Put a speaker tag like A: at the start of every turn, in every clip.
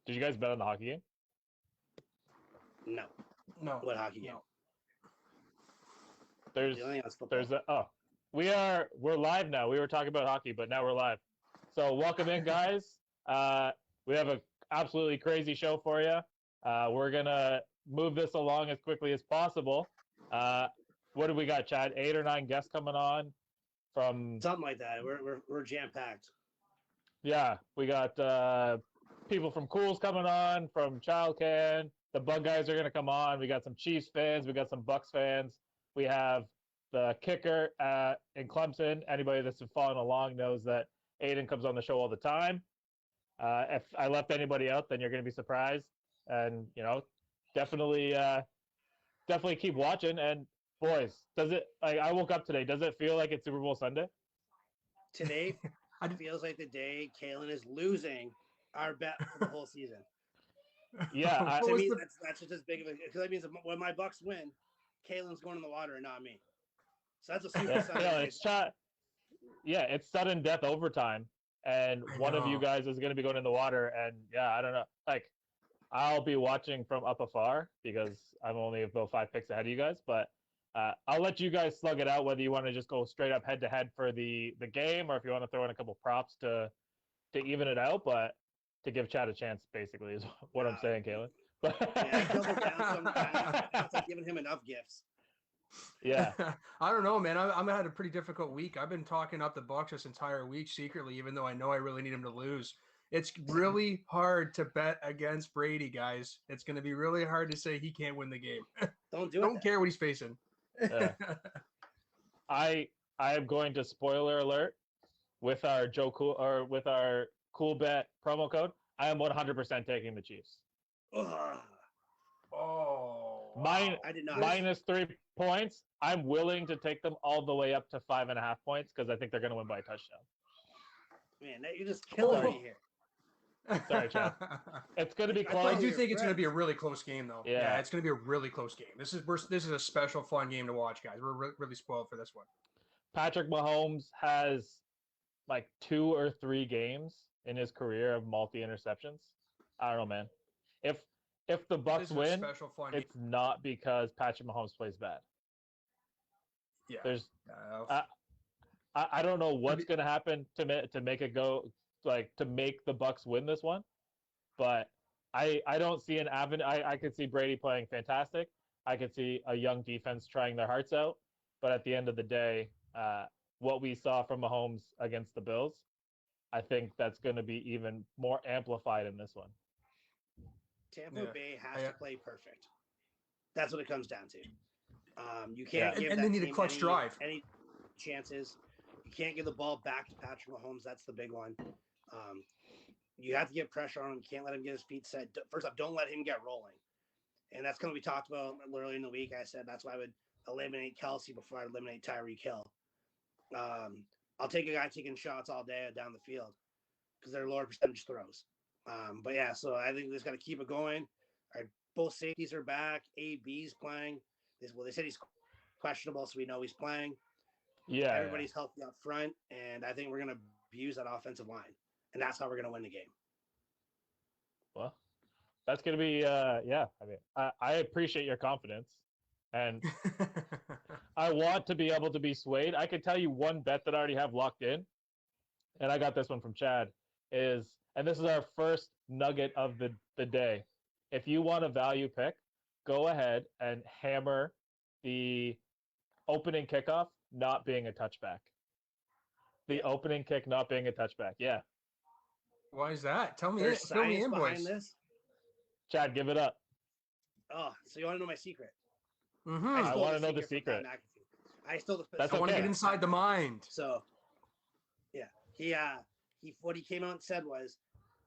A: Did you guys bet on the hockey game?
B: No.
C: No.
B: What hockey game?
C: No.
A: There's
B: The only thing was football.
A: we're live now. We were talking about hockey, but now we're live. So welcome in, guys. We have an absolutely crazy show for you. We're gonna move this along as quickly as possible. What do we got, Chad? 8 or 9 guests coming on from
B: Something like that. We're jam packed.
A: Yeah, we got people from Cools coming on, from Childcan. The Bug guys are going to come on. We got some Chiefs fans. We got some Bucks fans. We have the kicker in Clemson. Anybody that's been following along knows that Aiden comes on the show all the time. If I left anybody out, then you're going to be surprised. And, definitely keep watching. And, boys, I woke up today. Does it feel like it's Super Bowl Sunday?
B: Today feels like the day Kalen is losing our bet for the whole season.
A: Yeah,
B: to me, that's just as big of a because that means when my Bucks win, Kalen's going in the water and not me. So that's a Super Sunday.
A: It's sudden death overtime, and one of you guys is going to be going in the water. And I don't know. I'll be watching from up afar because I'm only about 5 picks ahead of you guys, but. I'll let you guys slug it out whether you want to just go straight up head to head for the game or if you want to throw in a couple props to even it out, but to give Chad a chance basically is what I'm saying, Kalen.
B: Double down sometimes. It's like giving him enough gifts.
A: Yeah.
C: I don't know, man. I'm had a pretty difficult week. I've been talking up the Bucks this entire week secretly, even though I know I really need him to lose. It's really hard to bet against Brady, guys. It's going to be really hard to say he can't win the game. Don't care what he's facing.
A: I am going to spoiler alert with our with our Cool Bet promo code. I am 100% taking the Chiefs.
B: I did not.
A: Minus 3 points. I'm willing to take them all the way up to 5.5 points because I think they're going to win by a touchdown.
B: Man, you're just killing me here.
A: Sorry, Chad. It's going to be close.
C: I do think it's going to be a really close game, though.
A: Yeah,
C: it's going to be a really close game. This is a special, fun game to watch, guys. We're really spoiled for this one.
A: Patrick Mahomes has like 2 or 3 games in his career of multi-interceptions. I don't know, man. If the Bucks win, it's not because Patrick Mahomes plays bad.
C: Yeah.
A: There's. I don't know what's going to happen to make it go. To make the Bucks win this one, but I don't see an avenue. I could see Brady playing fantastic. I could see a young defense trying their hearts out, but at the end of the day, what we saw from Mahomes against the Bills, I think that's going to be even more amplified in this one.
B: Tampa Bay has to play perfect. That's what it comes down to. You can't give
C: and they need a clutch drive.
B: Any chances. You can't give the ball back to Patrick Mahomes. That's the big one. You have to get pressure on him. You can't let him get his feet set. First off, don't let him get rolling. And that's going to be talked about earlier in the week. I said that's why I would eliminate Kelsey before I eliminate Tyreek Hill. I'll take a guy taking shots all day down the field because they're lower percentage throws. So I think we just got to keep it going. Both safeties are back. AB's playing. They said he's questionable, so we know he's playing.
A: Yeah.
B: Everybody's healthy up front, and I think we're going to abuse that offensive line. And that's how we're going to win the game.
A: Well, that's going to be, I appreciate your confidence. And I want to be able to be swayed. I can tell you one bet that I already have locked in, and I got this one from Chad, and this is our first nugget of the day. If you want a value pick, go ahead and hammer the opening kickoff not being a touchback. The opening kick not being a touchback. Yeah.
C: Why is that? Tell me
B: in, boys. This?
A: Chad, give it up.
B: Oh, so you want to know my secret?
C: Mm-hmm.
A: I want to know the secret.
B: I stole the.
C: I want to get inside the mind.
B: So, he what he came out and said was,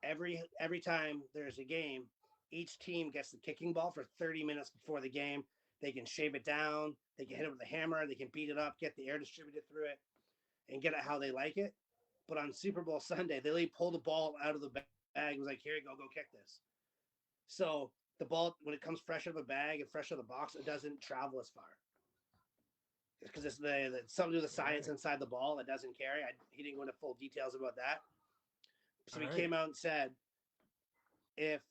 B: every time there's a game, each team gets the kicking ball for 30 minutes before the game. They can shave it down. They can hit it with a hammer. They can beat it up, get the air distributed through it, and get it how they like it. But on Super Bowl Sunday, they pulled the ball out of the bag and was like, here you go kick this. So the ball, when it comes fresh out of the bag and fresh out of the box, it doesn't travel as far. Because it's something to do with the science inside the ball that doesn't carry. He didn't go into full details about that. So he came out and said, if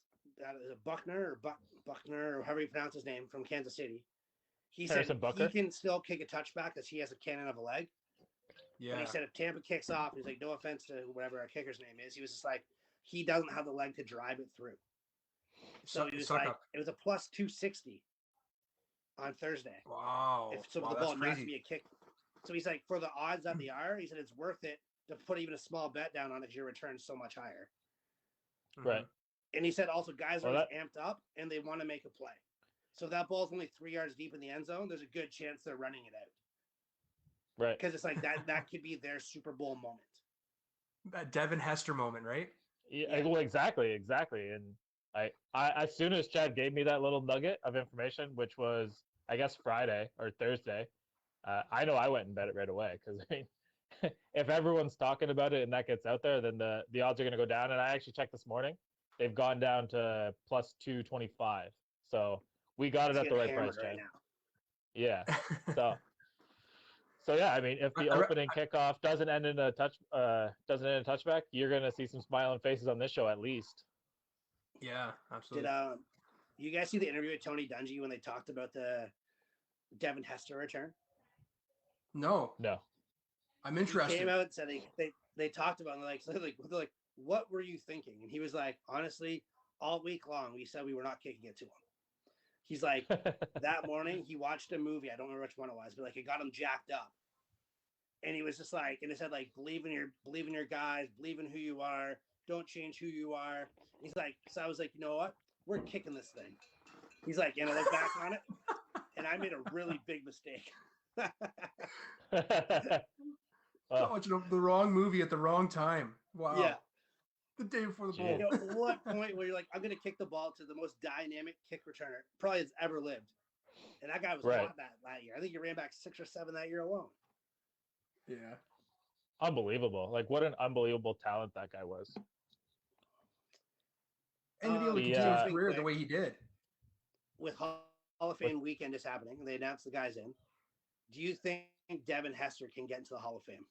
B: Buckner or Buckner or however you pronounce his name from Kansas City, he
A: Harrison
B: said
A: Butker?
B: he can still kick a touchback because he has a cannon of a leg.
C: Yeah.
B: But he said if Tampa kicks off, he's like, no offense to whatever our kicker's name is, he was just like, he doesn't have the leg to drive it through. So he was like,
C: up.
B: it was a plus 260 on Thursday.
C: Wow.
B: The
C: Wow,
B: ball
C: that's
B: has to
C: crazy.
B: be a kick. So he's like, for the odds that they are, he said it's worth it to put even a small bet down on it. Your return's so much higher.
A: Right.
B: And he said also guys are
A: Well,
B: amped up and they want to make a play. So if that ball's only 3 yards deep in the end zone, there's a good chance they're running it out.
A: Right.
B: Because it's like that could be their Super Bowl moment.
C: That Devin Hester moment, right?
A: Yeah. Well, exactly. And I as soon as Chad gave me that little nugget of information, which was I guess Friday or Thursday, I know I went and bet it right away because I mean, if everyone's talking about it and that gets out there, then the odds are going to go down. And I actually checked this morning; they've gone down to plus 225. So we got it at the right price, Chad.
B: Right now.
A: Yeah. So yeah, I mean, if the opening kickoff doesn't end in a touchback, you're going to see some smiling faces on this show at least.
C: Yeah, absolutely.
B: Did you guys see the interview with Tony Dungy when they talked about the Devin Hester return?
C: No. I'm interested.
B: He came out and said they talked about it, they're like, what were you thinking? And he was like, honestly, all week long we said we were not kicking it to him. He's like, that morning he watched a movie. I don't remember which one it was, but like it got him jacked up. And he was just like, and it said like, believe in your guys, believe in who you are, don't change who you are. He's like, so I was like, you know what? We're kicking this thing. He's like, and I look back on it, and I made a really big mistake.
C: Watching the wrong movie at the wrong time. Wow.
B: Yeah.
C: The day before the bowl.
B: You know, what point where you're like, I'm going to kick the ball to the most dynamic kick returner probably has ever lived. And that guy was hot that year. I think he ran back 6 or 7 that year alone.
C: Yeah.
A: Unbelievable. Like, what an unbelievable talent that guy was.
C: And to be able to continue his career the way he did.
B: With Hall of Fame weekend is happening, they announced the guys in. Do you think Devin Hester can get into the Hall of Fame?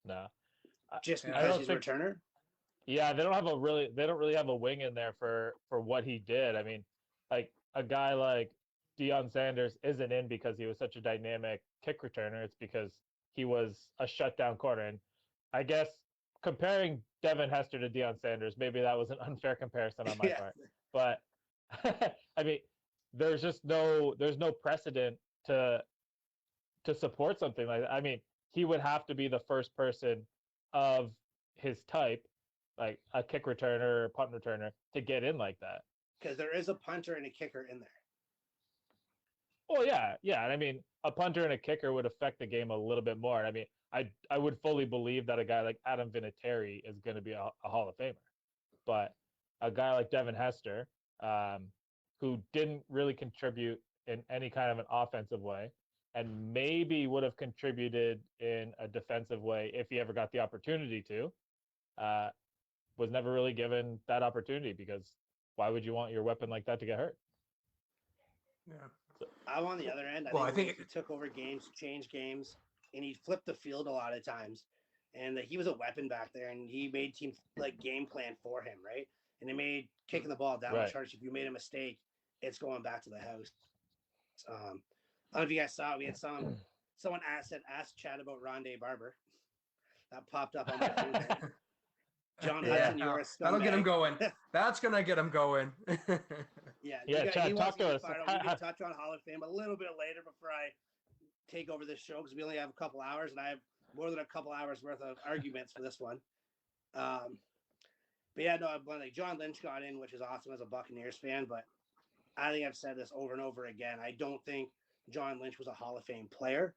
A: No.
B: Just because he's a returner?
A: Yeah, they don't really have a wing in there for what he did. I mean, like a guy like Deion Sanders isn't in because he was such a dynamic kick returner. It's because he was a shutdown corner. And I guess comparing Devin Hester to Deion Sanders, maybe that was an unfair comparison on my part. But I mean, there's no precedent to support something like that. I mean, he would have to be the first person of his type, like a kick returner or punt returner, to get in like that.
B: Because there is a punter and a kicker in there.
A: Well, yeah. And I mean, a punter and a kicker would affect the game a little bit more. I mean, I would fully believe that a guy like Adam Vinatieri is going to be a Hall of Famer. But a guy like Devin Hester, who didn't really contribute in any kind of an offensive way, and maybe would have contributed in a defensive way if he ever got the opportunity to, was never really given that opportunity, because why would you want your weapon like that to get hurt?
C: Yeah.
B: So, I'm on the other end. I think he took over games, changed games, and he flipped the field a lot of times. And he was a weapon back there, and he made teams like game plan for him, right? And it made kicking the ball down much harder. If you made a mistake, it's going back to the house. I don't know if you guys saw it. We had someone asked Chad about Rondé Barber. That popped up on my phone. John Hudson, you are a scumbag.
C: That'll get him going. That's gonna get him going.
B: Yeah,
A: Chad, talk to us.
B: We can touch on Hall of Fame a little bit later before I take over this show, because we only have a couple hours, and I have more than a couple hours worth of arguments for this one. But yeah, no, like John Lynch got in, which is awesome as a Buccaneers fan. But I think I've said this over and over again. I don't think John Lynch was a Hall of Fame player,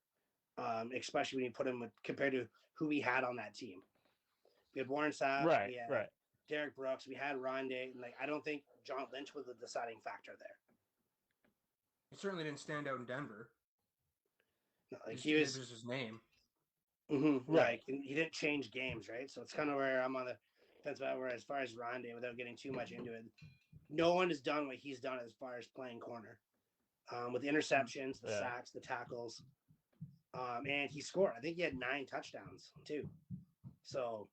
B: especially when you put him compared to who we had on that team. We had Warren Sapp, we had Derek Brooks, we had Rondé, and I don't think John Lynch was the deciding factor there.
C: He certainly didn't stand out in Denver.
B: No, he was
C: just his name.
B: Mm-hmm, right. And he didn't change games, right? So it's kind of where I'm on the fence about where, as far as Rondé, without getting too much into it, no one has done what he's done as far as playing corner. With the interceptions, the sacks, the tackles. And he scored. I think he had 9 touchdowns too. So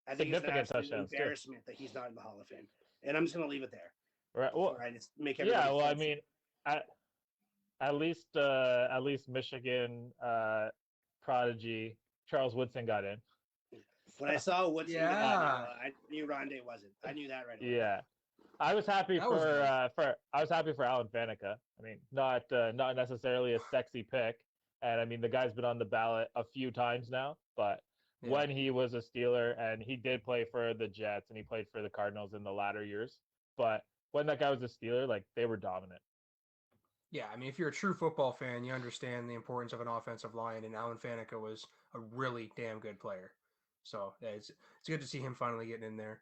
B: I think it's an
A: significant
B: absolute
A: touchdowns too.
B: embarrassment that he's not in the Hall of Fame. And I'm just going to leave it there.
A: Right. Well,
B: I just make everybody
A: yeah. Well, I
B: feel
A: mean, at least Michigan prodigy Charles Woodson got in.
B: when I saw Woodson,
C: Yeah.
B: I knew Rondé wasn't. I knew that right away.
A: Yeah. I was happy
C: That was
A: for Alan Faneca. I mean, not necessarily a sexy pick, and I mean the guy's been on the ballot a few times now. But
C: Yeah.
A: when he was a Steeler, and he did play for the Jets, and he played for the Cardinals in the latter years. But when that guy was a Steeler, like they were dominant.
C: Yeah, I mean, if you're a true football fan, you understand the importance of an offensive line, and Alan Faneca was a really damn good player. So yeah, it's good to see him finally getting in there.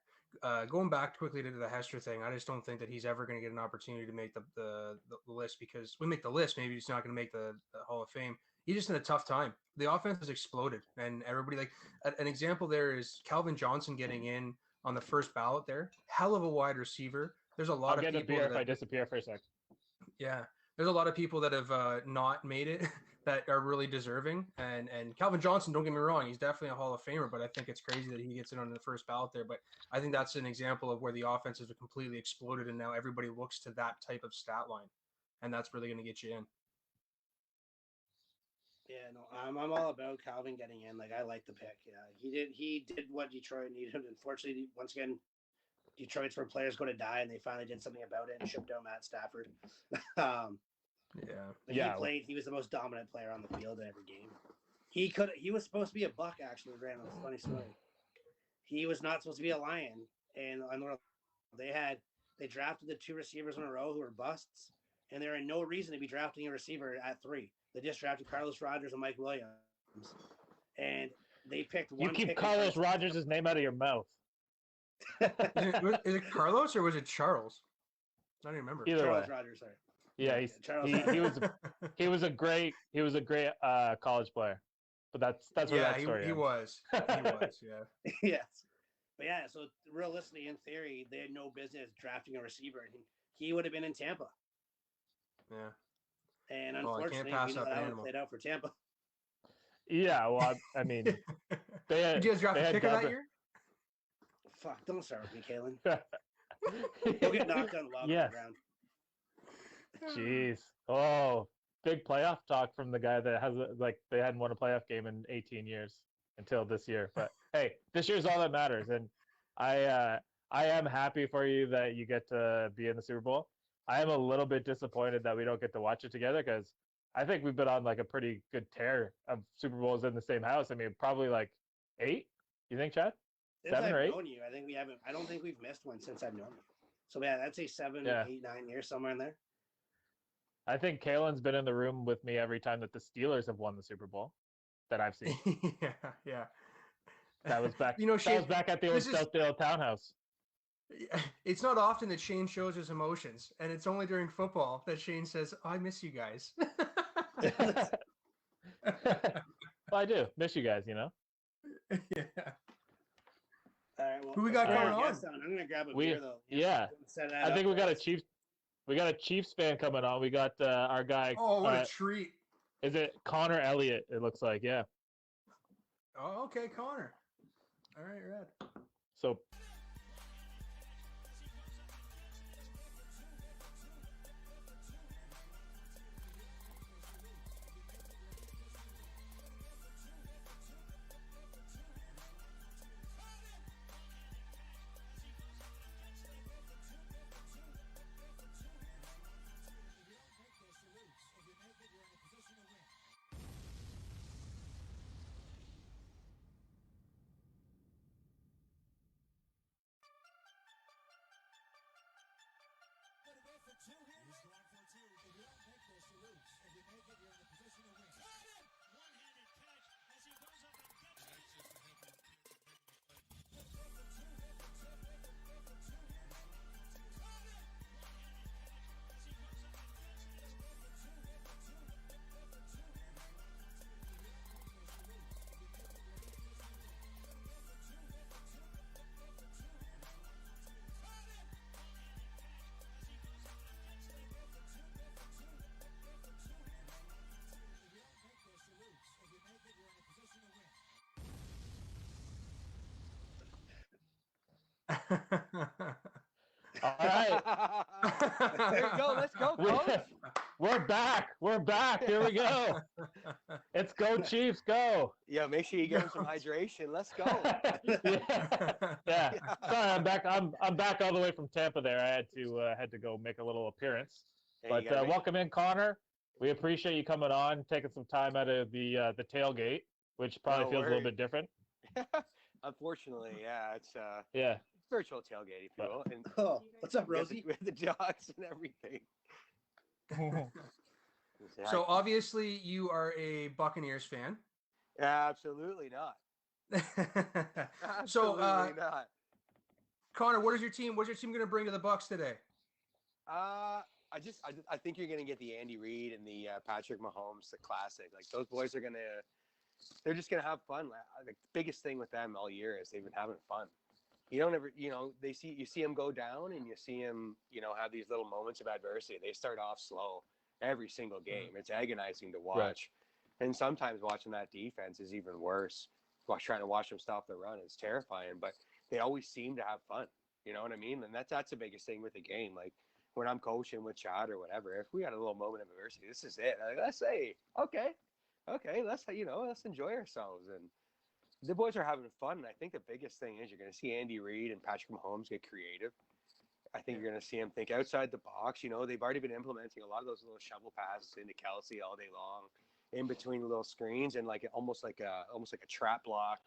C: Going back quickly to the Hester thing, I just don't think that he's ever going to get an opportunity to make the list, because we make the list, maybe he's not going to make the Hall of Fame. He's just in a tough time. The offense has exploded, and everybody, like, an example there is Calvin Johnson getting in on the first ballot there. Hell of a wide receiver. There's a lot
A: I'll
C: of
A: get a
C: people
A: beer if
C: that
A: I disappear for a sec.
C: yeah, there's a lot of people that have not made it that are really deserving. And Calvin Johnson, don't get me wrong, he's definitely a Hall of Famer, but I think it's crazy that he gets in on the first ballot there. But I think that's an example of where the offenses have completely exploded, and now everybody looks to that type of stat line, and that's really going to get you in.
B: Yeah, no, I'm all about Calvin getting in. Like, I like the pick. Yeah, he did what Detroit needed. Unfortunately, once again, Detroit's where players go to die, and they finally did something about it and shipped out Matt Stafford. He was the most dominant player on the field in every game. He was supposed to be a Buck, actually, Randall. It's a funny story. He was not supposed to be a Lion, and they drafted the 2 receivers in a row who were busts, and there ain't no reason to be drafting a receiver at 3. They just drafted Carlos Rogers and Mike Williams, and they picked one.
A: You keep Carlos Rogers' name out of your mouth.
C: Is it Carlos or was it Charles? I don't remember.
A: Either
B: Charles
A: way.
B: Rogers, sorry.
A: Yeah, he was a great college player, but that's where that story
C: he
A: ends.
C: was. He was, yeah.
B: Yes. But yeah, so realistically, in theory, they had no business drafting a receiver, and he would have been in Tampa.
C: Yeah.
B: And
C: Well, I can't
B: unfortunately,
C: pass
B: we know
C: up an
B: how it
C: animal.
B: played out for Tampa.
A: Yeah, well, I mean, they had,
C: Did you guys draft a kicker that year?
B: Fuck! Don't start with me, Kalen. You'll get knocked on lava on the ground.
A: Jeez. Oh, big playoff talk from the guy that has they hadn't won a playoff game in 18 years until this year. But hey, this year's all that matters, and I am happy for you that you get to be in the Super Bowl. I am a little bit disappointed that we don't get to watch it together, because I think we've been on like a pretty good tear of Super Bowls in the same house. I mean, probably like 8. You think, Chad?
B: Since
A: 7 or 8?
B: I've known you, I think we haven't. I don't think we've missed one since I've known you. So yeah, I'd say 7, 8, 9 years, somewhere in there.
A: I think Kalen's been in the room with me every time that the Steelers have won the Super Bowl that I've seen.
C: yeah.
A: That was back.
C: Shane,
A: that was back at the old Southdale townhouse.
C: It's not often that Shane shows his emotions, and it's only during football that Shane says, oh, "I miss you guys."
A: Well, I do miss you guys. You know.
C: Yeah.
B: All right. Well,
C: who we got going on?
B: I'm gonna grab a beer though.
A: Yeah. I think we got a Chiefs. We got a Chiefs fan coming on. We got our guy.
C: Oh, what a treat!
A: Is it Connor Elliott? It looks like, yeah.
C: Oh, okay, Connor. All right, Red.
A: So. All right.
D: There you go. Let's go,
A: We-
D: coach.
A: We're back. We're back. Here we go. It's go Chiefs, go.
D: Yeah, make sure you get him some hydration. Let's go.
A: Yeah. Sorry, I'm back. I'm back all the way from Tampa. There, I had to go make a little appearance.
D: Hey,
A: But
D: you gotta make-
A: welcome in, Connor. We appreciate you coming on, taking some time out of the tailgate, which probably
D: No
A: feels a little
D: worries.
A: bit different.
D: Unfortunately, yeah, it's
A: Yeah.
D: virtual tailgate, if you will. And
B: Oh, what's up,
D: we have
B: Rosie?
D: we have the dogs and everything.
C: So obviously you are a Buccaneers fan.
D: Absolutely not.
C: So
D: Absolutely not.
C: Connor, what's your team going to bring to the Bucks today?
D: I think you're gonna get the Andy Reid and the Patrick Mahomes, the classic. Like those boys are they're just gonna have fun. The biggest thing with them all year is they've been having fun. You don't ever, you see them go down and you see them, have these little moments of adversity. They start off slow every single game. It's agonizing to watch.
A: Right.
D: And sometimes watching that defense is even worse. Trying to watch them stop the run is terrifying, but they always seem to have fun. You know what I mean? And that's the biggest thing with the game. Like when I'm coaching with Chad or whatever, if we got a little moment of adversity, this is it. Like, let's say, okay, let's enjoy ourselves. And the boys are having fun. And I think the biggest thing is you're going to see Andy Reid and Patrick Mahomes get creative. I think you're going to see them think outside the box. They've already been implementing a lot of those little shovel passes into Kelsey all day long, in between the little screens, and almost like a trap block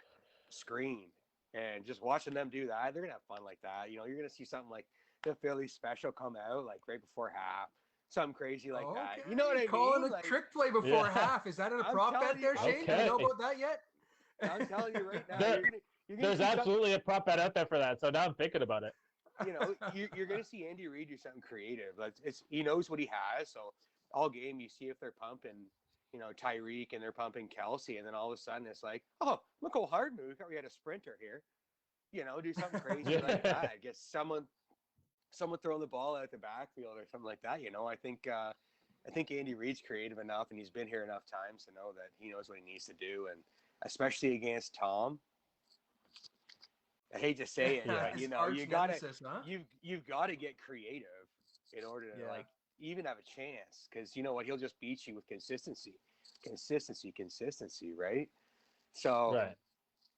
D: screen. And just watching them do that, they're gonna have fun like that. You're gonna see something like the Philly special come out like right before half, something crazy like that. You know what I mean?
C: Calling a
D: Like,
C: trick play before
A: Yeah.
C: half. Is that a
D: I'm
C: prop
D: telling
C: bet there,
D: you.
C: Shane? Do you know
A: Okay.
C: about that yet?
D: I'm telling you right now,
A: There-
D: you're gonna
A: There's
D: see
A: absolutely a prop bet out there for that. So now I'm thinking about it.
D: you're gonna see Andy Reid do something creative. Like he knows what he has. So all game you see if they're pumping, Tyreek and they're pumping Kelsey, and then all of a sudden it's like, oh, look how hard move. We had a sprinter here. Do something crazy
A: Yeah.
D: like that. Get someone throwing the ball out the backfield or something like that. I think Andy Reid's creative enough, and he's been here enough times to know that he knows what he needs to do, and especially against Tom. I hate to say it, but
C: His
D: you
C: arch
D: gotta
C: nemesis, huh?
D: you've got to get creative in order to
C: Yeah.
D: even have a chance, because you know what, he'll just beat you with consistency, right? So
A: Right.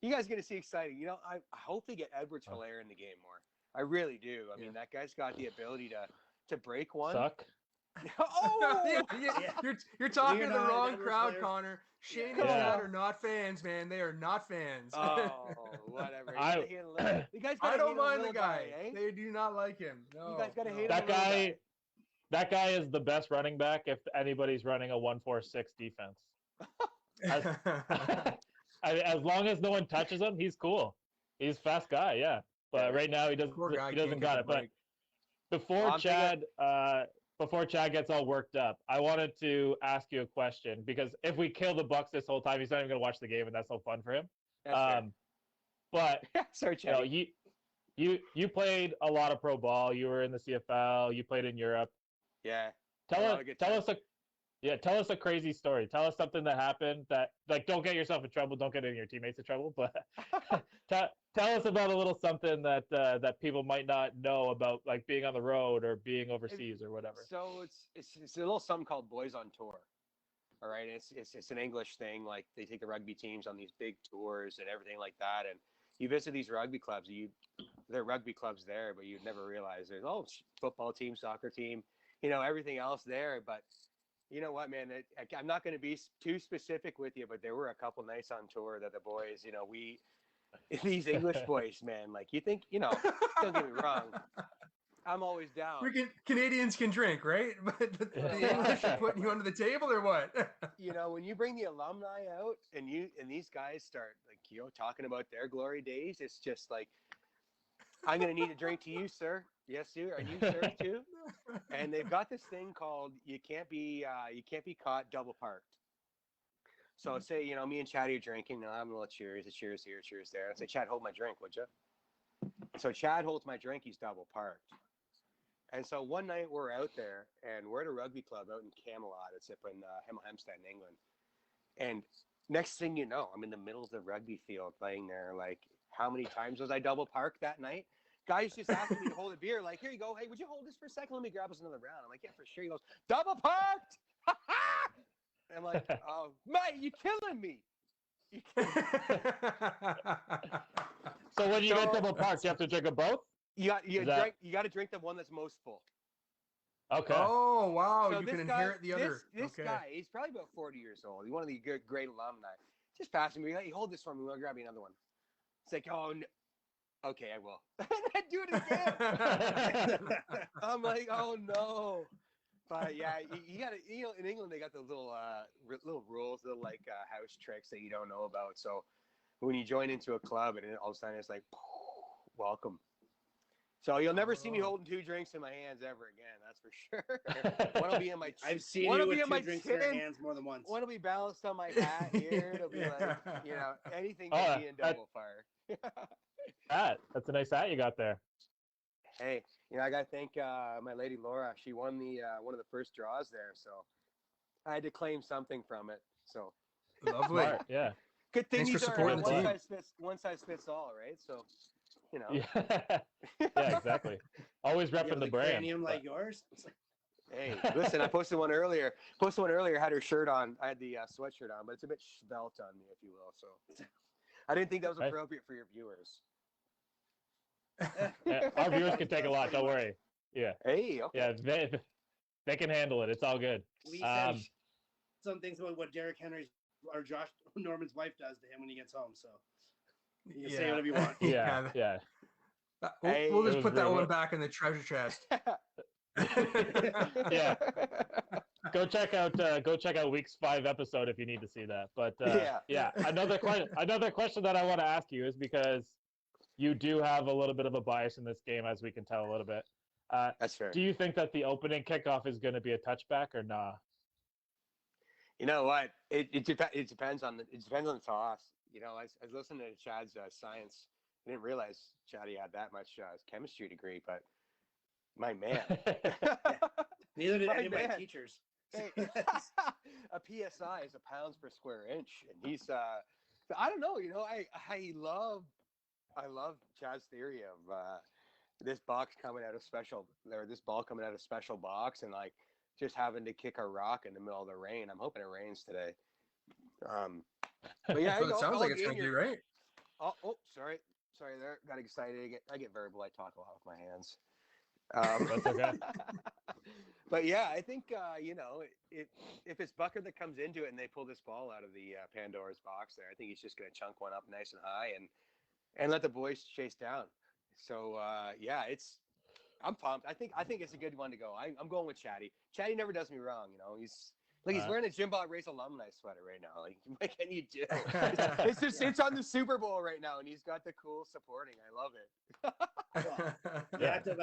D: you guys gonna see exciting. I hope they get Edwards Hilaire in the game more. I really do. I mean, that guy's got the ability to break one.
A: Suck.
D: Oh,
C: Yeah, you're talking to the
B: Leonard,
C: wrong
B: Edwards
C: crowd,
B: Hilaire.
C: Connor. Shane
D: Yeah.
C: and Chad are not fans, man. They are not fans.
D: oh, whatever.
A: I-
D: You guys
C: I
D: gotta
C: don't
D: hate
C: mind
D: on
C: the
D: little
C: guy.
D: eh?
C: They do not like him. No,
D: You guys gotta hate
A: That
D: on the little
A: guy, that guy is the best running back if anybody's running a 1-4-6 defense. As long as no one touches him, he's cool. He's a fast guy, yeah. But right now he doesn't.
C: Poor guy
A: He
C: can't
A: doesn't
C: get
A: got
C: the
A: it. But
C: break.
A: before
D: I'm
A: Chad gets all worked up, I wanted to ask you a question, because if we kill the Bucks this whole time, he's not even going to watch the game, and that's no fun for him.
D: That's fair.
A: But
D: Sorry, Chad.
A: you played a lot of pro ball. You were in the CFL. You played in Europe.
D: Yeah.
A: Tell
D: A lot
A: us,
D: of good
A: tell
D: times.
A: us tell us a crazy story. Tell us something that happened that, like, don't get yourself in trouble. Don't get any of your teammates in trouble. But tell us about a little something that that people might not know about, like being on the road or being overseas or whatever.
D: So it's a little something called Boys on Tour. All right, it's an English thing. Like they take the rugby teams on these big tours and everything like that, and you visit these rugby clubs. There are rugby clubs there, but you'd never realize there's football team, soccer team, everything else there. But you know what, man? I'm not going to be too specific with you, but there were a couple nights on tour that the boys, these English boys, man. Like you think, don't get me wrong. I'm always down.
C: Freaking Canadians can drink, right? But the English are putting you under the table, or what?
D: When you bring the alumni out and these guys start talking about their glory days, it's just like, I'm gonna need a drink to you, sir. Yes, sir. Are you served too? And they've got this thing called you can't be caught double parked. So say me and Chad are drinking. I'm a little cheers, a cheers here, cheers there. I say, Chad, hold my drink, would you? So Chad holds my drink. He's double parked. And so one night we're out there and we're at a rugby club out in Camelot. It's up in Hempstead, in England. And next thing you know, I'm in the middle of the rugby field playing there. Like, how many times was I double parked that night? Guy's just asking me to hold a beer. Like, here you go. Hey, would you hold this for a second? Let me grab us another round. I'm like, yeah, for sure. He goes, double parked. And I'm like, oh, mate, you're killing me.
A: So when you get double parked, you have to drink them both?
D: You got to drink the one that's most full.
A: Okay.
C: Oh, wow.
D: So
C: you can inherit the other.
D: This guy, he's probably about 40 years old. He's one of the great alumni. Just passing me. Hey, hold this for me. We'll grab you another one. It's like, oh, no. Okay, I will. And I do it again. I'm like, oh, no. But yeah, you got to, in England, they got those little rules, little like house tricks that you don't know about. So when you join into a club and all of a sudden it's like, welcome. So you'll never see me holding 2 drinks in my hands ever again. That's for sure. One will be in my.
B: I've seen you with 2 drinks in your hands more than once.
D: One will be balanced on my hat here. It'll be like, anything can be in double fire.
A: That's a nice hat you got there.
D: Hey, I got to thank my lady Laura. She won the one of the first draws there, so I had to claim something from it. So
C: lovely.
A: Smart, yeah.
D: Good thing
C: Thanks
D: these
C: for
D: are
C: supporting the team.
D: one size fits all, right? So.
A: Yeah, exactly. Always repping the brand.
B: Cranium like yours.
D: Hey, listen, I posted one earlier. Had her shirt on. I had the sweatshirt on, but it's a bit svelte on me, if you will. So I didn't think that was appropriate for your viewers.
A: Yeah, our viewers can take a lot. Don't worry. Yeah.
D: Hey. Okay.
A: Yeah, they can handle it. It's all good.
B: We said some things about what Derek Henry's or Josh Norman's wife does to him when he gets home. So. You can say whatever you want.
A: Yeah.
C: We'll just put that one back in the treasure chest.
A: Yeah. Go check out week's 5 episode if you need to see that. But yeah. Another question that I want to ask you is because you do have a little bit of a bias in this game, as we can tell a little bit.
D: That's fair.
A: Do you think that the opening kickoff is going to be a touchback or nah?
D: You know what? It depends on the toss. I was listening to Chad's science. I didn't realize Chaddy had that much chemistry degree, but my man.
B: Neither did any of my teachers.
D: Hey, a PSI is a pounds per square inch, and he's I don't know. I love Chad's theory of this box coming out of special, or this ball coming out of special box, and like just having to kick a rock in the middle of the rain. I'm hoping it rains today. But yeah,
C: it sounds like it's going to be right.
D: Oh, sorry. There, got excited. I get verbal. I talk a lot with my hands.
A: That's okay.
D: But yeah, I think if it's Bucker that comes into it and they pull this ball out of the Pandora's box there, I think he's just going to chunk one up nice and high and let the boys chase down. So yeah, I'm pumped. I think it's a good one to go. I'm going with Chatty. Chatty never does me wrong. He's wearing a Jim Bob Race alumni sweater right now. Like, what can you do? It's on the Super Bowl right now, and he's got the cool supporting. I love it.
B: You have to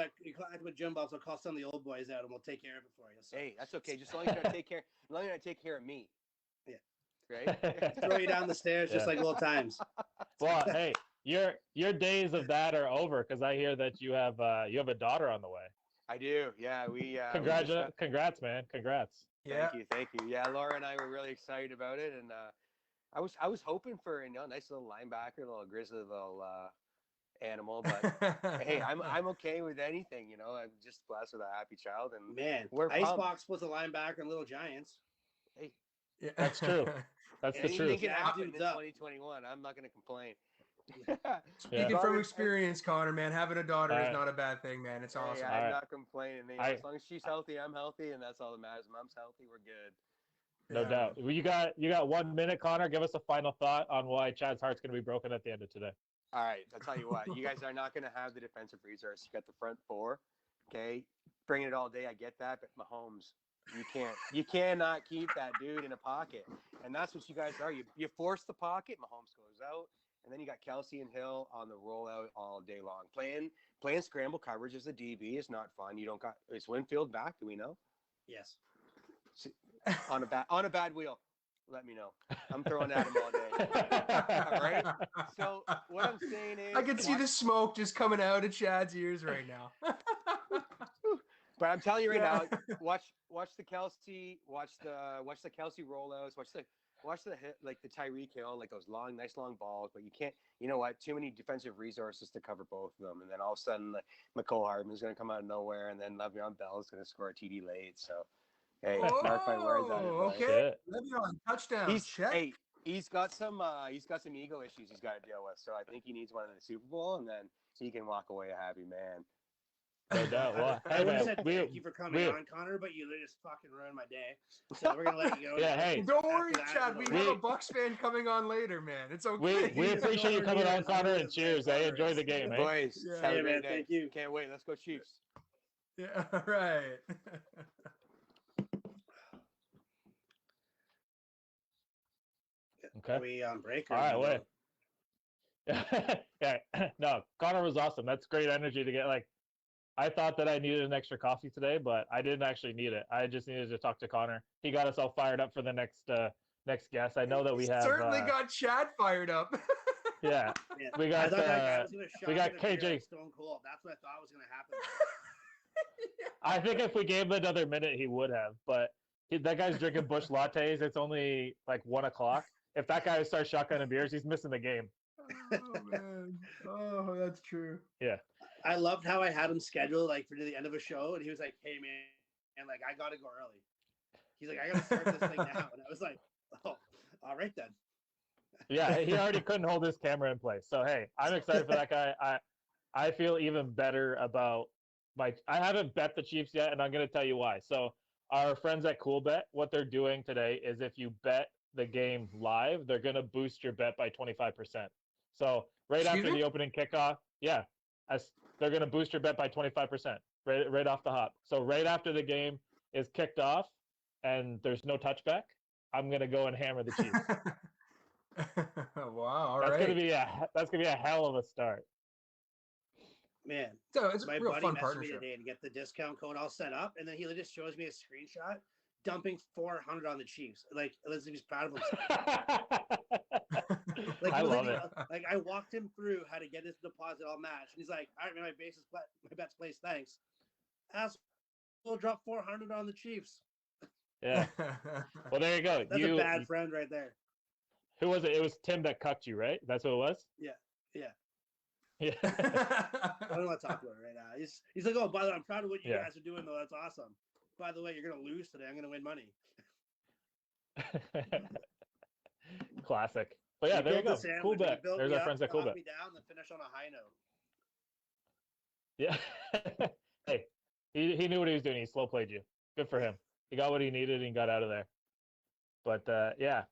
B: with Jim Bob, so call some of the old boys out, and we'll take care of it for you. So.
D: Hey, that's okay. Just as long as you don't take care. As long as you don't take care of me.
B: Yeah.
D: Right.
B: Throw you down the stairs just like little times.
A: Well, hey, your days of that are over because I hear that you have a daughter on the way.
D: I do. Yeah, we.
A: Congrats, man. Congrats.
D: Yeah. Thank you. Yeah, Laura and I were really excited about it, and I was hoping for a nice little linebacker, little grizzly little animal, but hey, I'm okay with anything. I'm just blessed with a happy child, and
B: man,
D: we're
B: Icebox was a linebacker and Little Giants.
D: Hey,
A: yeah. That's true. That's the truth.
D: Anything can happen in 2021. I'm not going to complain.
C: Speaking from experience, Connor, man, having a daughter is not a bad thing, man. It's awesome.
D: Hey, I'm not complaining. As long as she's healthy, I'm healthy, and that's all that matters. Mom's healthy, we're good.
A: No doubt. Well, you got 1 minute, Connor. Give us a final thought on why Chad's heart's going to be broken at the end of today.
D: All right, I'll tell you what. You guys are not going to have the defensive resource. You got the front four, okay? Bringing it all day, I get that, but Mahomes, you cannot keep that dude in a pocket, and that's what you guys are. You force the pocket, Mahomes goes out. And then you got Kelsey and Hill on the rollout all day long. Playing scramble coverage as a DB is not fun. Is Winfield back? Do we know?
B: Yes.
D: On a bad wheel. Let me know. I'm throwing at him all day. All right. So what I'm saying is,
C: I can see the smoke just coming out of Chad's ears right now.
D: But I'm telling you right now, watch the Kelsey, watch the Kelsey rollouts, watch watch the hit, like the Tyreek Hill, like those nice long balls, but you can't. You know what? Too many defensive resources to cover both of them, and then all of a sudden, like, McCole Hardman's going to come out of nowhere, and then Le'Veon Bell is going to score a TD late. So, hey, mark my words on it.
C: Oh,
D: Boys.
C: okay. Le'Veon touchdown. Check.
D: He's got some ego issues he's got to deal with. So I think he needs one in the Super Bowl, and then he can walk away a happy man.
A: No doubt. Well,
B: I
A: hey,
B: would have
A: man,
B: said thank you for coming on, Connor, but you just fucking ruined my day. So we're gonna let you go.
A: Yeah, hey.
C: Don't worry,
B: After that,
C: Chad. We have a Bucks fan coming on later, man. It's okay.
A: We appreciate you coming on, Connor, and cheers. I enjoy the game, eh?
D: Boys,
C: Yeah.
D: have a
B: Yeah,
D: great
B: man,
D: day.
B: thank you.
D: Can't wait. Let's go Chiefs.
C: Yeah, all right.
A: Okay.
B: Are we on break? Or
A: All right,
B: are we
A: wait. Yeah, no, Connor was awesome. That's great energy to get. Like, I thought that I needed an extra coffee today, but I didn't actually need it. I just needed to talk to Connor. He got us all fired up for the next guest. I know that we have
C: certainly got Chad fired up.
A: yeah,
B: Yeah.
A: we got
B: I thought that guy was gonna
A: we got
B: shotgun a beer
A: KJ.
B: like Stone Cold. That's what I thought was gonna happen.
A: I think if we gave him another minute, he would have. But that guy's drinking Bush lattes. It's only like 1:00. If that guy starts shotgunning beers, he's missing the game.
C: Oh man. Oh, that's true.
A: Yeah.
B: I loved how I had him scheduled like for the end of a show, and he was like, "Hey man, and like I gotta go early." He's like, "I gotta start this thing now," and I was like, "Oh, all right then."
A: Yeah, he already couldn't hold his camera in place. So hey, I'm excited for that guy. I feel even better about I haven't bet the Chiefs yet, and I'm gonna tell you why. So our friends at CoolBet, what they're doing today is if you bet the game live, they're gonna boost your bet by 25%. So right
C: Excuse
A: after
C: me?
A: the opening kickoff, yeah, they're gonna boost your bet by 25%, right off the hop. So right after the game is kicked off, and there's no touchback, I'm gonna go and hammer the Chiefs.
C: Wow, all
A: that's
C: right.
A: gonna be a hell of a start.
B: Man,
C: So it's
B: my
C: a real
B: buddy
C: fun
B: messaged me
C: partnership.
B: today to get the discount code all set up, and then he just shows me a screenshot dumping 400 on the Chiefs. Like, as if he's proud of himself. Like,
A: I love it.
B: Like, I walked him through how to get his deposit all matched. And he's like, "All right, man, my bet's placed. Thanks." We'll drop 400 on the Chiefs.
A: Yeah. Well, there you go.
B: That's a bad friend right there.
A: Who was it? It was Tim that cucked you, right? That's what it was?
B: Yeah.
A: Yeah.
B: I don't want to talk about it right now. He's like, "Oh, by the way, I'm proud of what you
A: Yeah.
B: guys are doing, though. That's awesome. By the way, you're gonna lose today. I'm gonna win money."
A: Classic. But yeah, there you go. Cool bet. There's our friends at Cool Bet.
B: Me down, then finish on a high note.
A: Yeah. Hey, he knew what he was doing. He slow played you. Good for him. He got what he needed and got out of there. But yeah,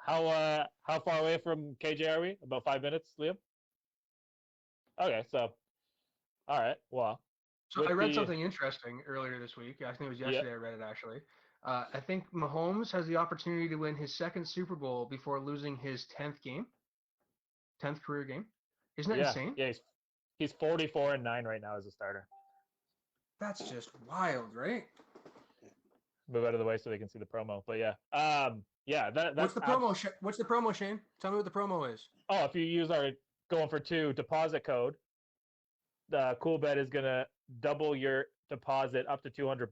A: how far away from KJ are we? About 5 minutes, Liam? Okay, so all right. Well,
C: So I read something interesting earlier this week. I think it was yesterday.
A: Yeah.
C: I read it actually. I think Mahomes has the opportunity to win his second Super Bowl before losing his 10th career game. Isn't that insane?
A: Yeah, he's 44-9 right now as a starter.
C: That's just wild, right?
A: Move out of the way so they can see the promo. But yeah, yeah. That's
C: What's the promo? What's the promo, Shane? Tell me what the promo is.
A: Oh, if you use our going for 2 deposit code, the Cool Bet is gonna double your deposit up to $200,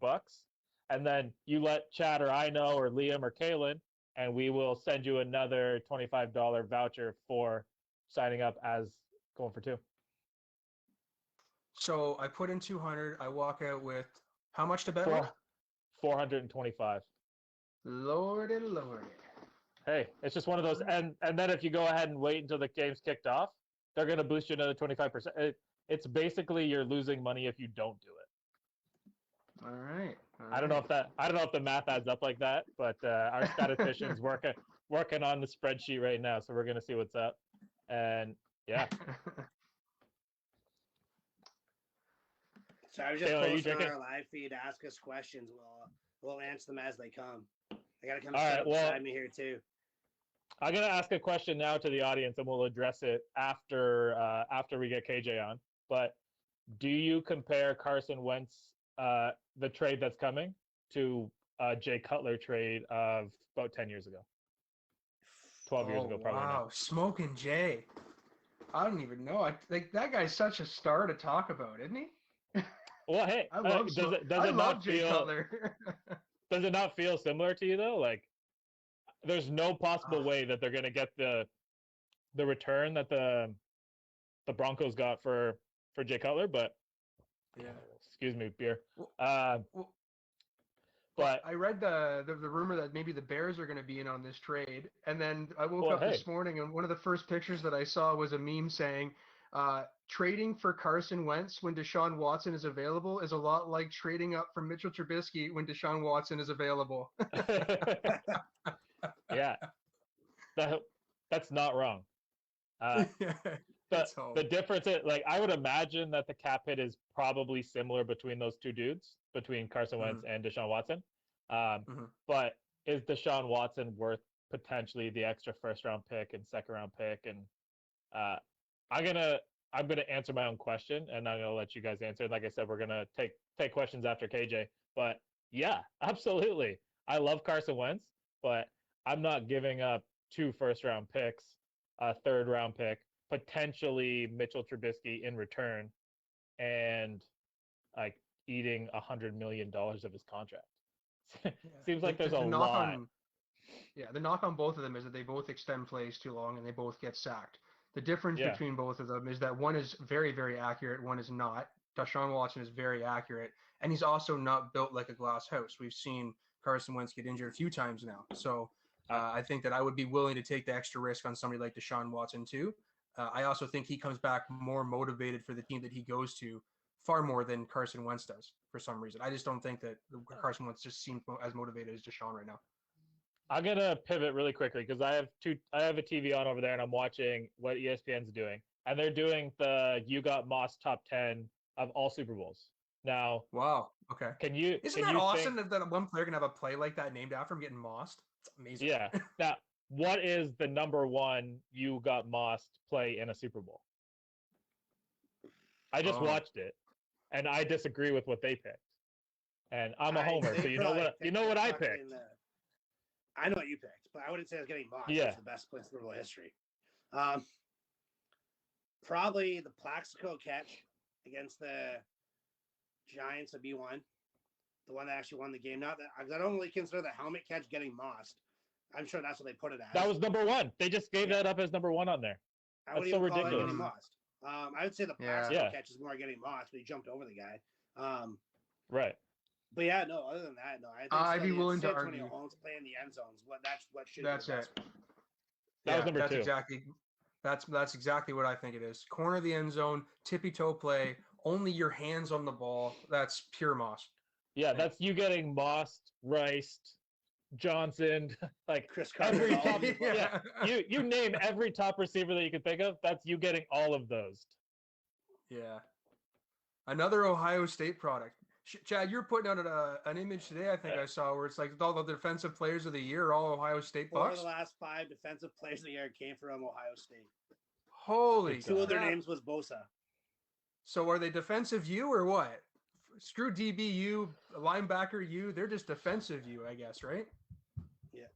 A: and then you let Chad or I know or Liam or Kaylin, and we will send you another $25 voucher for signing up as going for 2.
C: So I put in 200. I walk out with how much to bet?
A: Four-
C: with?
A: 425.
C: Lordy, lordy.
A: Hey, it's just one of those. And then if you go ahead and wait until the game's kicked off, they're going to boost you another 25%. It's basically you're losing money if you don't do it.
C: All right.
A: I don't know if the math adds up like that, but our statistician's working on the spreadsheet right now, so we're going to see what's up. And yeah.
B: So I was just
A: Taylor,
B: posting on our live feed. Ask us questions. We'll answer them as they come. I gotta come sit up beside me here too.
A: I'm gonna ask a question now to the audience, and we'll address it after we get KJ on. But do you compare Carson Wentz, the trade that's coming, to Jay Cutler trade of about 10 years ago, 12 years ago, probably?
C: Wow,
A: now.
C: Smoking Jay. I don't even know. Like that guy's such a star to talk about, isn't he?
A: Well, hey,
C: I love
A: does it
C: love
A: not
C: Jay
A: feel?
C: Cutler.
A: Does it not feel similar to you though? Like there's no possible way that they're going to get the return that the Broncos got for Jay Cutler, but
C: Yeah.
A: excuse me, beer.
C: Well,
A: But
C: I read the rumor that maybe the Bears are going to be in on this trade, and then I woke up this morning and one of the first pictures that I saw was a meme saying, trading for Carson Wentz when Deshaun Watson is available is a lot like trading up for Mitchell Trubisky when Deshaun Watson is available.
A: yeah, that's not wrong. The difference is, like, I would imagine that the cap hit is probably similar between those two dudes, between Carson Wentz and Deshaun Watson. But is Deshaun Watson worth potentially the extra first-round pick and second-round pick? And I'm gonna answer my own question, and I'm gonna let you guys answer. Like I said, we're gonna take questions after KJ. But yeah, absolutely, I love Carson Wentz, but I'm not giving up 2 first-round picks, a third-round pick, potentially Mitchell Trubisky in return, and like eating $100 million of his contract. Seems like there's a lot.
C: The knock on both of them is that they both extend plays too long and they both get sacked. The difference between both of them is that one is very, very accurate, one is not. Deshaun Watson is very accurate, and he's also not built like a glass house. We've seen Carson Wentz get injured a few times now. So I think that I would be willing to take the extra risk on somebody like Deshaun Watson too. I also think he comes back more motivated for the team that he goes to, far more than Carson Wentz does for some reason. I just don't think that Carson Wentz just seems as motivated as Deshaun right now.
A: I'm gonna pivot really quickly because I have a TV on over there and I'm watching what ESPN's doing, and they're doing the You Got Moss top 10 of all Super Bowls. Now,
C: wow, okay.
A: Isn't
C: that awesome that one player can have a play like that named after him getting mossed? It's amazing.
A: Yeah. Now, what is the number one You Got Mossed play in a Super Bowl? I just watched it, and I disagree with what they picked. And I'm a homer, so you know what I picked.
B: I know what you picked, but I wouldn't say I was getting mossed.
A: Yeah.
B: That's the best play in Super Bowl history. Probably the Plaxico catch against the Giants of B1, the one that actually won the game. Not that I don't really consider the helmet catch getting mossed. I'm sure that's what they put it as.
A: That was number one. They just gave that up as number one on there. That's so ridiculous.
B: I would say the Plaxico catch is more getting mossed, but he jumped over the guy.
A: Right.
B: But yeah, no. Other than that, no. I think
C: I'd be willing to argue.
B: Antonio Holmes playing the end zones. That's what should.
C: That's it.
A: That was number 2.
C: That's exactly what I think it is. Corner of the end zone, tippy toe play, only your hands on the ball. That's pure moss.
A: Yeah, that's you getting mossed, riced, Johnson, like
B: Chris
A: every top. You name every top receiver that you can think of. That's you getting all of those.
C: Yeah. Another Ohio State product. Chad, you're putting out an image today, I think I saw, where it's like all the defensive players of the year are all Ohio State Bucks.
B: 4 of the last 5 defensive players of the year came from Ohio State.
C: Holy
B: 2 of their names was Bosa.
C: So are they defensive U or what? Screw DBU, linebacker U. They're just defensive U, I guess, right?
B: Yeah.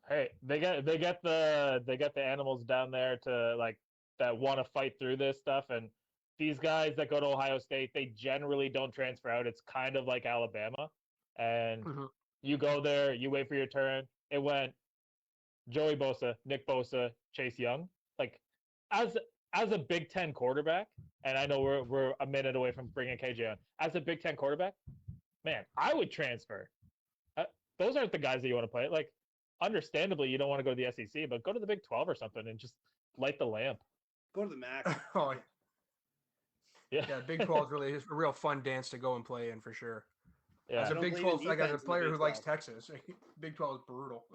A: Hey, they get the animals down there to like that want to fight through this stuff, and these guys that go to Ohio State, they generally don't transfer out. It's kind of like Alabama, and you go there, you wait for your turn. It went Joey Bosa, Nick Bosa, Chase Young. Like as a Big Ten quarterback, and I know we're a minute away from bringing KJ on. As a Big Ten quarterback, man, I would transfer. Those aren't the guys that you want to play. Like, understandably, you don't want to go to the SEC, but go to the Big 12 or something and just light the lamp.
B: Go to the MAC.
C: Yeah, Big 12 is really a real fun dance to go and play in for sure.
A: Yeah.
C: As a Big 12, like as a player who likes Texas, Big 12 is brutal.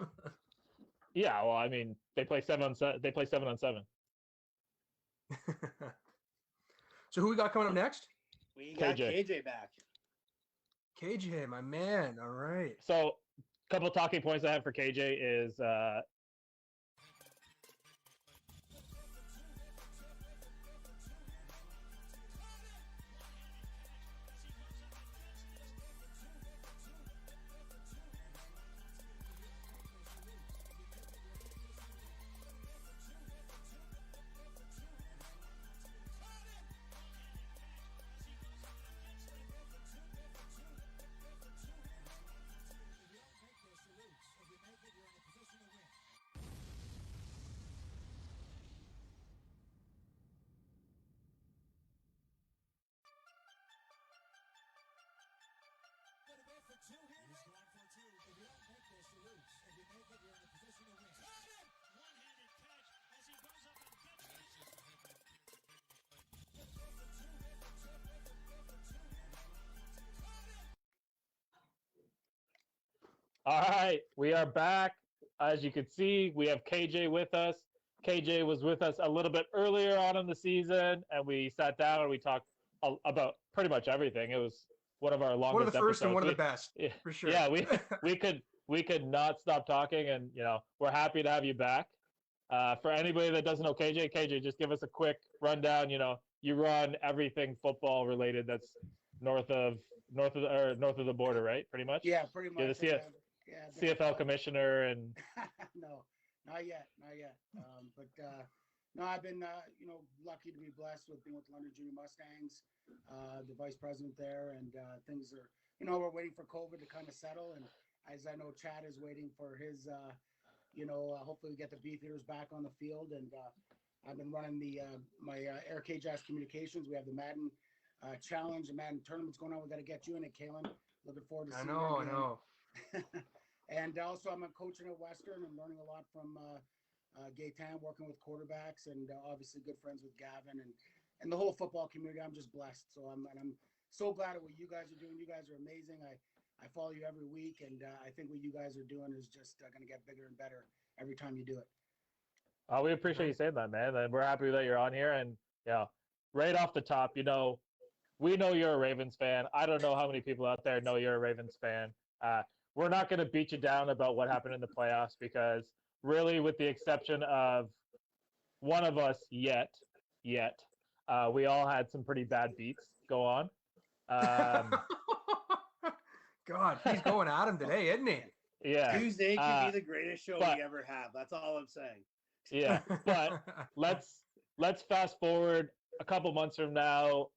A: Yeah, well, I mean, they play 7 on 7.
C: So who we got coming up next?
B: We got KJ back.
C: KJ, my man. All right.
A: So, a couple talking points I have for KJ is All right, we are back. As you can see, we have KJ with us. KJ was with us a little bit earlier on in the season, and we sat down and we talked about pretty much everything. It was one of our longest
C: One of the first
A: episodes.
C: and one of the best,
A: Yeah,
C: for sure.
A: yeah, we could not stop talking, and we're happy to have you back. For anybody that doesn't know KJ, just give us a quick rundown. You run everything football related that's north of the border, right? Pretty much.
B: Yeah, pretty much.
A: You're the CFL commissioner, and
B: no, not yet. But no, I've been lucky to be blessed with being with London Junior Mustangs, the vice president there, and things are we're waiting for COVID to kind of settle, and as I know, Chad is waiting for his hopefully we get the Beefeaters back on the field, and I've been running the my Air Cage Ass Communications. We have the Madden Challenge, the Madden tournaments going on. We got to get you in it, Kalen. Looking forward to seeing you.
C: I know.
B: And also, I'm coaching at Western and learning a lot from Gaetan, working with quarterbacks, and obviously good friends with Gavin and the whole football community. I'm just blessed. So I'm so glad at what you guys are doing. You guys are amazing. I follow you every week, and I think what you guys are doing is just going to get bigger and better every time you do it.
A: We appreciate you saying that, man. And we're happy that you're on here. And right off the top, we know you're a Ravens fan. I don't know how many people out there know you're a Ravens fan. We're not going to beat you down about what happened in the playoffs because really, with the exception of one of us yet, we all had some pretty bad beats go on.
C: God, he's going at him today, isn't he?
A: Yeah.
B: Tuesday could be the greatest show we ever have. That's all I'm saying.
A: Yeah, but let's fast forward a couple months from now.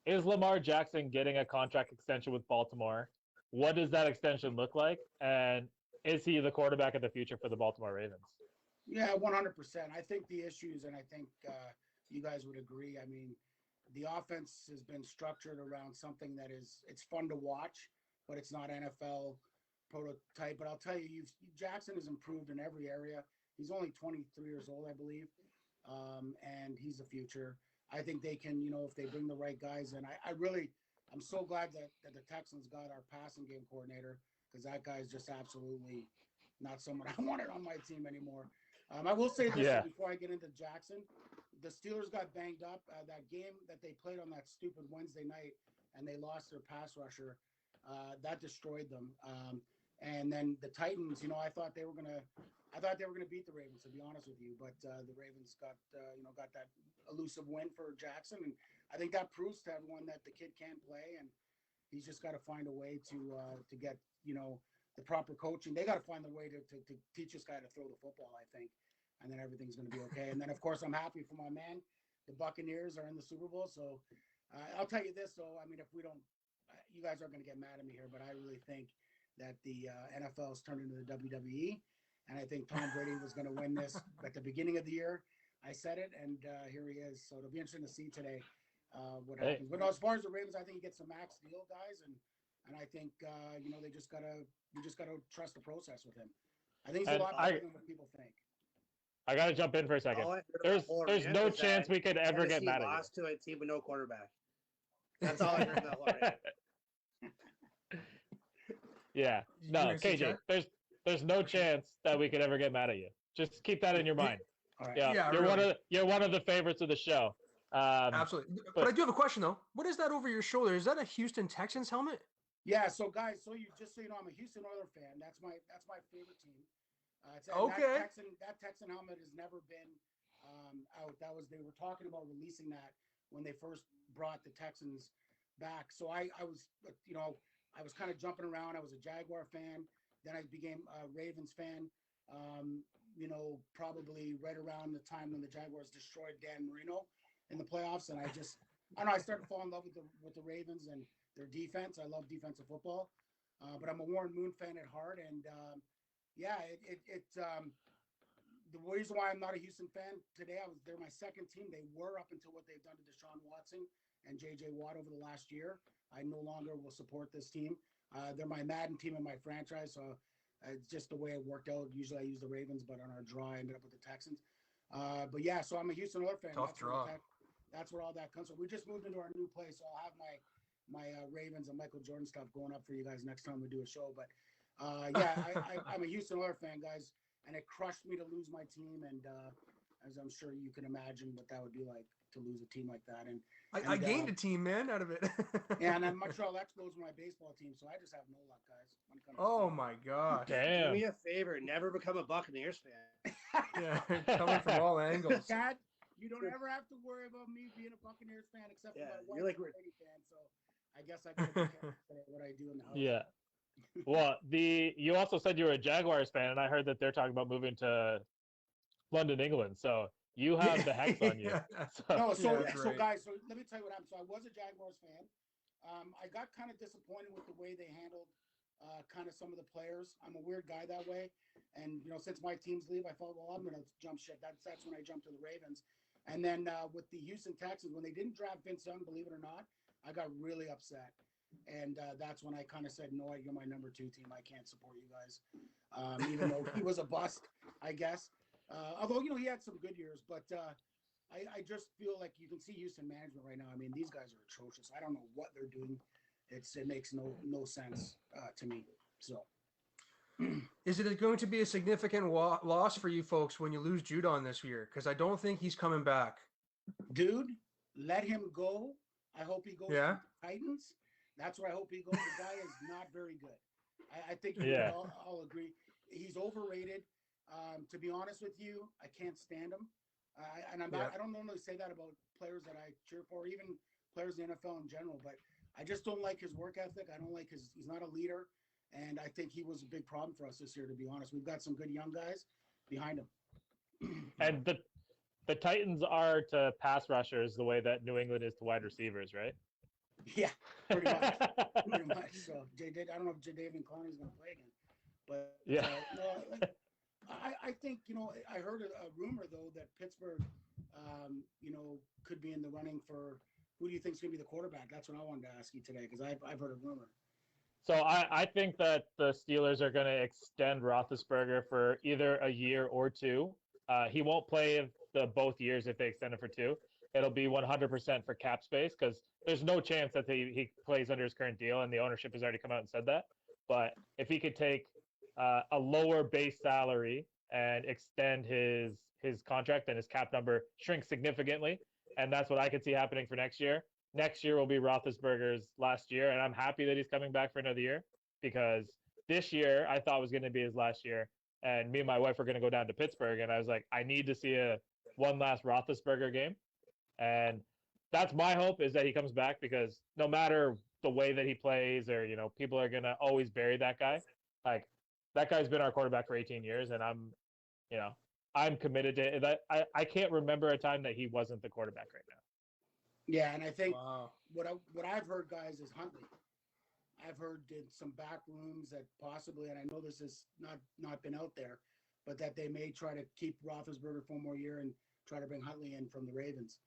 A: Is Lamar Jackson getting a contract extension with Baltimore? What does that extension look like? And is he the quarterback of the future for the Baltimore Ravens?
B: Yeah, 100%. I think the issues, and I think you guys would agree. I mean, the offense has been structured around something that it's fun to watch, but it's not NFL prototype. But I'll tell you, Jackson has improved in every area. He's only 23 years old, I believe, and he's the future. I think they can, if they bring the right guys in. I'm so glad that the Texans got our passing game coordinator because that guy's just absolutely not someone I wanted on my team anymore. I will say this before I get into Jackson. The Steelers got banged up. That game that they played on that stupid Wednesday night and they lost their pass rusher, that destroyed them. And then the Titans, I thought they were gonna beat the Ravens, to be honest with you. But the Ravens got that elusive win for Jackson, and I think that proves to everyone that the kid can play, and he's just got to find a way to get the proper coaching. They got to find the way to teach this guy to throw the football, I think, and then everything's going to be okay. And then of course I'm happy for my man. The Buccaneers are in the Super Bowl, so I'll tell you this though. I mean, if we don't, you guys aren't going to get mad at me here, but I really think that the NFL has turned into the WWE. And I think Tom Brady was going to win this at the beginning of the year. I said it, and here he is. So it'll be interesting to see today what happens. But no, as far as the Ravens, I think he gets a max deal, guys, and I think they just gotta trust the process with him. I think he's a lot better than what people think.
A: I gotta jump in for a second. There's no chance we could ever get mad at you.
B: Lost to a team with no quarterback. That's all I heard about Lawrence.
A: Yeah, no, KJ. There's no chance that we could ever get mad at you. Just keep that in your mind.
B: All right.
A: Yeah, you're one of the favorites of the show.
C: Absolutely. But I do have a question though. What is that over your shoulder? Is that a Houston Texans helmet?
B: Yeah. So guys, I'm a Houston Oilers fan. That's my favorite team.
C: Okay.
B: That Texan helmet has never been out. They were talking about releasing that when they first brought the Texans back. So I was kind of jumping around. I was a Jaguar fan. Then I became a Ravens fan. Probably right around the time when the Jaguars destroyed Dan Marino in the playoffs, and I started falling in love with the Ravens and their defense. I love defensive football, but I'm a Warren Moon fan at heart, and the reason why I'm not a Houston fan today, they're my second team. They were up until what they've done to Deshaun Watson and J.J. Watt over the last year. I no longer will support this team. They're my Madden team in my franchise, so it's just the way it worked out. Usually I use the Ravens, but on our draw, I ended up with the Texans. But yeah, so I'm a Houston Oilers fan.
C: Tough draw.
B: That's where all that comes from. We just moved into our new place, so I'll have my Ravens and Michael Jordan stuff going up for you guys next time we do a show. But
E: I'm a Houston Oilers fan, guys, and it crushed me to lose my team. And as I'm sure you can imagine what that would be like to lose a team like that. And
C: I gained a team, man, out of it.
E: yeah, and then Montreal Expos were my baseball team, so I just have no luck, guys. When it comes to
C: Oh
E: sports.
C: my gosh.
B: Do
A: Damn.
B: me a favor, never become a Buccaneers fan.
C: Yeah, coming from all angles.
E: Dad, you don't ever have to worry about me being a Buccaneers fan, except for
B: Yeah,
E: my
B: you're
E: wife,
B: like-
E: a Brady fan. So I guess I can say what I do in the house.
A: Yeah. Well, you also said you were a Jaguars fan, and I heard that they're talking about moving to London, England. So you have the hex on you. So,
E: No, so
C: Yeah, that's right.
E: guys, so let me tell you what happened. So I was a Jaguars fan. I got kind of disappointed with the way they handled kind of some of the players. I'm a weird guy that way, and since my teams leave, I thought, well, I'm going to jump ship. That's when I jumped to the Ravens, and then with the Houston Texans, when they didn't draft Vince Young, believe it or not, I got really upset, and that's when I kind of said, no, you're my number 2 team. I can't support you guys, even though he was a bust, I guess. Although he had some good years, but I just feel like you can see Houston management right now. I mean, these guys are atrocious. I don't know what they're doing. It makes no sense to me. So,
C: Is it going to be a significant loss for you folks when you lose Judon this year? Because I don't think he's coming back.
E: dude, let him go. I hope he goes to
C: Yeah.
E: the Titans. That's where I hope he goes. The guy is not very good. I think
A: Yeah.
E: we all agree. He's overrated. To be honest with you, I can't stand him. And I don't normally say that about players that I cheer for, even players in the NFL in general, but I just don't like his work ethic. I don't like he's not a leader. And I think he was a big problem for us this year, to be honest. We've got some good young guys behind him.
A: and the Titans are to pass rushers the way that New England is to wide receivers, right?
E: Yeah, pretty much. Pretty much. So I don't know if Jadeveon Clowney's going to play again, but
A: Yeah.
E: No, I think I heard a rumor though that Pittsburgh, could be in the running for who do you think is going to be the quarterback? That's what I wanted to ask you today because I've heard a rumor.
A: So I think that the Steelers are going to extend Roethlisberger for either a year or 2. He won't play both years if they extend it for 2. It'll be 100% for cap space because there's no chance that he plays under his current deal, and the ownership has already come out and said that. But if he could take a lower base salary and extend his contract, then his cap number shrinks significantly, and that's what I could see happening for next year. Next year will be Roethlisberger's last year, and I'm happy that he's coming back for another year because this year I thought was going to be his last year, and me and my wife were going to go down to Pittsburgh, and I was like, I need to see one last Roethlisberger game, and that's my hope is that he comes back because no matter the way that he plays or people are going to always bury that guy. Like that guy's been our quarterback for 18 years, and I'm committed to that. I can't remember a time that he wasn't the quarterback right now.
E: Yeah, and I think
C: Wow.
E: what I've heard, guys, is Huntley. I've heard in some back rooms that possibly, and I know this has not been out there, but that they may try to keep Roethlisberger for 1 more year and try to bring Huntley in from the Ravens.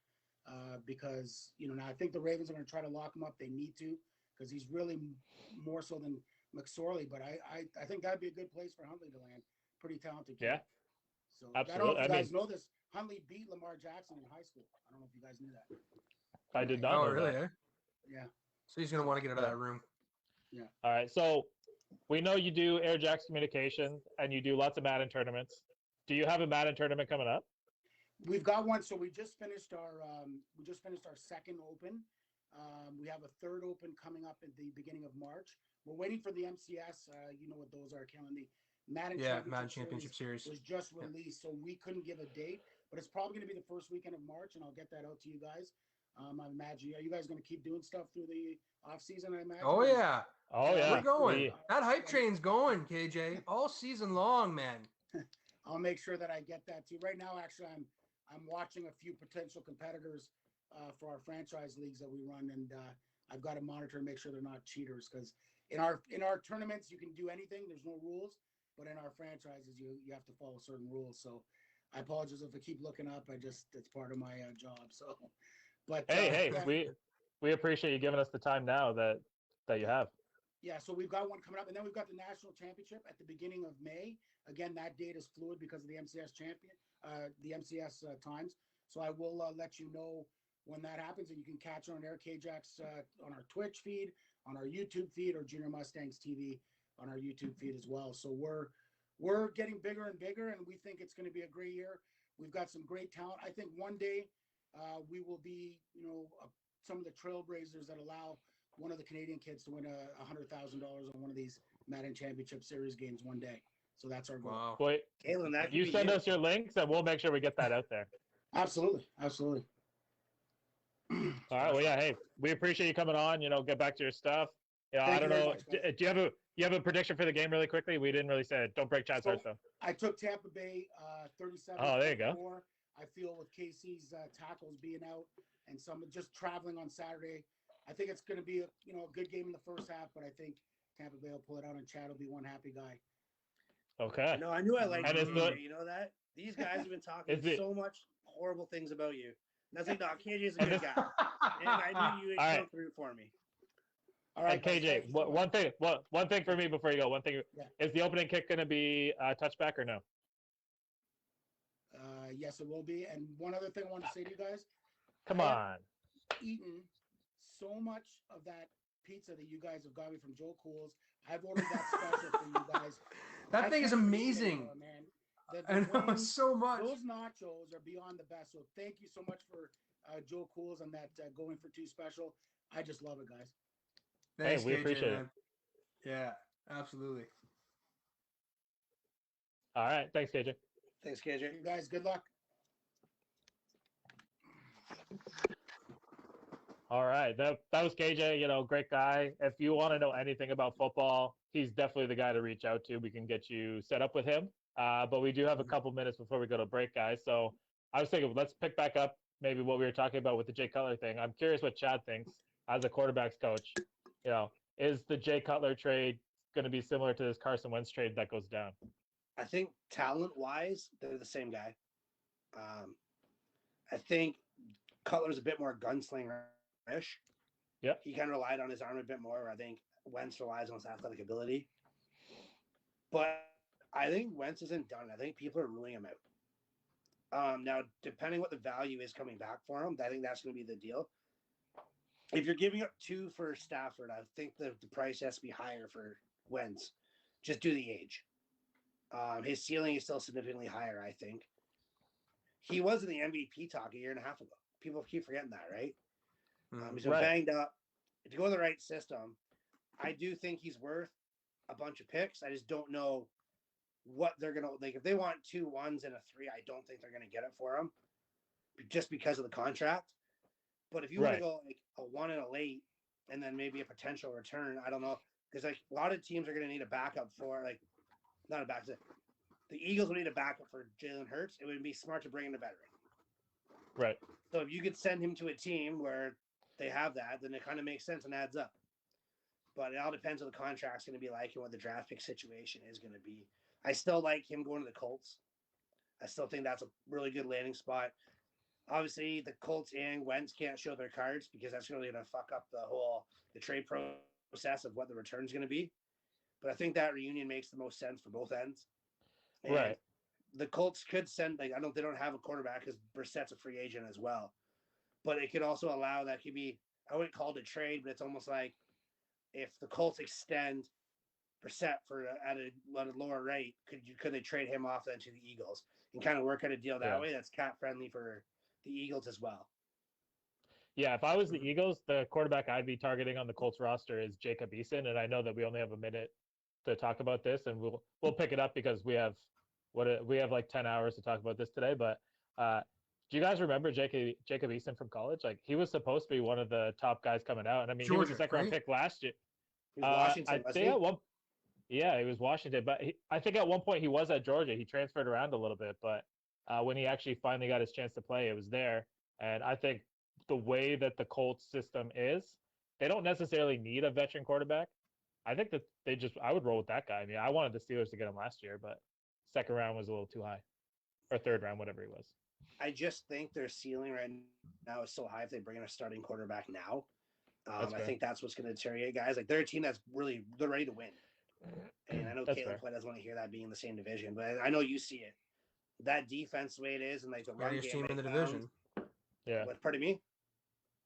E: Because now I think the Ravens are going to try to lock him up. They need to because he's really more so than McSorley. But I think that'd be a good place for Huntley to land. Pretty talented kid.
A: Yeah,
E: So
A: absolutely.
E: I don't know if you guys know this. Huntley beat Lamar Jackson in high school. I don't know if you guys knew that.
A: I did not
C: Oh,
A: know
C: really?
A: that.
C: Eh?
E: Yeah.
C: So he's going to want to get out of that room.
A: All right, so we know you do Air Jacks communication and you do lots of Madden tournaments. Do you have a Madden tournament coming up?
E: We've got one. So we just finished our second open. We have a third open coming up at the beginning of March. We're waiting for the MCS. You know what those are, Kellen. The Madden
C: Championship Series
E: was just released, so we couldn't give a date, but it's probably going to be the first weekend of March, and I'll get that out to you guys. I imagine. Are you guys going to keep doing stuff through the off season? I imagine.
C: Oh yeah.
A: Oh yeah,
C: We're going. That hype train's going, KJ, all season long, man.
E: I'll make sure that I get that too. Right now, actually, I'm watching a few potential competitors for our franchise leagues that we run, and I've got to monitor and make sure they're not cheaters because in our tournaments you can do anything. There's no rules, but in our franchises you have to follow certain rules. So I apologize if I keep looking up. It's part of my job. So, but
A: hey,
E: yeah.
A: we appreciate you giving us the time now that you have.
E: Yeah, so we've got one coming up, and then we've got the national championship at the beginning of May. Again, that date is fluid because of the MCS times. So I will let you know when that happens, and you can catch on Air K-Jax on our Twitch feed, on our YouTube feed, or Junior Mustangs TV on our YouTube feed as well. So we're getting bigger and bigger, and we think it's going to be a great year. We've got some great talent. I think one day we will be, some of the trailblazers that allow one of the Canadian kids to win $100,000 on one of these Madden Championship Series games one day. So that's our goal.
C: Wow.
A: Wait,
B: Kalen, that could
A: you
B: be
A: send
B: you.
A: us your links, and we'll make sure we get that out there.
E: Absolutely. Absolutely.
A: All right. Well, yeah. Hey, we appreciate you coming on. Get back to your stuff. Yeah.
E: Thank
A: I don't
E: you very
A: know.
E: much, guys.
A: Do you have a prediction for the game really quickly? We didn't really say it. Don't break Chad's heart though.
E: I took Tampa Bay 37.
A: Oh, there you go.
E: I feel with KC's tackles being out and some just traveling on Saturday, I think it's going to be a good game in the first half. But I think Tampa Bay will pull it out, and Chad will be one happy guy.
A: Okay.
B: No, I knew I liked
A: And
B: you.
A: it's the-
B: You know that? These guys have been talking
A: Is it-
B: so much horrible things about you. Nothing. No, KJ's a good guy, and I knew you would
A: All
B: come
A: right.
B: through for me.
E: All right,
A: And
E: guys,
A: KJ,
E: thank you so
A: one
E: much.
A: thing for me before you go. One thing
E: Yeah.
A: is the opening kick going to be a touchback or no?
E: Yes, it will be. And one other thing I want to say to you guys:
A: Come
E: I
A: on.
E: have eaten so much of that pizza that you guys have got me from Joe Cool's. I've ordered that special for you guys.
C: That
E: I
C: thing is
E: can't eat it
C: amazing.
E: anymore, man. The
C: I know
E: wings,
C: so much.
E: those nachos are beyond the best. So thank you so much for Joe Cool's and that Going for Two special. I just love it, guys.
C: Thanks,
A: we
C: KJ,
A: appreciate it.
C: man. Yeah, absolutely.
A: All right. Thanks, KJ.
B: Thanks, KJ.
E: You guys, good luck.
A: All right. That was KJ, great guy. If you want to know anything about football, he's definitely the guy to reach out to. We can get you set up with him. But we do have a couple minutes before we go to break, guys. So I was thinking, let's pick back up maybe what we were talking about with the Jay Cutler thing. I'm curious what Chad thinks as a quarterbacks coach. Is the Jay Cutler trade going to be similar to this Carson Wentz trade that goes down?
B: I think talent-wise, they're the same guy. I think Cutler's a bit more gunslinger-ish.
A: Yep.
B: He kind of relied on his arm a bit more. I think Wentz relies on his athletic ability. But I think Wentz isn't done. I think people are ruling him out. Now, depending what the value is coming back for him, I think that's going to be the deal. If you're giving up 2 for Stafford, I think the price has to be higher for Wentz, just due to the age. His ceiling is still significantly higher, I think. He was in the MVP talk a year and a half ago. People keep forgetting that, right? He's been banged up. To go to the right system, I do think he's worth a bunch of picks. I just don't know what they're going to – like, if they want 2 1s and a 3, I don't think they're going to get it for him just because of the contract. But if you want to go like a 1 and a late and then maybe a potential return, I don't know. Because like a lot of teams are going to need a backup for – like not a backup. The Eagles would need a backup for Jalen Hurts. It would be smart to bring in a veteran.
A: Right.
B: So if you could send him to a team where they have that, then it kind of makes sense and adds up. But it all depends what the contract's going to be like and what the draft pick situation is going to be. I still like him going to the Colts. I still think that's a really good landing spot. Obviously, the Colts and Wentz can't show their cards because that's really going to fuck up the trade process of what the return is going to be. But I think that reunion makes the most sense for both ends. And
A: right.
B: The Colts could send they don't have a quarterback because Brissett's a free agent as well. But it could also allow that could be I wouldn't call it a trade, but it's almost like if the Colts extend Brissett at a lower rate, could they trade him off then to the Eagles and kind of work out a deal that way that's cap friendly for the Eagles as well?
A: Yeah, if I was the Eagles, the quarterback I'd be targeting on the Colts roster is Jacob Eason, and I know that we only have a minute to talk about this, and we'll pick it up because we have like 10 hours to talk about this today. But do you guys remember Jacob Eason from college? Like he was supposed to be one of the top guys coming out, and I mean he was a second round pick last year.
B: He was Washington,
A: I think he was Washington, but I think at one point he was at Georgia. He transferred around a little bit, but when he actually finally got his chance to play, it was there. And I think the way that the Colts system is, they don't necessarily need a veteran quarterback. I think that I would roll with that guy. I mean, I wanted the Steelers to get him last year, but second round was a little too high, or third round, whatever he was.
B: I just think their ceiling right now is so high if they bring in a starting quarterback now. I think that's what's going to deteriorate guys. Like they're a team that's they're ready to win. And I know Caitlin Flynn doesn't want to hear that being in the same division, but I know you see it. That defense, the way it is, and like the run game
C: team in the division.
A: Yeah.
B: Pardon me?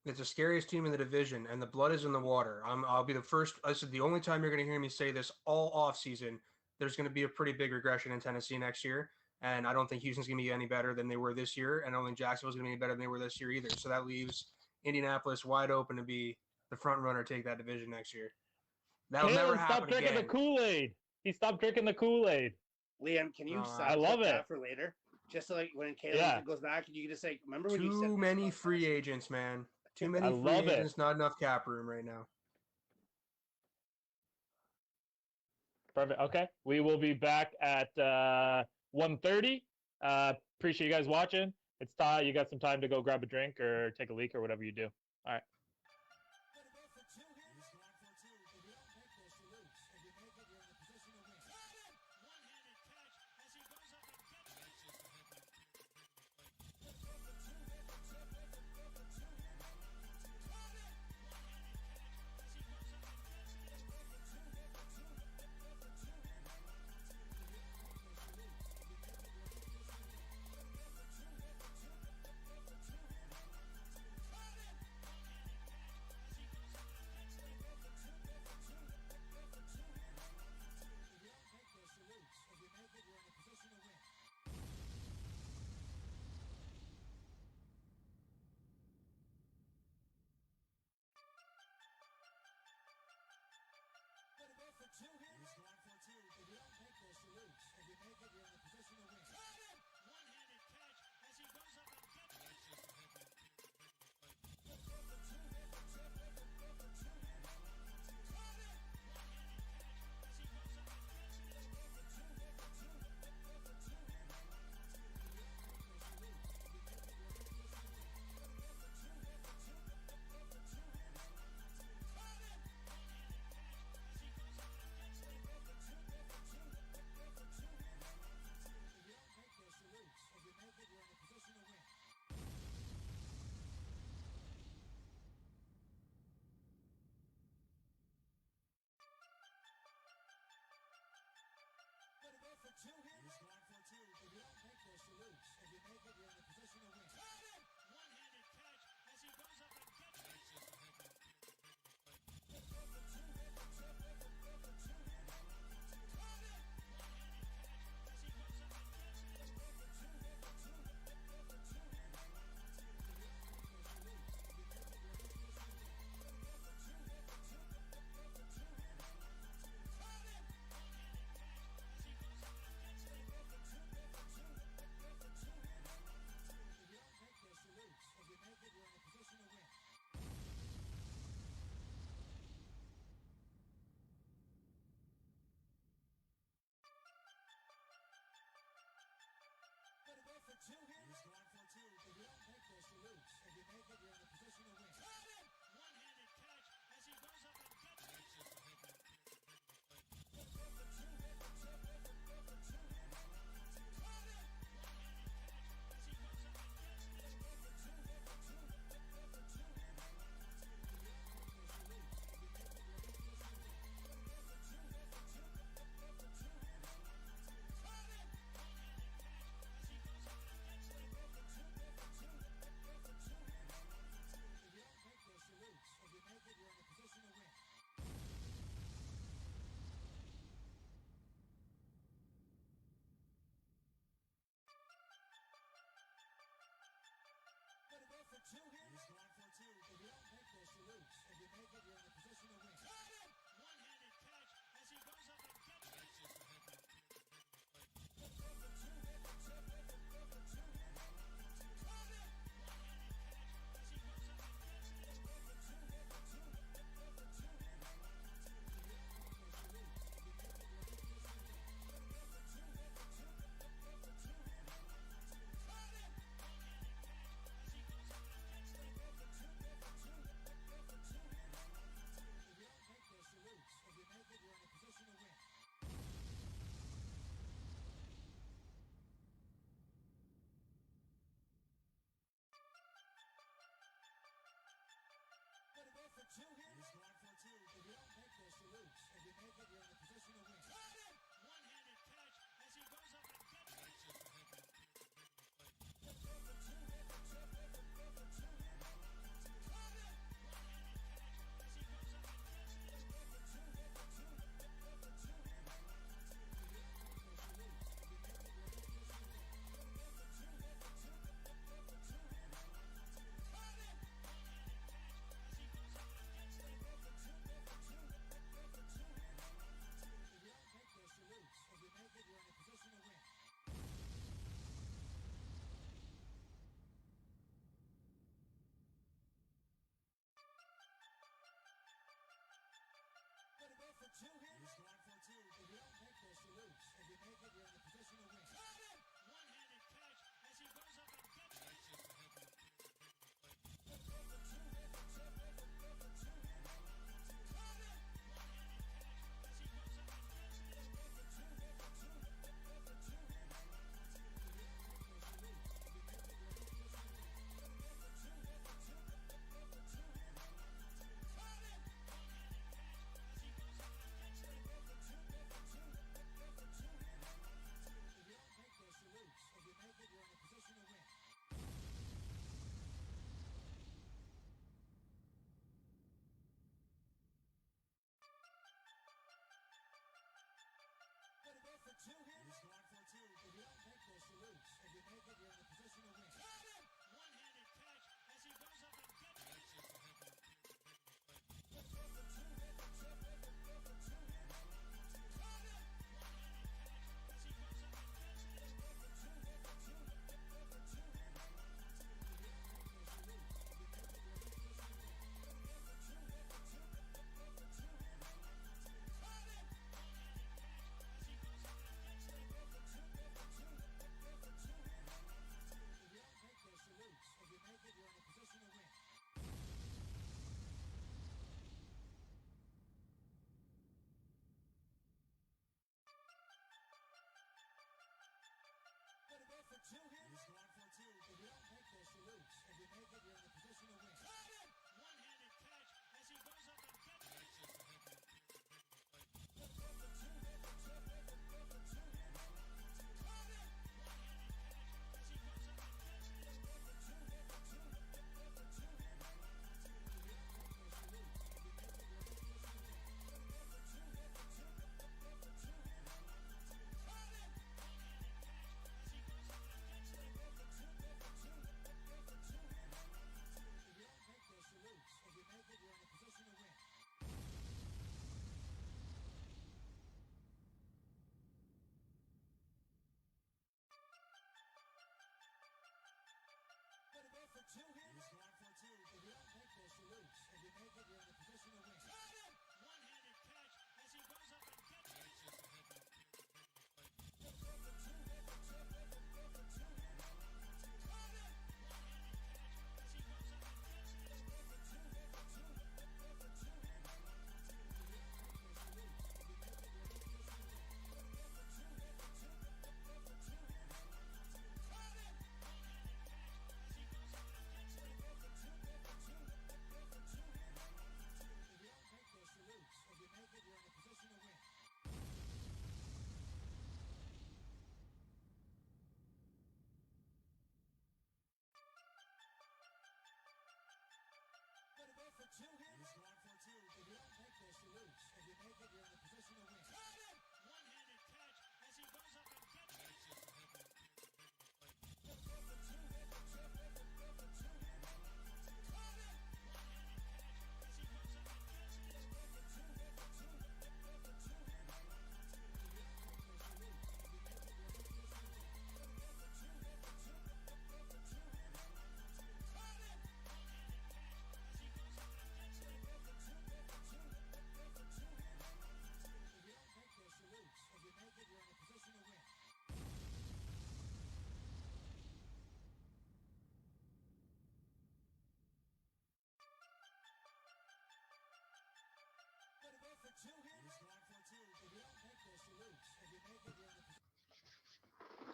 C: It's the scariest team in the division, and the blood is in the water. I'll be the first. I said the only time you're going to hear me say this all off season. There's going to be a pretty big regression in Tennessee next year, and I don't think Houston's going to be any better than they were this year, and I don't think Jacksonville's going to be any better than they were this year either. So that leaves Indianapolis wide open to be the front runner, take that division next year. That'll never
A: Kalen, stop
C: happen
A: drinking
C: again.
A: the Kool-Aid. He stopped drinking the Kool-Aid.
B: Liam, can you
C: I
A: love
B: clip
A: it.
B: that for later? Just so like when Caleb
A: Yeah.
B: goes back, you can just say, remember when you said
C: Too
B: this
C: many
B: about
C: free
B: Tennessee?"
C: agents, man. Too
B: I
C: many free
A: love it.
C: agents, not enough cap room right now.
A: Perfect. Okay. We will be back at 1:30. Appreciate you guys watching. It's time. You got some time to go grab a drink or take a leak or whatever you do. All right.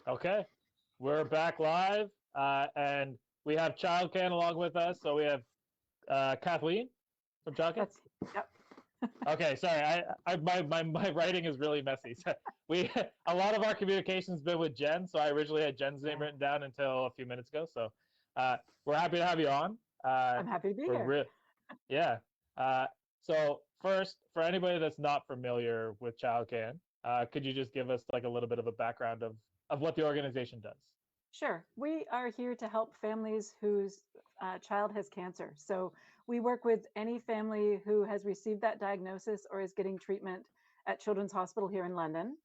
A: Okay, we're back live, and we have Child Can along with us. So we have Kathleen from Child Can.
F: Yep.
A: Okay, sorry, my writing is really messy. So we a lot of our communication's been with Jen, so I originally had Jen's name written down until a few minutes ago. So we're happy to have you on.
F: I'm happy to be here.
A: Yeah. So first, for anybody that's not familiar with Child Can, could you just give us like a little bit of a background of what the organization does?
F: Sure. We are here to help families whose child has cancer. So we work with any family who has received that diagnosis or is getting treatment at Children's Hospital here in London,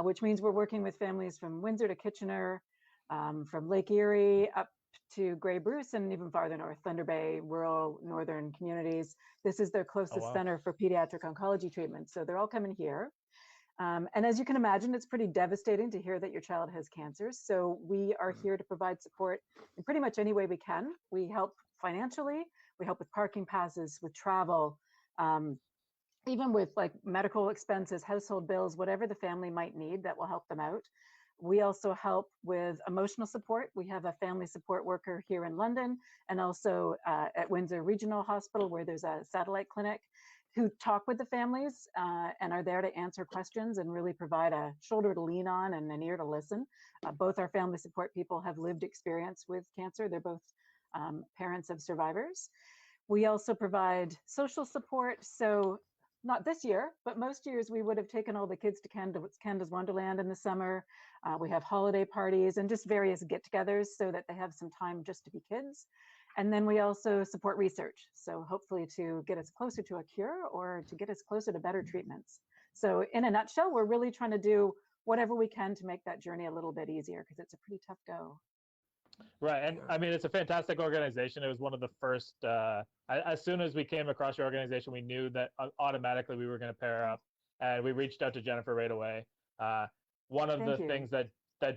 F: which means we're working with families from Windsor to Kitchener, from Lake Erie up to Grey Bruce and even farther north, Thunder Bay, rural northern communities. This is their closest
A: wow.
F: center for pediatric oncology treatment. So they're all coming here. And as you can imagine, it's pretty devastating to hear that your child has cancer. So we are here to provide support in pretty much any way we can. We help financially, we help with parking passes, with travel, even with like medical expenses, household bills, whatever the family might need that will help them out. We also help with emotional support. We have a family support worker here in London and also at Windsor Regional Hospital, where there's a satellite clinic, who talk with the families and are there to answer questions and really provide a shoulder to lean on and an ear to listen. Both our family support people have lived experience with cancer. They're both parents of survivors. We also provide social support. So not this year, but most years we would have taken all the kids to Canada's Wonderland in the summer. We have holiday parties and just various get-togethers so that they have some time just to be kids. And then we also support research. So hopefully to get us closer to a cure or to get us closer to better treatments. So in a nutshell, we're really trying to do whatever we can to make that journey a little bit easier because it's a pretty tough go.
A: Right. And I mean, it's a fantastic organization. It was one of the first, as soon as we came across your organization, we knew that automatically we were going to pair up, and we reached out to Jennifer right away. One of the things that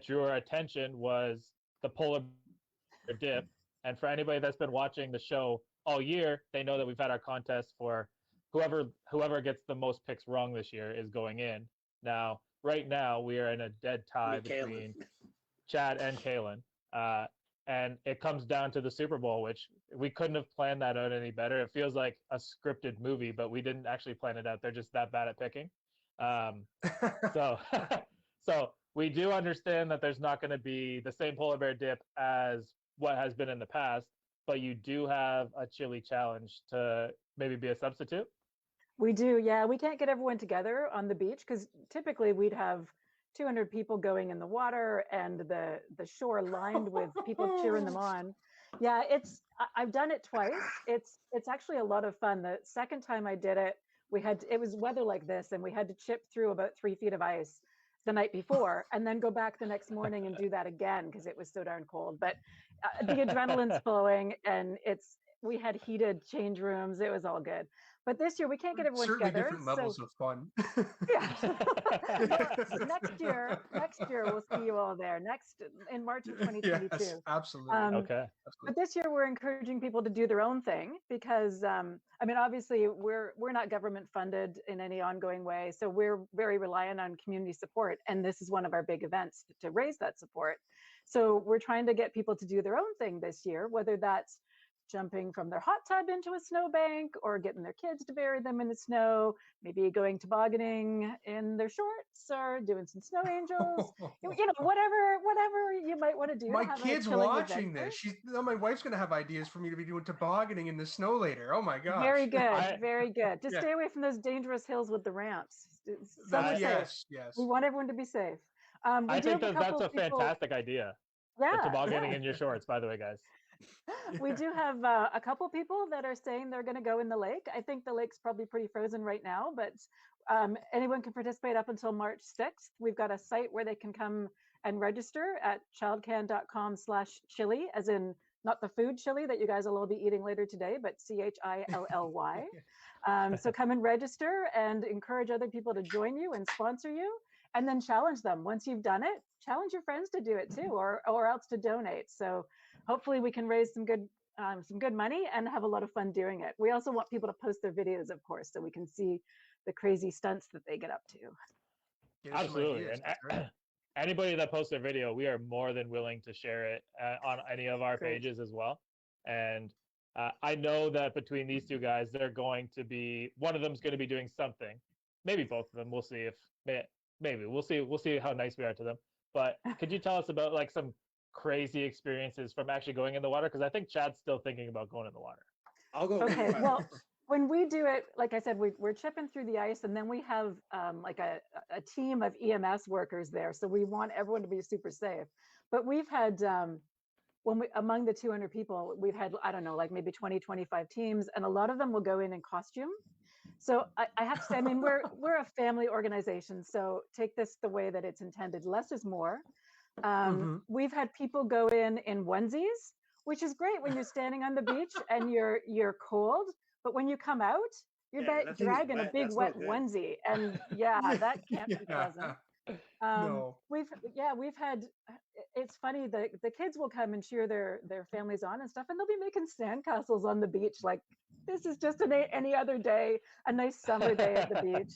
A: drew our attention was the polar dip. And for anybody that's been watching the show all year, they know that we've had our contest for whoever gets the most picks wrong this year is going in. Now, right now, we are in a dead tie between Chad and Kaylin. And it comes down to the Super Bowl, which we couldn't have planned that out any better. It feels like a scripted movie, but we didn't actually plan it out. They're just that bad at picking. So we do understand that there's not going to be the same polar bear dip as what has been in the past, but you do have a chili challenge to maybe be a substitute.
F: We do, yeah. We can't get everyone together on the beach because typically we'd have 200 people going in the water and the shore lined with people cheering them on. Yeah, I've done it twice. It's actually a lot of fun. The second time I did it, it was weather like this, and we had to chip through about 3 feet of ice the night before and then go back the next morning and do that again because it was so darn cold. But the adrenaline's flowing, and we had heated change rooms. It was all good. But this year we can't get everyone
C: Certainly
F: together.
C: Different levels of fun.
F: Yeah. Well, next year we'll see you all there. In March of 2022.
C: Yes, absolutely.
A: Okay.
F: But this year we're encouraging people to do their own thing because I mean, obviously we're not government funded in any ongoing way, so we're very reliant on community support, and this is one of our big events to raise that support. So we're trying to get people to do their own thing this year, whether that's jumping from their hot tub into a snowbank or getting their kids to bury them in the snow, maybe going tobogganing in their shorts or doing some snow angels, whatever you might want to do.
C: My kid's watching this. My wife's going to have ideas for me to be doing tobogganing in the snow later. Oh my gosh.
F: Very good. Very good. Just stay away from those dangerous hills with the ramps.
C: Yes.
F: We want everyone to be safe.
A: I think that's a fantastic idea.
F: Yeah.
A: The tobogganing in your shorts, by the way, guys.
F: We do have a couple people that are saying they're going to go in the lake. I think the lake's probably pretty frozen right now, but anyone can participate up until March 6th. We've got a site where they can come and register at childcan.com/chili, as in not the food chili that you guys will all be eating later today, but CHILLY. So come and register and encourage other people to join you and sponsor you, and then challenge them. Once you've done it, challenge your friends to do it too, or else to donate. So hopefully we can raise some good money and have a lot of fun doing it. We also want people to post their videos, of course, so we can see the crazy stunts that they get up to.
A: Absolutely. And anybody that posts their video, we are more than willing to share it on any of our pages as well. And I know that between these two guys, one of them's going to be doing something. Maybe both of them. We'll see maybe we'll see how nice we are to them. But could you tell us about like some crazy experiences from actually going in the water? Because I think Chad's still thinking about going in the water.
B: I'll go.
F: Okay. Well, when we do it, like I said, we're chipping through the ice, and then we have like a team of EMS workers there. So we want everyone to be super safe. But we've had among the 200 people, we've had, I don't know, like maybe 20, 25 teams, and a lot of them will go in costume. So I have to say, I mean, we're a family organization, so take this the way that it's intended. Less is more. We've had people go in onesies, which is great when you're standing on the beach and you're cold, but when you come out, you're
B: that thing is
F: dragging a
B: wet.
F: big
B: That's
F: wet
B: no good.
F: onesie, and yeah, that can't be pleasant.
C: No.
F: We've had. It's funny, the kids will come and cheer their families on and stuff, and they'll be making sandcastles on the beach like this is just any other day, a nice summer day at the beach.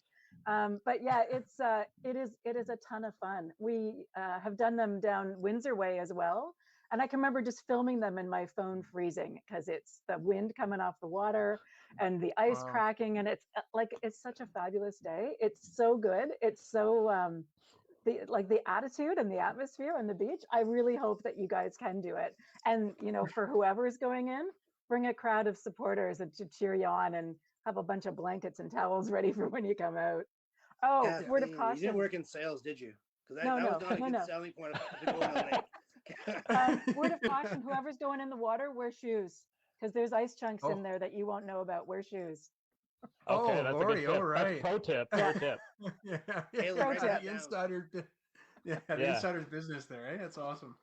F: But yeah, it is a ton of fun. We have done them down Windsor Way as well, and I can remember just filming them in my phone freezing because it's the wind coming off the water and the ice
C: Wow.
F: cracking, and it's such a fabulous day. It's so good. It's so the attitude and the atmosphere on the beach. I really hope that you guys can do it. And for whoever is going in, bring a crowd of supporters and to cheer you on, and have a bunch of blankets and towels ready for when you come out. Oh,
B: Kathleen,
F: word of
B: you
F: caution.
B: didn't work in sales, did you? Because
F: No,
B: that was not a good
F: no.
B: selling point to go in the lake.
F: Word of caution: whoever's going in the water, wear shoes, because there's ice chunks
C: Oh.
F: in there that you won't know about. Wear shoes.
A: Okay,
C: Oh,
A: that's
C: Lori,
A: a good tip.
C: all right.
A: That's pro tip. Pro
F: Yeah.
A: tip.
C: Yeah,
B: Taylor,
F: write that
C: the
B: down.
C: insider. Yeah, the
A: Yeah.
C: insider's business there, right? That's awesome.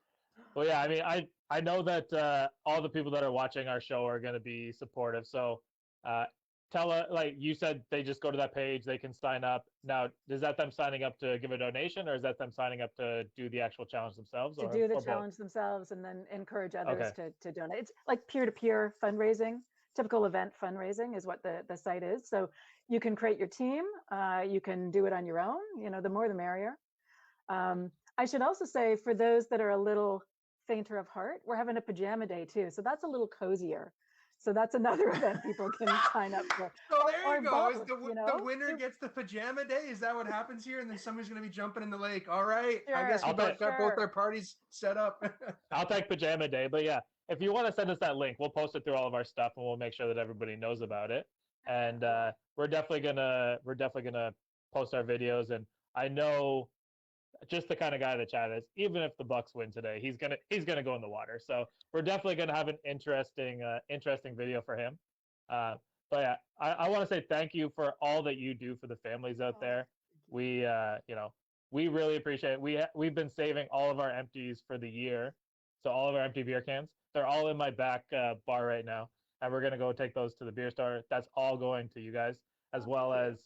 A: Well, yeah, I mean, I know that all the people that are watching our show are going to be supportive. So, like you said, they just go to that page, they can sign up. Now, is that them signing up to give a donation, or is that them signing up to do the actual challenge themselves?
F: To do the challenge themselves and then encourage others to donate. It's like peer-to-peer fundraising. Typical event fundraising is what the site is. So you can create your team. You can do it on your own. The more the merrier. I should also say, for those that are a little fainter of heart, we're having a pajama day too. So that's a little cozier. So that's another event people can sign up for.
C: So there you go.
F: Both,
C: the winner gets the pajama day? Is that what happens here? And then somebody's going to be jumping in the lake. All right.
F: Sure,
C: I guess we got
F: sure.
C: both our parties set up.
A: I'll take pajama day. But yeah, if you want to send us that link, we'll post it through all of our stuff, and we'll make sure that everybody knows about it. And we're definitely gonna post our videos. And I know just the kind of guy that Chad is. Even if the Bucks win today, he's gonna go in the water. So we're definitely gonna have an interesting video for him. But yeah, I want to say thank you for all that you do for the families out there. We we really appreciate it. We've been saving all of our empties for the year, so all of our empty beer cans, they're all in my back bar right now, and we're gonna go take those to the beer store. That's all going to you guys, as well as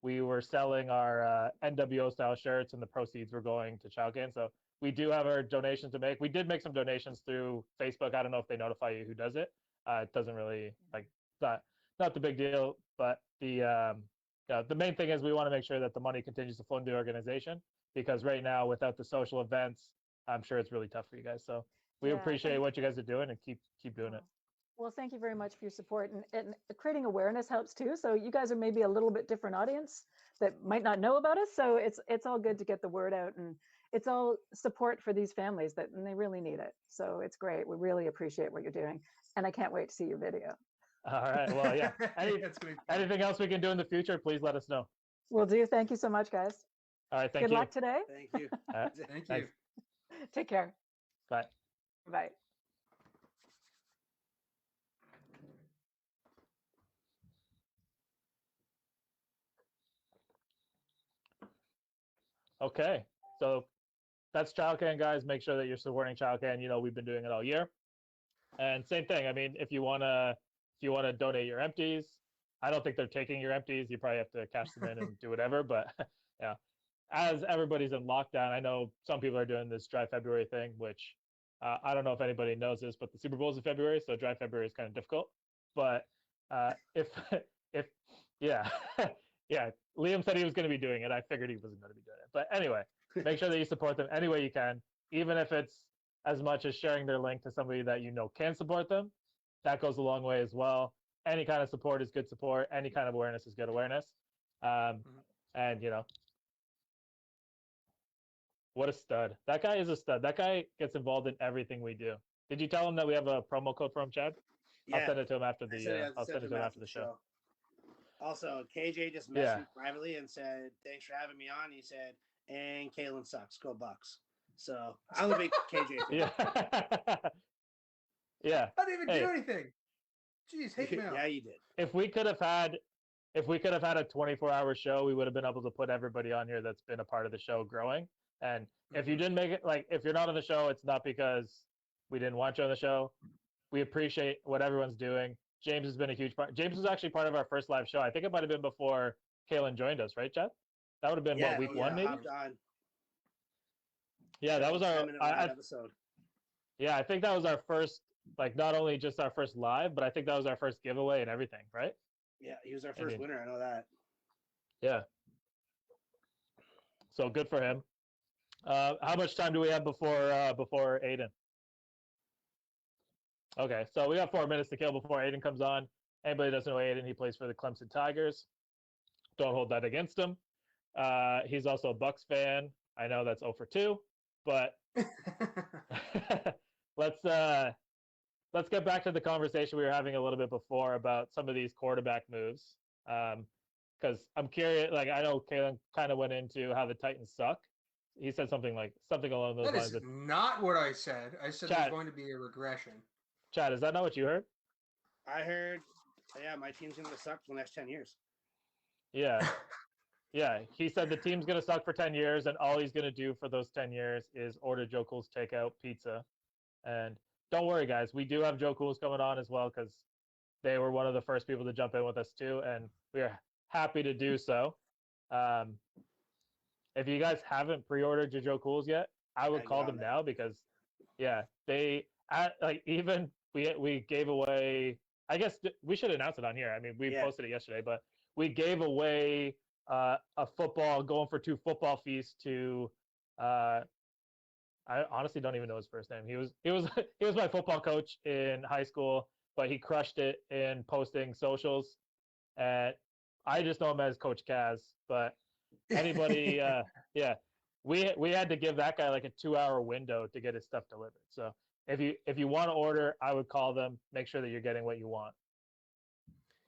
A: we were selling our NWO style shirts, and the proceeds were going to Chowcan. So we do have our donations to make. We did make some donations through Facebook. I don't know if they notify you who does it. It doesn't really not the big deal. But the main thing is we want to make sure that the money continues to flow into the organization, because right now, without the social events, I'm sure it's really tough for you guys. So we appreciate what you guys are doing, and keep doing it.
F: Well, thank you very much for your support, and creating awareness helps too. So you guys are maybe a little bit different audience that might not know about us. So it's all good to get the word out, and it's all support for these families and they really need it. So it's great. We really appreciate what you're doing, and I can't wait to see your video.
A: All right. Well, yeah. Anything else we can do in the future, please let us know.
F: Will do. Thank you so much, guys.
A: All right. Thank you.
F: Good luck today.
B: Thank you.
C: Thank
A: Thanks.
C: you.
F: Take care.
A: Bye.
F: Bye.
A: Okay, so that's Childcan, guys. Make sure that you're supporting Childcan. We've been doing it all year. And same thing. I mean, if you wanna donate your empties, I don't think they're taking your empties. You probably have to cash them in and do whatever. But yeah, as everybody's in lockdown, I know some people are doing this dry February thing, which I don't know if anybody knows this, but the Super Bowl is in February, so dry February is kind of difficult. But if yeah. Yeah, Liam said he was going to be doing it. I figured he wasn't going to be doing it. But anyway, make sure that you support them any way you can, even if it's as much as sharing their link to somebody that can support them. That goes a long way as well. Any kind of support is good support. Any kind of awareness is good awareness. And, what a stud. That guy is a stud. That guy gets involved in everything we do. Did you tell him that we have a promo code for him, Chad?
B: Yeah.
A: I'll send it to him after I'll send it to him after the show.
B: Also, KJ just messaged me privately and said, "Thanks for having me on." He said, "And Kalen sucks. Go Bucks." So I'm a big KJ fan.
A: Yeah. Yeah.
C: I didn't even do anything. Jeez, hate mail.
B: Yeah, you did.
A: If we could have had a 24-hour show, we would have been able to put everybody on here that's been a part of the show growing. And if you didn't make it, if you're not on the show, it's not because we didn't want you on the show. We appreciate what everyone's doing. James has been a huge part. James was actually part of our first live show. I think it might have been before Kalen joined us, right, Chad? That would have been what, week one, maybe?
B: Hopped on.
A: Yeah, that was our
B: 10-minute live episode.
A: Yeah, I think that was our first, like, not only just our first live, but I think that was our first giveaway and everything, right?
B: Yeah, he was our first winner. I know that.
A: Yeah. So good for him. How much time do we have before Aiden? Okay, so we got 4 minutes to kill before Aiden comes on. Anybody doesn't know Aiden, he plays for the Clemson Tigers. Don't hold that against him. He's also a Bucks fan. I know that's 0 for 2, but let's get back to the conversation we were having a little bit before about some of these quarterback moves. Because I'm curious. Like, I know Kalen kind of went into how the Titans suck. He said something along those lines.
C: That is not what I said. I said
A: Chad,
C: there's going to be a regression.
A: Chad, is that not what you heard?
B: I heard, yeah, my team's going to suck for the next 10 years.
A: Yeah. Yeah, he said the team's going to suck for 10 years, and all he's going to do for those 10 years is order Joe Cool's takeout pizza. And don't worry, guys. We do have Joe Cool's coming on as well, because they were one of the first people to jump in with us, too, and we are happy to do so. If you guys haven't pre-ordered your Joe Cool's yet, I would call them now, because, yeah, we gave away, I guess we should announce it on here. I mean, we posted it yesterday, but we gave away a going for 2 football feast to I honestly don't even know his first name. He was my football coach in high school, but he crushed it in posting socials. And I just know him as Coach Kaz, but anybody we had to give that guy like a 2-hour window to get his stuff delivered. So if you want to order, I would call them, make sure that you're getting what you want.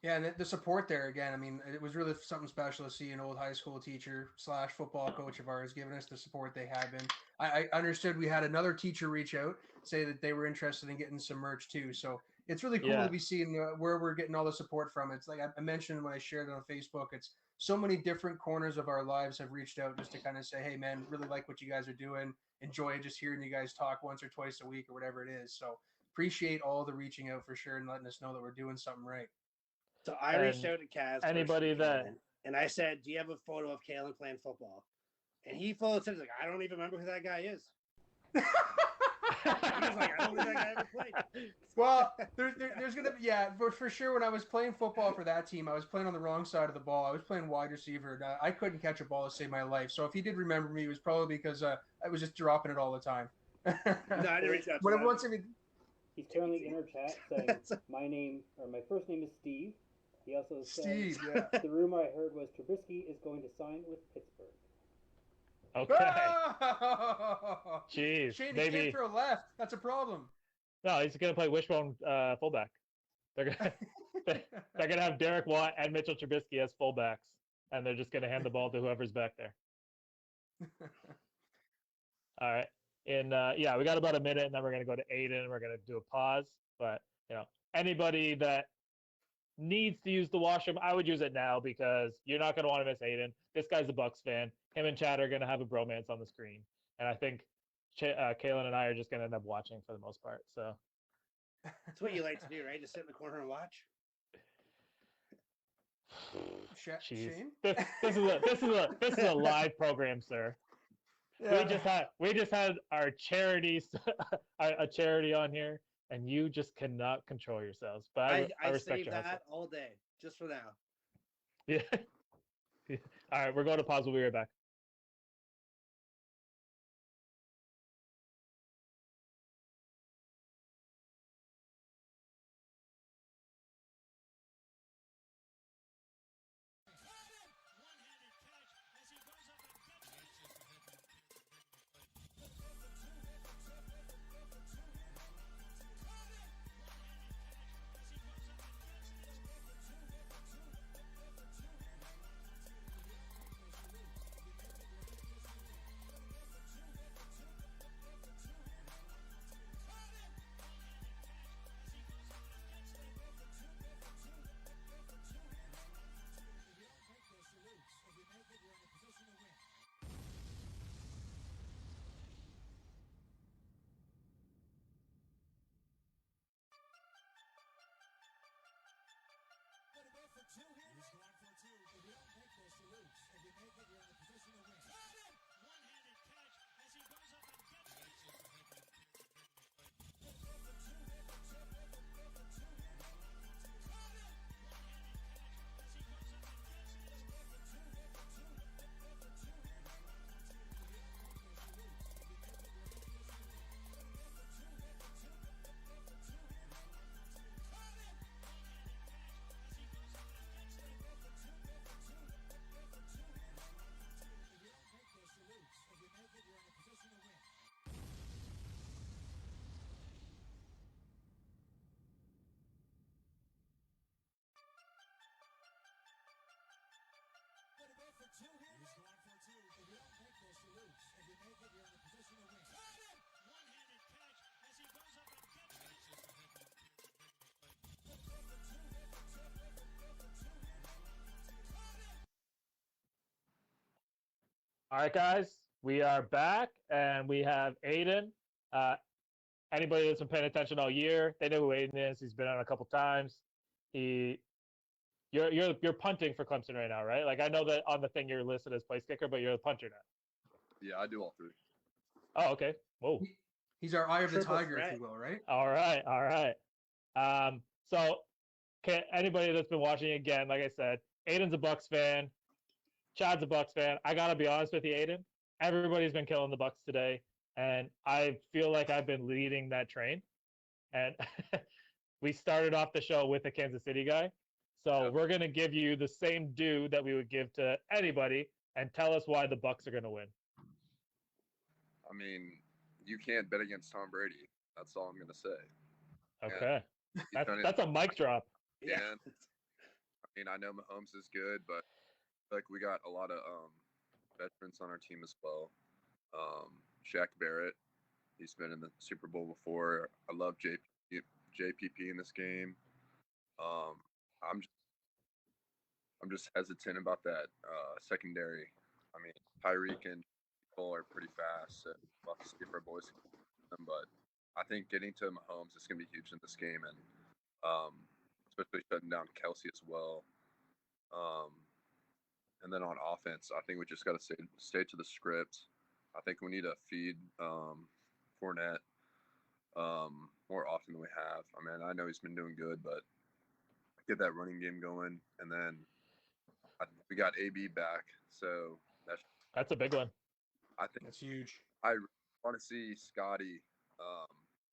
C: Yeah, and the support there, again, I mean, it was really something special to see an old high school teacher / football coach of ours giving us the support they have been. I understood we had another teacher reach out, say that they were interested in getting some merch too. So it's really cool to be seeing where we're getting all the support from. It's like I mentioned when I shared it on Facebook, it's so many different corners of our lives have reached out just to kind of say, hey, man, really like what you guys are doing. Enjoy just hearing you guys talk once or twice a week or whatever it is. So appreciate all the reaching out for sure and letting us know that we're doing something right.
B: So I reached out to Kaz. And I said, do you have a photo of Kalen playing football? And he full of said, like, I don't even remember who that guy is. He was like, I don't think that guy ever played.
C: Well, there's going to be, for sure. When I was playing football for that team, I was playing on the wrong side of the ball. I was playing wide receiver. And I couldn't catch a ball to save my life. So if he did remember me, it was probably because I was just dropping it all the time.
B: No, I didn't reach out to him.
G: He's currently in our chat saying, my first name is Steve. He also said,
C: Steve,
G: the rumor I heard was Trubisky is going to sign with Pittsburgh.
A: Okay. Jeez,
C: Shane,
A: maybe
C: he can't throw left. That's a problem.
A: No, he's going to play wishbone fullback. They're gonna have Derek Watt and Mitchell Trubisky as fullbacks, and they're just going to hand the ball to whoever's back there. All right. We got about a minute, and then we're going to go to Aiden, and we're going to do a pause. But anybody that needs to use the washroom, I would use it now, because you're not going to want to miss Aiden. This guy's a Bucks fan. Him and Chad are going to have a bromance on the screen, and I think Kalen and I are just going to end up watching for the most part. So
B: that's what you like to do, right? Just sit in the corner and watch.
C: Shane?
A: This is a live program, sir. Yeah. We just had our charities a charity on here, and you just cannot control yourselves. But I respect
B: save
A: your
B: that
A: hustle.
B: all day just for now.
A: Yeah. All right, we're going to pause. We'll be right back. All right, guys, we are back, and we have Aiden. Uh, Anybody that's been paying attention all year, they know who Aiden is. He's been on a couple times. You're punting for Clemson right now, right? Like I know that on the thing you're listed as place kicker, but you're the punter now.
H: Yeah, I do all three.
A: Oh, okay. Whoa.
C: He's our eye of the
B: Triple
C: tiger,
B: threat.
C: if you will, right?
A: All right. So anybody that's been watching again, like I said, Aiden's a Bucks fan. Chad's a Bucks fan. I gotta be honest with you, Aiden. Everybody's been killing the Bucks today, and I feel like I've been leading that train. And we started off the show with a Kansas City guy, so we're gonna give you the same due that we would give to anybody, and tell us why the Bucks are gonna win.
H: I mean, you can't bet against Tom Brady. That's all I'm gonna say.
A: Okay,
H: He's done it-
A: that's a mic drop.
B: Yeah.
H: And I mean, I know Mahomes is good, but like we got a lot of veterans on our team as well. Shaq Barrett, he's been in the Super Bowl before. I love JPP in this game. I'm just hesitant about that secondary. I mean, Tyreek and Cole are pretty fast, so we'll have to see if our boys can beat them. But I think getting to Mahomes is going to be huge in this game, and especially shutting down Kelsey as well. And then on offense, I think we just got to stay to the script. I think we need to feed Fournette more often than we have. I mean, I know he's been doing good, but get that running game going. And then we got AB back, so
A: That's a big one.
H: I think
C: That's huge.
H: I want to see Scotty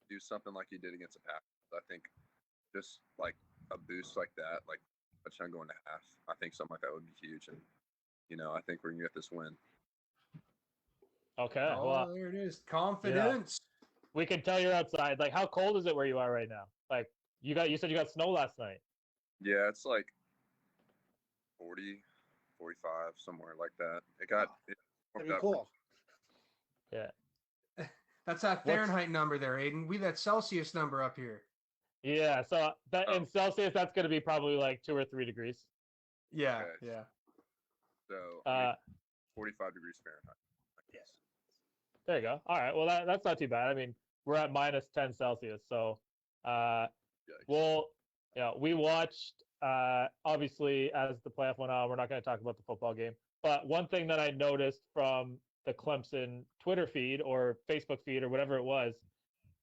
H: do something like he did against the Packers. I think just like a boost like that, like touchdown going to half. I think something like that would be huge, and I think we're gonna get this win.
A: Okay,
C: Oh,
A: well,
C: there it is. Confidence.
A: we can tell you're outside. Like, how cold is it where you are right now? Like, you said you got snow last night.
H: Yeah, it's like 40, 45, somewhere like that. It got
B: That'd be cool.
A: Yeah.
C: That's that Fahrenheit number there, Aiden. We that Celsius number up here.
A: Yeah, so that in Celsius, that's going to be probably like 2 or 3 degrees.
C: Yeah,
H: Okay.
C: yeah.
H: So 45 degrees Fahrenheit.
B: Yes.
A: There you go. All right. Well, that's not too bad. I mean, we're at minus 10 Celsius. So, we watched, obviously, as the playoff went on, we're not going to talk about the football game. But one thing that I noticed from the Clemson Twitter feed or Facebook feed or whatever it was,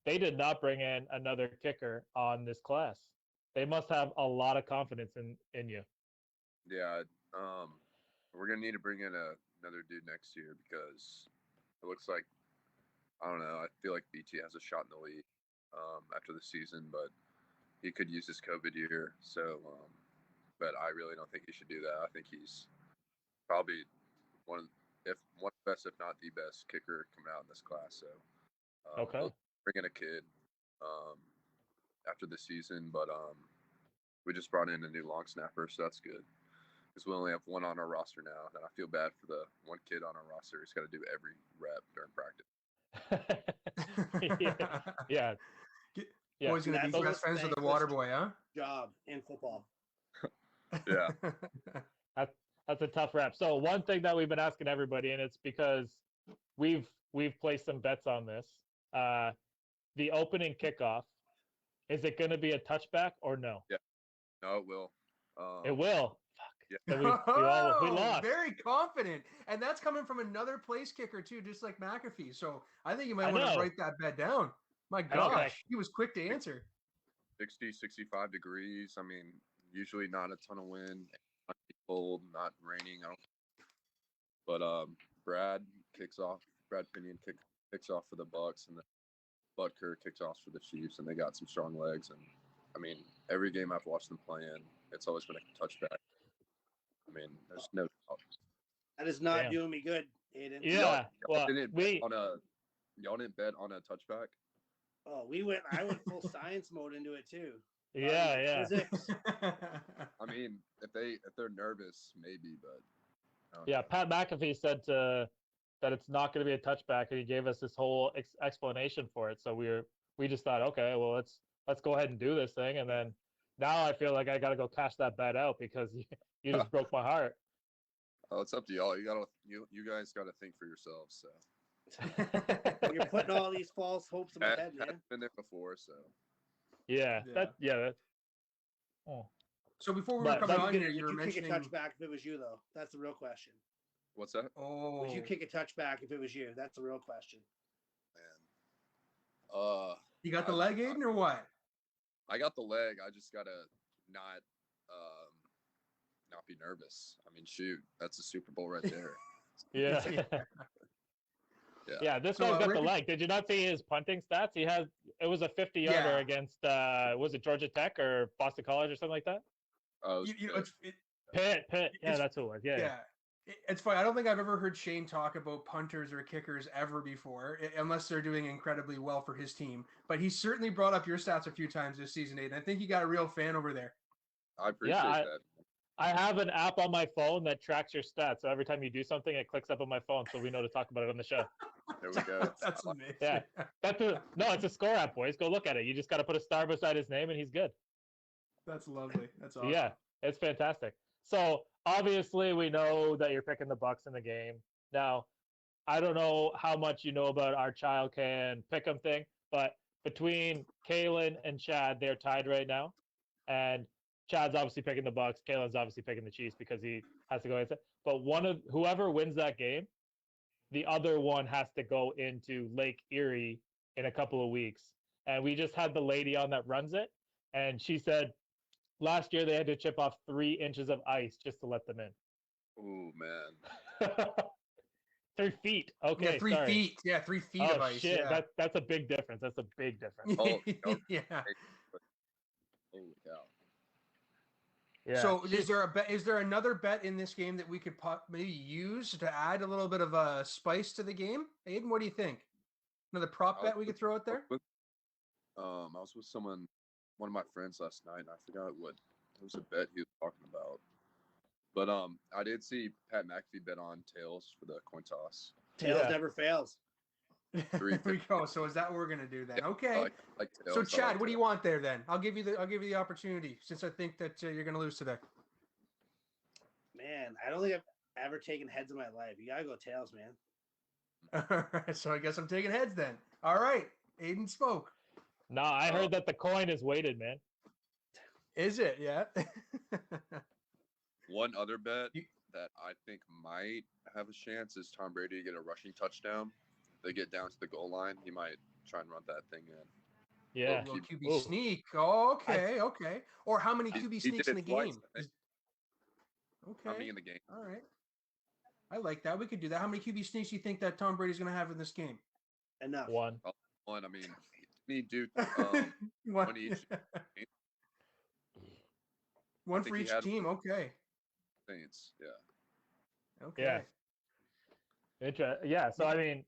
A: they did not bring in another kicker on this class. They must have a lot of confidence in you.
H: Yeah. We're going to need to bring in another dude next year because it looks like, I don't know, I feel like BT has a shot in the league after the season, but he could use his COVID year. So, but I really don't think he should do that. I think he's probably one of the best, if not the best kicker coming out in this class. So,
A: Okay.
H: we'll bring in a kid after the season, but we just brought in a new long snapper, so that's good. Because we only have one on our roster now, and I feel bad for the one kid on our roster who's got to do every rep during practice.
A: Yeah.
C: Boy's going to be best friends with the water boy, huh?
B: Job in football.
H: Yeah.
A: That's a tough rep. So one thing that we've been asking everybody, and it's because we've placed some bets on this. The opening kickoff, is it going to be a touchback or no?
H: Yeah. No, it will.
A: It will. that we lost.
C: Very confident, and that's coming from another place kicker too, just like McAfee. So I think you might
A: I
C: want to
A: know.
C: write that bet down. My
A: I know,
C: gosh, he was quick to answer.
H: 60, 65 degrees. I mean, usually not a ton of wind, not cold, not raining. I don't. But Brad Pinion kicks off for the Bucks, and then Butker kicks off for the Chiefs, and they got some strong legs. And I mean, every game I've watched them play in, it's always been a touchback. I mean, there's no doubt.
B: That is not
A: Damn.
B: doing me good, Aiden.
A: Yeah,
H: y'all didn't bet on a touchback.
B: Oh, I went full science mode into it too.
A: Yeah.
B: Physics.
H: I mean, if they're nervous, maybe, but
A: Yeah, Pat McAfee said that it's not going to be a touchback, and he gave us this whole explanation for it. So we just thought, okay, well let's go ahead and do this thing, and then now I feel like I got to go cash that bet out because you just broke my heart.
H: Oh, it's up to y'all. You guys got to think for yourselves. So
B: You're putting all these false hopes in my head, man.
H: Pat's been there before, so
A: Yeah. Oh.
C: So before we were
A: But
C: coming on here,
B: Would
C: you were
B: you kick a
C: mentioning.
B: touchback if it was you, though? That's the real question.
H: what's that,
C: Oh,
B: Would you kick a touchback if it was you? That's the real question.
H: man?
C: You got the leg, Aiden, or what?
H: I got the leg. I just gotta not not be nervous. I mean, shoot, that's a Super Bowl right there.
A: Yeah. Yeah, this guy's got the leg. Did you not see his punting stats? It was a 50-yarder against was it Georgia Tech or Boston College or something like that?
H: Oh,
A: Pitt. Yeah, that's who it was. Yeah.
C: It's funny. I don't think I've ever heard Shane talk about punters or kickers ever before, unless they're doing incredibly well for his team. But he certainly brought up your stats a few times this season, Aiden. I think you got a real fan over there.
H: I appreciate that.
A: I have an app on my phone that tracks your stats. So every time you do something, it clicks up on my phone, so we know to talk about it on the show.
H: There we go.
C: That's amazing.
A: Yeah, it's a score app, boys. Go look at it. You just got to put a star beside his name, and he's good.
C: That's lovely. That's awesome.
A: Yeah, it's fantastic. So obviously, we know that you're picking the Bucks in the game. Now, I don't know how much you know about our child can pick 'em thing, but between Kalen and Chad, they're tied right now, and Chad's obviously picking the Bucks. Kalen's obviously picking the Chiefs because he has to go against it. But whoever wins that game, the other one has to go into Lake Erie in a couple of weeks. And we just had the lady on that runs it, and she said last year they had to chip off 3 inches of ice just to let them in.
H: Oh man.
A: 3 feet. Okay,
C: yeah, 3 feet. Yeah, 3 feet of ice.
A: Shit,
C: yeah.
A: that's a big difference. That's a big difference.
C: Yeah.
H: Holy cow.
A: Yeah.
C: So is there another bet in this game that we could maybe use to add a little bit of a spice to the game? Aiden, what do you think? Another prop bet we could throw out there?
H: I was with one of my friends last night, and I forgot what it was a bet he was talking about. But I did see Pat McAfee bet on tails for the coin toss.
B: Tails never fails.
C: There we go. So is that what we're gonna do then? Okay.
H: Like tails,
C: so Chad, what do you want there then? I'll give you the opportunity since I think that you're gonna lose today.
B: Man, I don't think I've ever taken heads in my life. You gotta go tails, man.
C: All right. So I guess I'm taking heads then. All right. Aiden spoke.
A: No, I heard that the coin is weighted, man.
C: Is it? Yeah.
H: One other bet that I think might have a chance is Tom Brady to get a rushing touchdown. If they get down to the goal line, he might try and run that thing in.
A: Yeah.
C: Little QB sneak. Oh, okay. Or how many QB sneaks in the game? Okay.
H: How many in the game?
C: All right. I like that. We could do that. How many QB sneaks do you think that Tom Brady's going to have in this game?
B: Enough.
A: One.
H: I mean, dude,
C: one
H: each.
C: One for each team. Okay.
H: Saints. Yeah.
C: Okay.
A: Yeah. So I mean,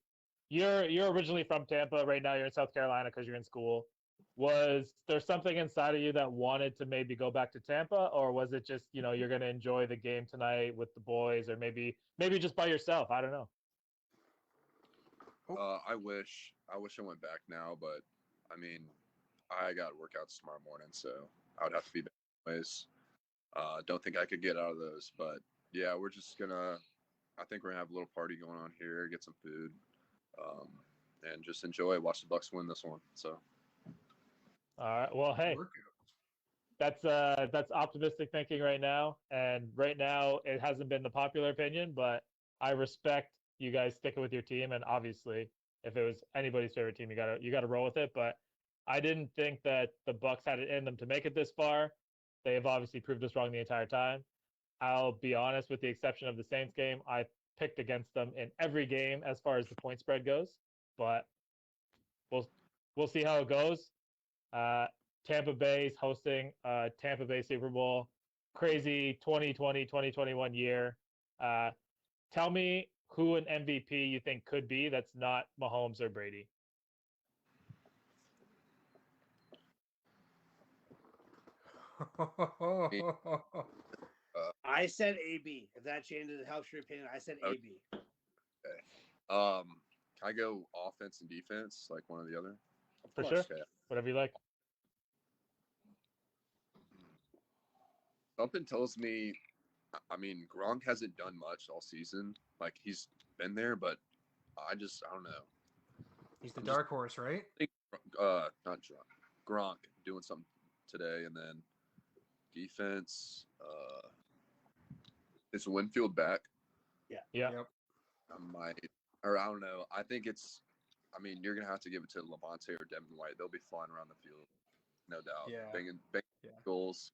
A: you're originally from Tampa. Right now, you're in South Carolina because you're in school. Was there something inside of you that wanted to maybe go back to Tampa, or was it just you're going to enjoy the game tonight with the boys, or maybe just by yourself? I don't know.
H: I wish I went back now, but I mean, I got workouts tomorrow morning, so I would have to be back anyways. Don't think I could get out of those, but yeah, we're just gonna. I think we're gonna have a little party going on here, get some food, and just enjoy. Watch the Bucks win this one. So.
A: All right. Well, hey, that's optimistic thinking right now. And right now, it hasn't been the popular opinion, but I respect you guys sticking with your team. And obviously, if it was anybody's favorite team, you gotta roll with it. But I didn't think that the Bucks had it in them to make it this far. They have obviously proved us wrong the entire time. I'll be honest, with the exception of the Saints game, I picked against them in every game as far as the point spread goes. But we'll see how it goes. Tampa Bay is hosting Tampa Bay Super Bowl. Crazy 2020, 2021 year. Tell me who an MVP you think could be that's not Mahomes or Brady.
B: I said AB. If that changes, it helps your opinion. I said
H: Okay.
B: AB.
H: Can I go offense and defense, like one or the other?
A: For
B: course.
A: sure. Whatever you like.
H: Something tells me, I mean, Gronk hasn't done much all season. Like, he's been there, but I don't know.
C: He's the dark horse, right?
H: I think, not Gronk doing something today, and then defense. Is Winfield back?
A: Yeah.
C: Yep.
H: I don't know. I think you're gonna have to give it to Levante or Devin White. They'll be flying around the field, no doubt.
C: Yeah.
H: Banging
C: Yeah.
H: goals.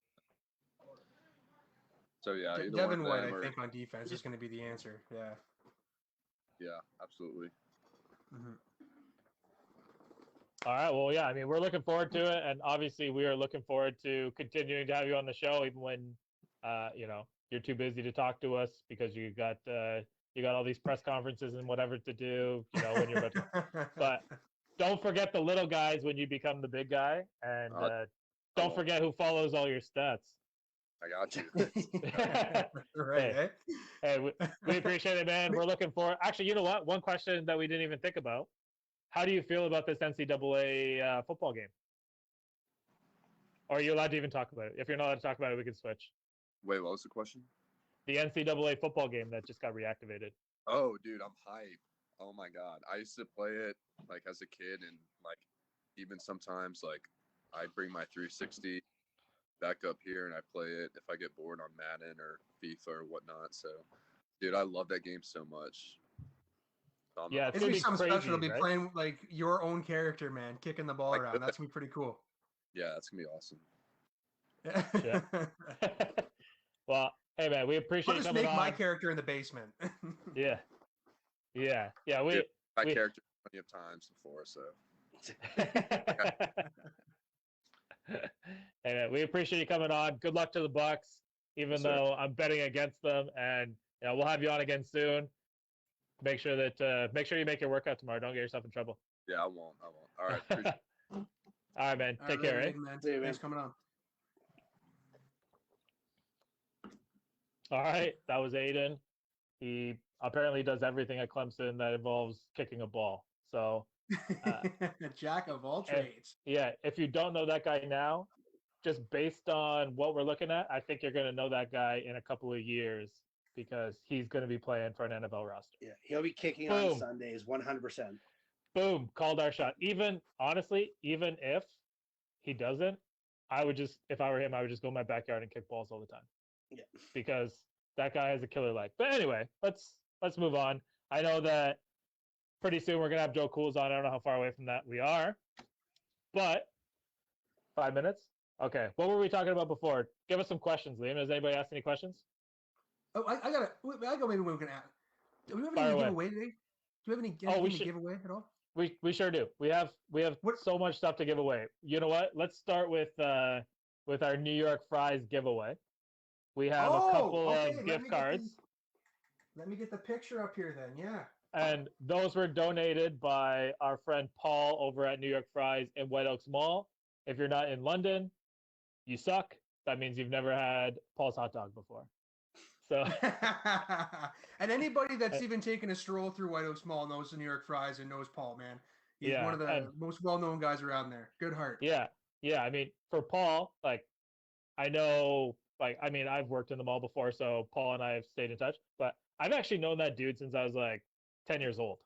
H: So yeah, either
C: Devin
H: one
C: White,
H: of them
C: I think, on defense is going to be the answer. Yeah.
H: Yeah, absolutely.
C: Mm-hmm.
A: All right. Well, yeah. I mean, we're looking forward to it, and obviously, we are looking forward to continuing to have you on the show, even when, you're too busy to talk to us because you got all these press conferences and whatever to do. When you're about to. But don't forget the little guys when you become the big guy, and don't forget who follows all your stats.
H: I got you.
C: Right.
A: Hey, we appreciate it, man. We're looking forward. Actually, you know what? One question that we didn't even think about. How do you feel about this NCAA football game? Or are you allowed to even talk about it? If you're not allowed to talk about it, we can switch.
H: Wait, what was the question?
A: The NCAA football game that just got reactivated.
H: Oh, dude, I'm hyped. Oh my god, I used to play it like as a kid, and like even sometimes like I bring my 360 back up here and I play it if I get bored on Madden or FIFA or whatnot. So, dude, I love that game so much.
A: Yeah,
C: it's gonna be something
A: crazy,
C: special to be
A: right?
C: playing like your own character, man, kicking the ball around. That's gonna be pretty cool.
H: Yeah, that's gonna be awesome.
A: Yeah. Well, hey man, we appreciate
C: I'll just
A: coming
C: make
A: on.
C: my character in the basement.
A: Yeah.
H: Dude, my character plenty of times before, so.
A: Hey man, we appreciate you coming on. Good luck to the Bucks, even though I'm betting against them, and we'll have you on again soon. Make sure you make your workout tomorrow. Don't get yourself in trouble.
H: Yeah, I won't. All right. Appreciate
A: All right, man. Take care, eh?
C: Man.
B: See you, man.
C: Thanks for coming on.
A: All right, that was Aiden. He apparently does everything at Clemson that involves kicking a ball. So,
C: Jack of all trades.
A: If you don't know that guy now, just based on what we're looking at, I think you're going to know that guy in a couple of years because he's going to be playing for an NFL roster.
B: Yeah, he'll be kicking on Sundays, 100%.
A: Boom, called our shot. Even if he doesn't, if I were him, I would just go in my backyard and kick balls all the time.
B: Yeah.
A: Because that guy has a killer leg. But anyway, let's move on. I know that pretty soon we're gonna have Joe Cools on. I don't know how far away from that we are, but 5 minutes. Okay, what were we talking about before? Give us some questions, Liam. Has anybody asked any questions?
C: Oh, I got maybe we can ask. Do we have
A: Fire
C: any
A: away.
C: giveaway today? Do we have any giveaway at all?
A: We sure do. We have so much stuff to give away. You know what? Let's start with our New York Fries giveaway. We have a couple of gift cards.
C: Let me get the picture up here then. Yeah.
A: And those were donated by our friend Paul over at New York Fries in White Oaks Mall. If you're not in London, you suck. That means you've never had Paul's hot dog before. So,
C: and anybody that's even taken a stroll through White Oaks Mall knows the New York Fries and knows Paul, man. He's one of the most well-known guys around there. Good heart.
A: Yeah. I mean, for Paul, I've worked in the mall before, so Paul and I have stayed in touch. But I've actually known that dude since I was 10 years old.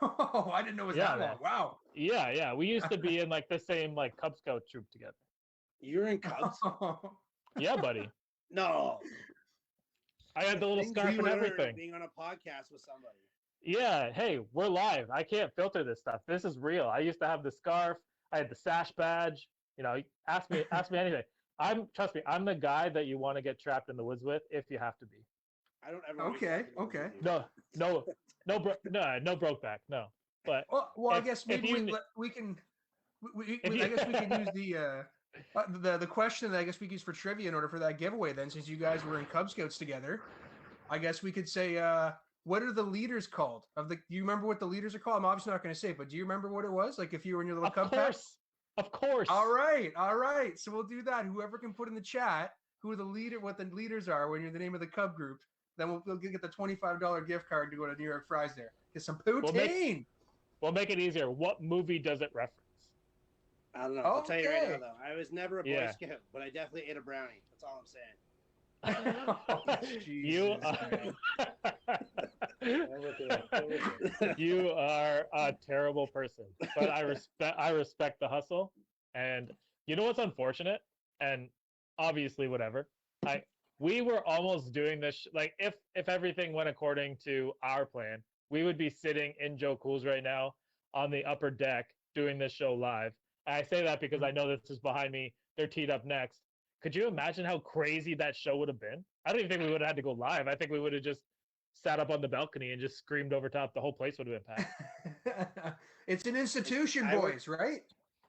C: Oh, I didn't know it was that long. Wow.
A: Yeah. We used to be in the same Cub Scout troop together.
B: You're in Cubs?
A: Yeah, buddy.
B: No.
A: I had the little
B: Things
A: scarf
B: we
A: and
B: learn
A: everything.
B: being on a podcast with somebody.
A: Yeah, hey, we're live. I can't filter this stuff. This is real. I used to have the scarf. I had the sash badge. You know, ask me anything. Trust me, I'm the guy that you want to get trapped in the woods with if you have to be.
B: I don't ever.
C: Okay.
A: No broke back. No, but
C: Well, I guess maybe we can. I guess we can use the question that I guess we can use for trivia in order for that giveaway. Then, since you guys were in Cub Scouts together, I guess we could say, what are the leaders called? Do you remember what the leaders are called? I'm obviously not going to say it, but do you remember what it was? Like if you were in your little Cub pack?
A: Of course.
C: All right. So we'll do that. Whoever can put in the chat what the leaders are when you're the name of the Cub group, then we'll get the $25 gift card to go to New York Fries there. Get some poutine.
A: We'll make it easier. What movie does it reference?
B: I don't know. I'll tell you right now, though. I was never a Boy Scout, but I definitely ate a brownie. That's all I'm saying.
A: You are a terrible person, but I respect the hustle. And you know what's unfortunate? And obviously, whatever. We were almost doing this. Like if everything went according to our plan, we would be sitting in Joe Cool's right now on the upper deck doing this show live. And I say that because I know this is behind me. They're teed up next. Could you imagine how crazy that show would have been? I don't even think we would have had to go live. I think we would have just sat up on the balcony and just screamed over top. The whole place would have been
C: packed. It's an institution, boys, right?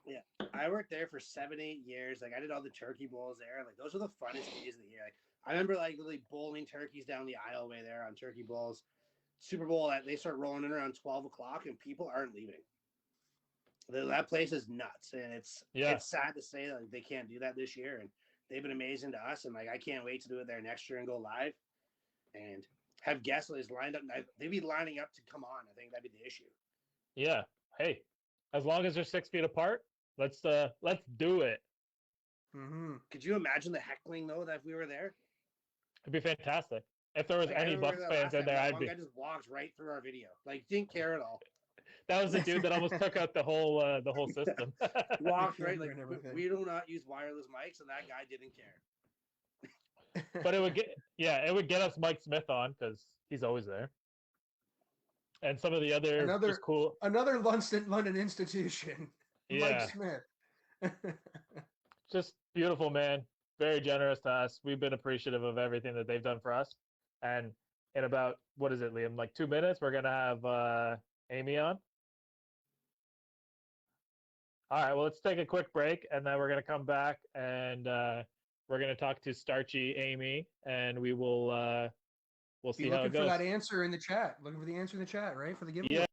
B: Yeah. I worked there for 7-8 years. Like I did all the turkey bowls there. Like those are the funnest days of the year. Like I remember like literally bowling turkeys down the aisleway there on turkey bowls. Super Bowl, they start rolling in around 12 o'clock and people aren't leaving. That place is nuts, and it's sad to say that they can't do that this year. And they've been amazing to us, and like I can't wait to do it there next year and go live, and have guests lined up. They'd be lining up to come on. I think that'd be the issue.
A: Yeah. Hey, as long as they're 6 feet apart, let's do it.
C: Mm-hmm.
B: Could you imagine the heckling though? That if we were there,
A: it'd be fantastic. If there was any Bucks fans in there, I'd be.
B: I just walked right through our video, like didn't care at all.
A: That was the dude that almost took out the whole system.
B: Walked right like we do not use wireless mics, and that guy didn't care.
A: But it would get us Mike Smith on because he's always there, and some of the other just cool
C: London institution.
A: Yeah.
C: Mike Smith.
A: Just beautiful, man. Very generous to us. We've been appreciative of everything that they've done for us. And in about, what is it, Liam? Like 2 minutes, we're gonna have Amy on. All right, well, let's take a quick break, and then we're going to come back, and we're going to talk to Starchy Amy, and we will we'll see how it goes.
C: Looking for that answer in the chat. Looking for the answer in the chat, right? For the giveaway.
A: Yeah.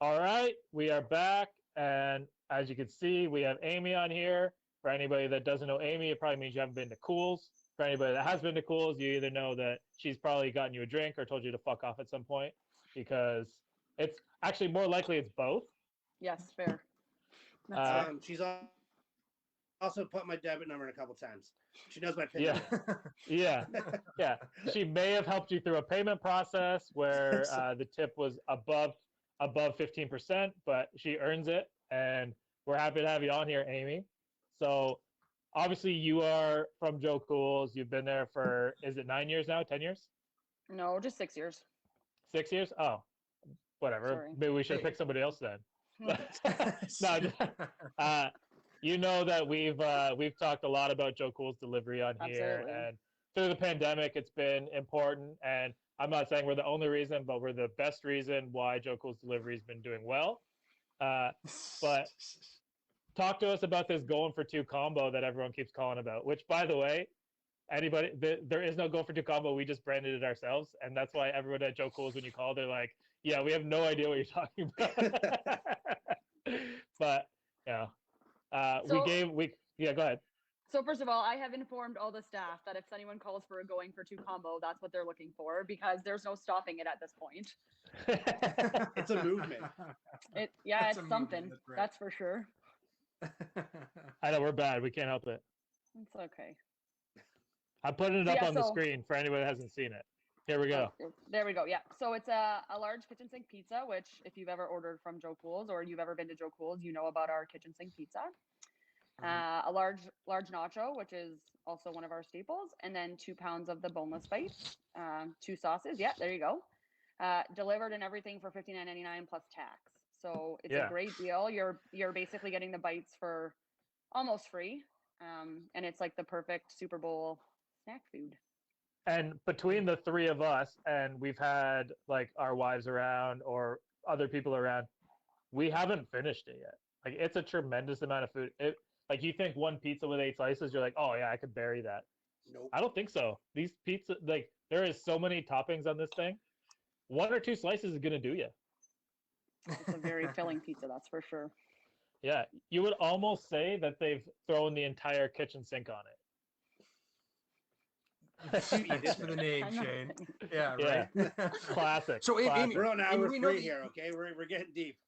A: All right, we are back, and as you can see, we have Amy on here. For anybody that doesn't know Amy, it probably means you haven't been to Cool's. For anybody that has been to Cool's, you either know that she's probably gotten you a drink or told you to fuck off at some point, because it's actually more likely it's both.
I: Yes, fair.
B: She's also put my debit number in a couple times. She knows my PIN
A: Yeah, yeah. She may have helped you through a payment process where the tip was above 15%, but she earns it, and we're happy to have you on here, Amy. So obviously you are from Joe Cool's. You've been there for, is it 9 years now, 10 years?
I: No, just 6 years.
A: 6 years? Oh, whatever.
I: Sorry.
A: Maybe we should pick somebody else then. No, you know that we've talked a lot about Joe Cool's delivery on here,
I: Absolutely.
A: and through the pandemic, it's been important. And I'm not saying we're the only reason, but we're the best reason why Joe Cool's delivery has been doing well. But talk to us about this going for two combo that everyone keeps calling about. Which, by the way, there is no go for two combo. We just branded it ourselves, and that's why everyone at Joe Cool's, when you call, they're like, "Yeah, we have no idea what you're talking about." But yeah,
I: So-
A: yeah. Go ahead.
I: So first of all, I have informed all the staff that if anyone calls for a going for two combo, that's what they're looking for, because there's no stopping it at this point.
B: It's a movement.
I: It's
C: That's a movement,
I: something.
C: that's right.
I: That's for sure.
A: I know we're bad. We can't help it.
I: It's okay.
A: I'm putting it
I: So,
A: up
I: yeah,
A: on the
I: so-
A: screen for anyone that hasn't seen it. Here we go.
I: There we go. Yeah. So it's a large kitchen sink pizza, which if you've ever ordered from Joe Cool's or you've ever been to Joe Cool's, you know about our kitchen sink pizza. A large nacho, which is also one of our staples, and then 2 pounds of the boneless bites, 2 sauces. Yeah, there you go. Delivered and everything for $59.99 plus tax. So it's
A: Yeah.
I: a great deal. You're basically getting the bites for almost free, and it's like the perfect Super Bowl snack food.
A: And between the three of us, and we've had like our wives around or other people around, we haven't finished it yet. Like, it's a tremendous amount of food. Like, you think one pizza with 8 slices, you're like, oh yeah, I could bury that.
B: Nope.
A: I don't think so. These pizza, like, there is so many toppings on this thing. 1 or 2 slices is gonna do you.
I: It's a very filling pizza, that's for sure.
A: Yeah, you would almost say that they've thrown the entire kitchen sink on it.
C: Thanks for the name,
I: I'm not
C: Shane.
I: kidding.
C: Yeah,
A: Yeah.
C: right.
A: Classic.
C: So, Amy,
A: classic.
B: We're on
C: Amy,
B: hour
C: we know
B: 3
C: that-
B: here, okay? We're getting deep.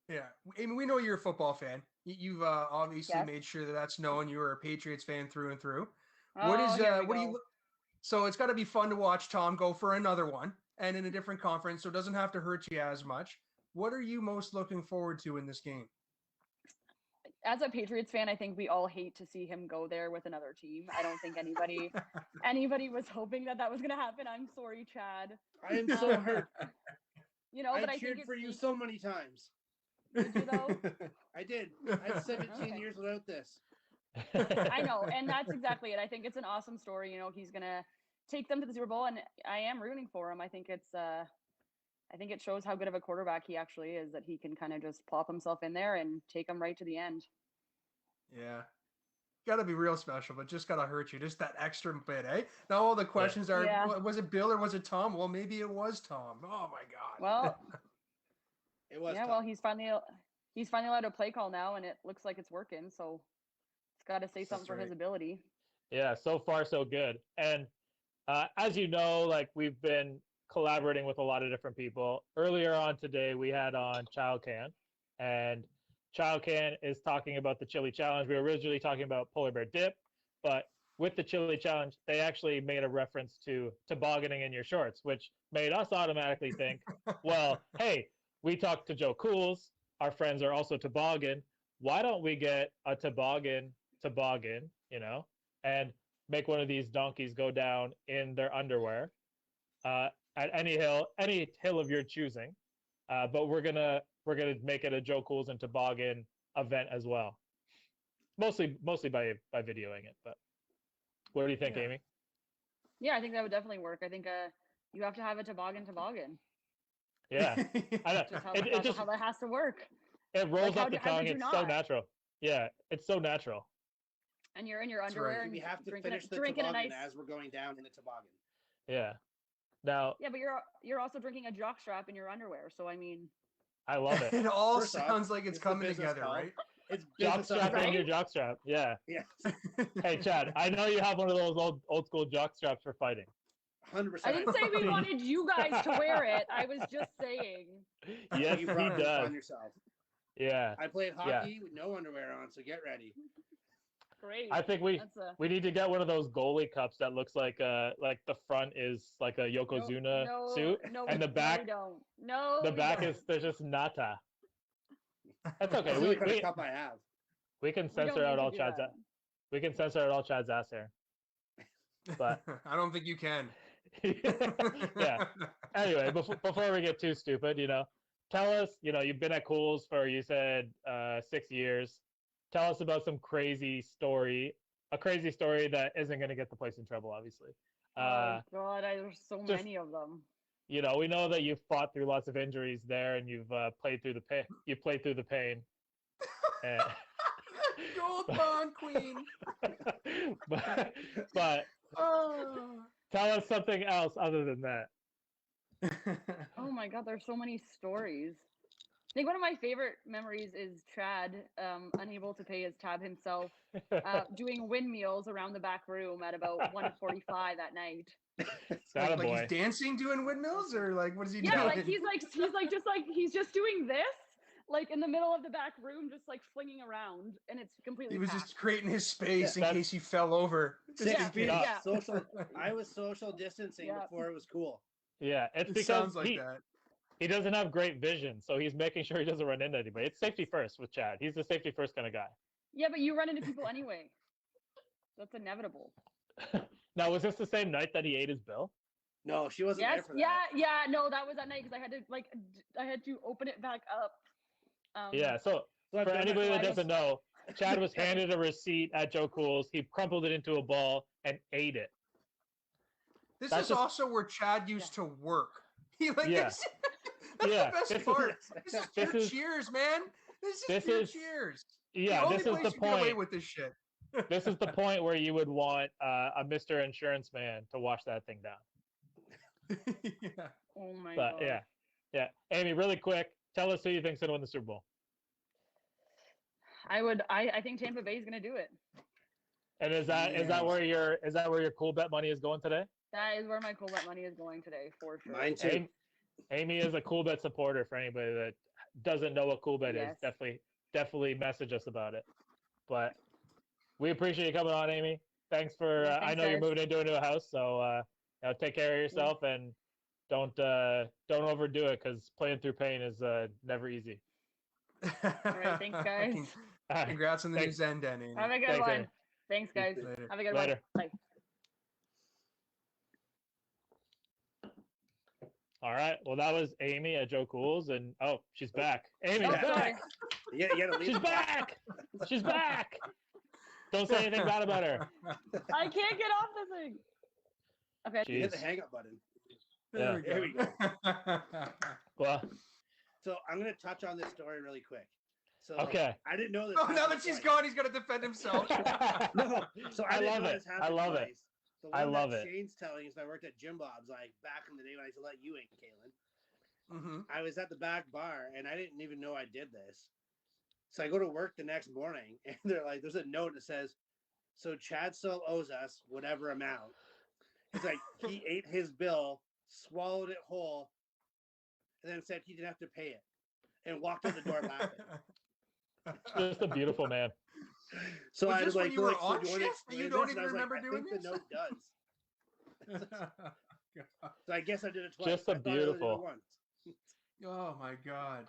C: Yeah, Amy, we know you're a football fan. You've obviously
I: Yes.
C: made sure that that's known. You are a Patriots fan through and through.
I: Oh,
C: What is
I: here we
C: what do
I: go.
C: you? So it's got to be fun to watch Tom go for another one and in a different conference, so it doesn't have to hurt you as much. What are you most looking forward to in this game?
I: As a Patriots fan, I think we all hate to see him go there with another team. I don't think anybody was hoping that was going to happen. I'm sorry, Chad.
B: I am so hurt.
I: You know,
B: I
I: but I
B: cheered
I: think
B: for you
I: it's-
B: so many times.
I: Did you though?
B: I did. I had 17
I: Okay.
B: years without this.
I: I know, and that's exactly it. I think it's an awesome story. You know, he's gonna take them to the Super Bowl, and I am rooting for him. I think it shows how good of a quarterback he actually is, that he can kind of just plop himself in there and take them right to the end.
C: Yeah. Got to be real special, but just got to hurt you. Just that extra bit, eh? Now all the questions are,
I: Yeah.
C: was it Bill or was it Tom? Well, maybe it was Tom. Oh my God.
I: Well,
B: It was
I: yeah.
B: tough.
I: Well, he's finally allowed a play call now, and it looks like it's working. So it's got to say something for his
C: right.
I: ability.
A: Yeah, so far so good. And as you know, like, we've been collaborating with a lot of different people. Earlier on today, we had on Child Can, and Child Can is talking about the chili challenge. We were originally talking about polar bear dip, but with the chili challenge, they actually made a reference to tobogganing in your shorts, which made us automatically think, well, hey, we talked to Joe Cool's. Our friends are also toboggan. Why don't we get a toboggan, you know, and make one of these donkeys go down in their underwear at any hill of your choosing. But we're gonna make it a Joe Cool's and toboggan event as well. Mostly by videoing it. But what do you think,
C: Yeah.
A: Amy?
I: Yeah, I think that would definitely work. I think you have to have a toboggan.
A: Yeah, I know.
I: Just how,
A: It just
I: how that has to work.
A: it rolls
I: how
A: off the
I: how
A: tongue.
I: could you
A: It's so
I: not?
A: natural. Yeah, it's so natural.
I: And you're in your
C: That's
I: underwear
C: right.
I: and
B: We have to
I: drinking
B: finish the
I: drinking a
B: toboggan
I: nice.
B: as we're going down in the toboggan.
A: Yeah. Now
I: Yeah, but you're also drinking a jock strap in your underwear. So I mean,
A: I love it.
C: It all
B: First off,
C: sounds like it's
B: this is a
C: coming
B: business
C: together,
B: call.
C: right?
B: It's
A: Jock
B: business
A: strap
I: Right?
A: and your jock strap. Yeah.
B: Yes,
A: Hey Chad, I know you have one of those old school jock straps for fighting.
B: 100%.
I: I didn't say we wanted you guys to wear it. I was just saying.
A: Yes,
B: You
A: he
B: brought this
A: does.
B: on yourself.
A: Yeah.
B: I played
A: Yeah.
B: hockey with no underwear on, so get ready.
I: Great.
A: I think we
I: That's
A: need to get one of those goalie cups that looks like the front is like a Yokozuna
I: no,
A: suit,
I: no,
A: and the
I: no,
A: back
I: we don't. No,
A: the
I: we
A: back
I: don't.
A: is there's just nata. That's okay.
B: That's the only kind of cup I have.
A: We can
I: We don't
A: censor
I: need
A: out
I: to
A: all
I: do
A: Chad's
I: that.
A: we can censor out all Chad's ass hair. But
C: I don't think you can.
A: yeah. Anyway, before we get too stupid, tell us, you've been at Cool's for, you said 6 years. Tell us about a crazy story that isn't going to get the place in trouble, obviously.
I: Oh God, there's so
A: just-
I: many of them.
A: We know that you've fought through lots of injuries there, and you've played through the pain. You played through the pain. And-
C: Gold Bond Queen.
A: but
C: Oh.
A: tell us something else other than that.
I: Oh my God, there's so many stories. I think one of my favorite memories is Chad, unable to pay his tab himself, doing windmills around the back room at about 1:45 at night.
A: That a
C: like
A: boy.
C: he's dancing doing windmills, or like what is he
I: Yeah,
C: doing?
I: like he's just doing this, like in the middle of the back room, just like flinging around, and it's completely.
C: He was
I: packed.
C: just creating his space in
A: That's-
C: case he fell over. Just
B: 6
C: in
B: feet.
C: case.
I: Yeah.
B: Social. I was social distancing
I: Yeah.
B: before it was cool.
A: Yeah, it's
C: It
A: because
C: sounds like that.
A: he doesn't have great vision, so he's making sure he doesn't run into anybody. It's safety first with Chad. He's the safety first kind of guy.
I: Yeah, but you run into people anyway. That's inevitable.
A: Now, was this the same night that he ate his bill?
B: No, she wasn't
I: Yes,
B: there for that.
I: yeah. No, that was that night because I had to open it back up.
A: Yeah, so
B: So I've
A: for
B: done that
A: anybody that
B: twice.
A: doesn't know, Chad was handed a receipt at Joe Cool's. He crumpled it into a ball and ate it.
C: This
A: That's
C: is
A: just-
C: also where Chad used to work. He like
A: Yeah.
C: that's the
A: Yeah,
C: best
A: this is-
C: part. This is
A: this
C: pure
A: is-
C: cheers, man. This
A: this
C: pure
A: is-
C: cheers.
A: Yeah,
C: the only
A: this is
C: place
A: the
C: you get away
A: point.
C: with this shit.
A: This is the point where you would want a Mr. Insurance Man to wash that thing down.
C: Yeah.
I: Oh my
A: But
I: God.
A: yeah. Amy, really quick, tell us who you think's gonna win the Super Bowl.
I: I think Tampa Bay is gonna do it.
A: And is that where your cool bet money is going today?
I: That is where my cool bet money is going today for sure.
B: Mine too.
A: Amy is a cool bet supporter. For anybody that doesn't know what cool bet is,
I: Yes.
A: definitely message us about it. But we appreciate you coming on, Amy. Thanks for.
I: Yeah,
A: I
I: thanks,
A: know you're
I: guys.
A: moving into a new house, so take care of yourself and don't overdo it because playing through pain is never easy.
I: All right, thanks, guys.
C: Congrats on the
A: Thanks.
C: new Zen, Amy.
I: Have a good
A: Thanks,
I: one.
A: Amy.
I: Thanks, guys.
C: Later.
I: Have a good
A: Later.
I: one. Bye.
A: All right. Well, that was Amy at Joe Cool's, and she's back. Amy's
I: Oh,
A: back.
I: sorry.
B: You gotta leave
A: She's
B: the box.
A: back. She's back. Don't say anything bad about her.
I: I can't get off the thing. Okay.
B: You hit the
A: Jeez.
B: hang up button.
C: There
B: There
C: we
B: we
C: go.
A: Well,
B: So I'm gonna touch on this story really quick. So
A: okay.
B: I didn't know this.
C: Oh, now
B: happened
C: that she's
B: twice.
C: gone, he's got to defend himself.
B: No, so I,
A: I
B: didn't
A: love
B: know
A: it.
B: this
A: I
B: happened
A: love it.
B: twice. The
A: I
B: one
A: love
B: that
A: it.
B: Shane's telling us, I worked at Jim Bob's like back in the day when I used to let you in, Kaylin.
C: Hmm.
B: I was at the back bar and I didn't even know I did this. So I go to work the next morning and they're like, there's a note that says, so Chad still owes us whatever amount. He's like, he ate his bill, swallowed it whole, and then said he didn't have to pay it and walked out the door laughing.
A: Just a beautiful man.
B: So
C: Was
B: I
C: this
B: was
C: when
B: like,
C: you were
B: so
C: on
B: do you wanna
C: shift?
B: explain
C: You
B: this?
C: don't
B: And I
C: even
B: was like,
C: remember
B: I
C: doing
B: think
C: this?
B: the note does. So I guess I did it twice.
A: Just a
B: I thought I only did it
A: beautiful-
B: once.
C: Oh my God.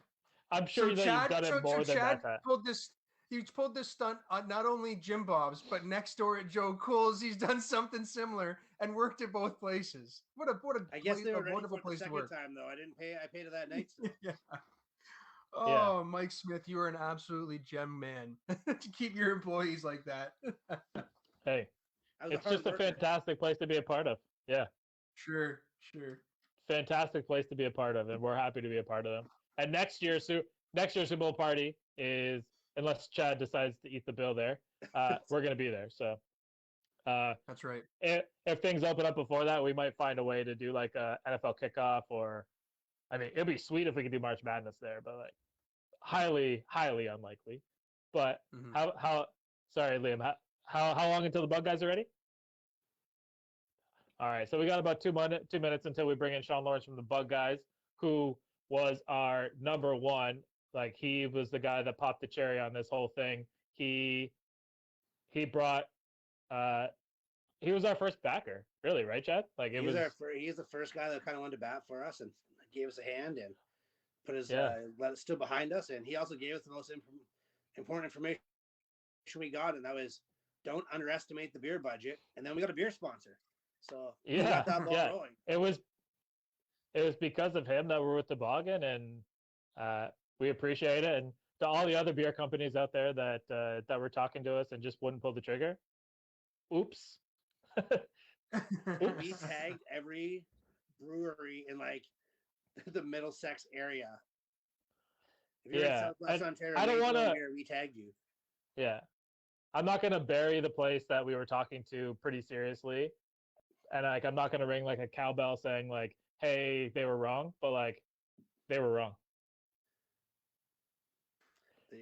A: I'm sure that you've done it more than
C: Chad
A: that.
C: pulled this. He pulled this stunt on not only Jim Bob's, but next door at Joe Cool's. He's done something similar and worked at both places. What a
B: I guess they
C: a
B: were ready
C: wonderful
B: for it the
C: place to
B: second
C: work.
B: time though. I didn't pay. I paid it that night. Still.
C: Yeah. Oh, Mike Smith, you are an absolutely gem man to keep your employees like that.
A: Hey,
B: I was
A: it's
B: hard
A: just a
B: worker.
A: fantastic place to be a part of. Yeah.
C: Sure.
A: fantastic place to be a part of, and we're happy to be a part of them. And next year's Super Bowl party is, unless Chad decides to eat the bill there, we're going to be there. So
C: That's right.
A: if things open up before that, we might find a way to do like a NFL kickoff, or I mean, it'd be sweet if we could do March Madness there, but like highly unlikely. But how sorry, Liam, how long until the Bug Guys are ready? All right, so we got about 2 minutes until we bring in Sean Lawrence from the Bug Guys, who was our number one. Like, he was the guy that popped the cherry on this whole thing. He brought he was our first backer, really, right, Chad? Like,
B: he's the first guy that kind of wanted to bat for us and gave us a hand and put his stood behind us, and he also gave us the most important information we got, and that was don't underestimate the beer budget. And then we got a beer sponsor. So we got that ball rolling.
A: It was because of him that we're with Toboggan, and we appreciate it. And to all the other beer companies out there that were talking to us and just wouldn't pull the trigger, oops.
B: We tagged every brewery in like the Middlesex area. If you're in Southwest Ontario,
A: I don't want to.
B: We tagged you.
A: Yeah, I'm not gonna bury the place that we were talking to pretty seriously. And like, I'm not going to ring like a cowbell saying like, hey, they were wrong, but like, they were wrong.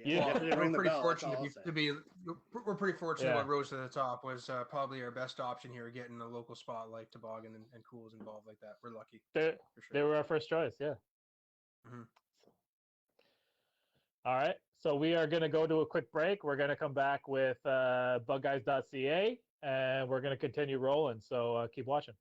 C: We're pretty fortunate we're pretty fortunate what Rose to the Top was probably our best option here, getting a local spot like Toboggan and Cool's involved like that. We're lucky.
A: They were our first choice. Yeah.
C: Mm-hmm.
A: All right. So we are going to go to a quick break. We're going to come back with bugguys.ca, and we're going to continue rolling. So keep watching.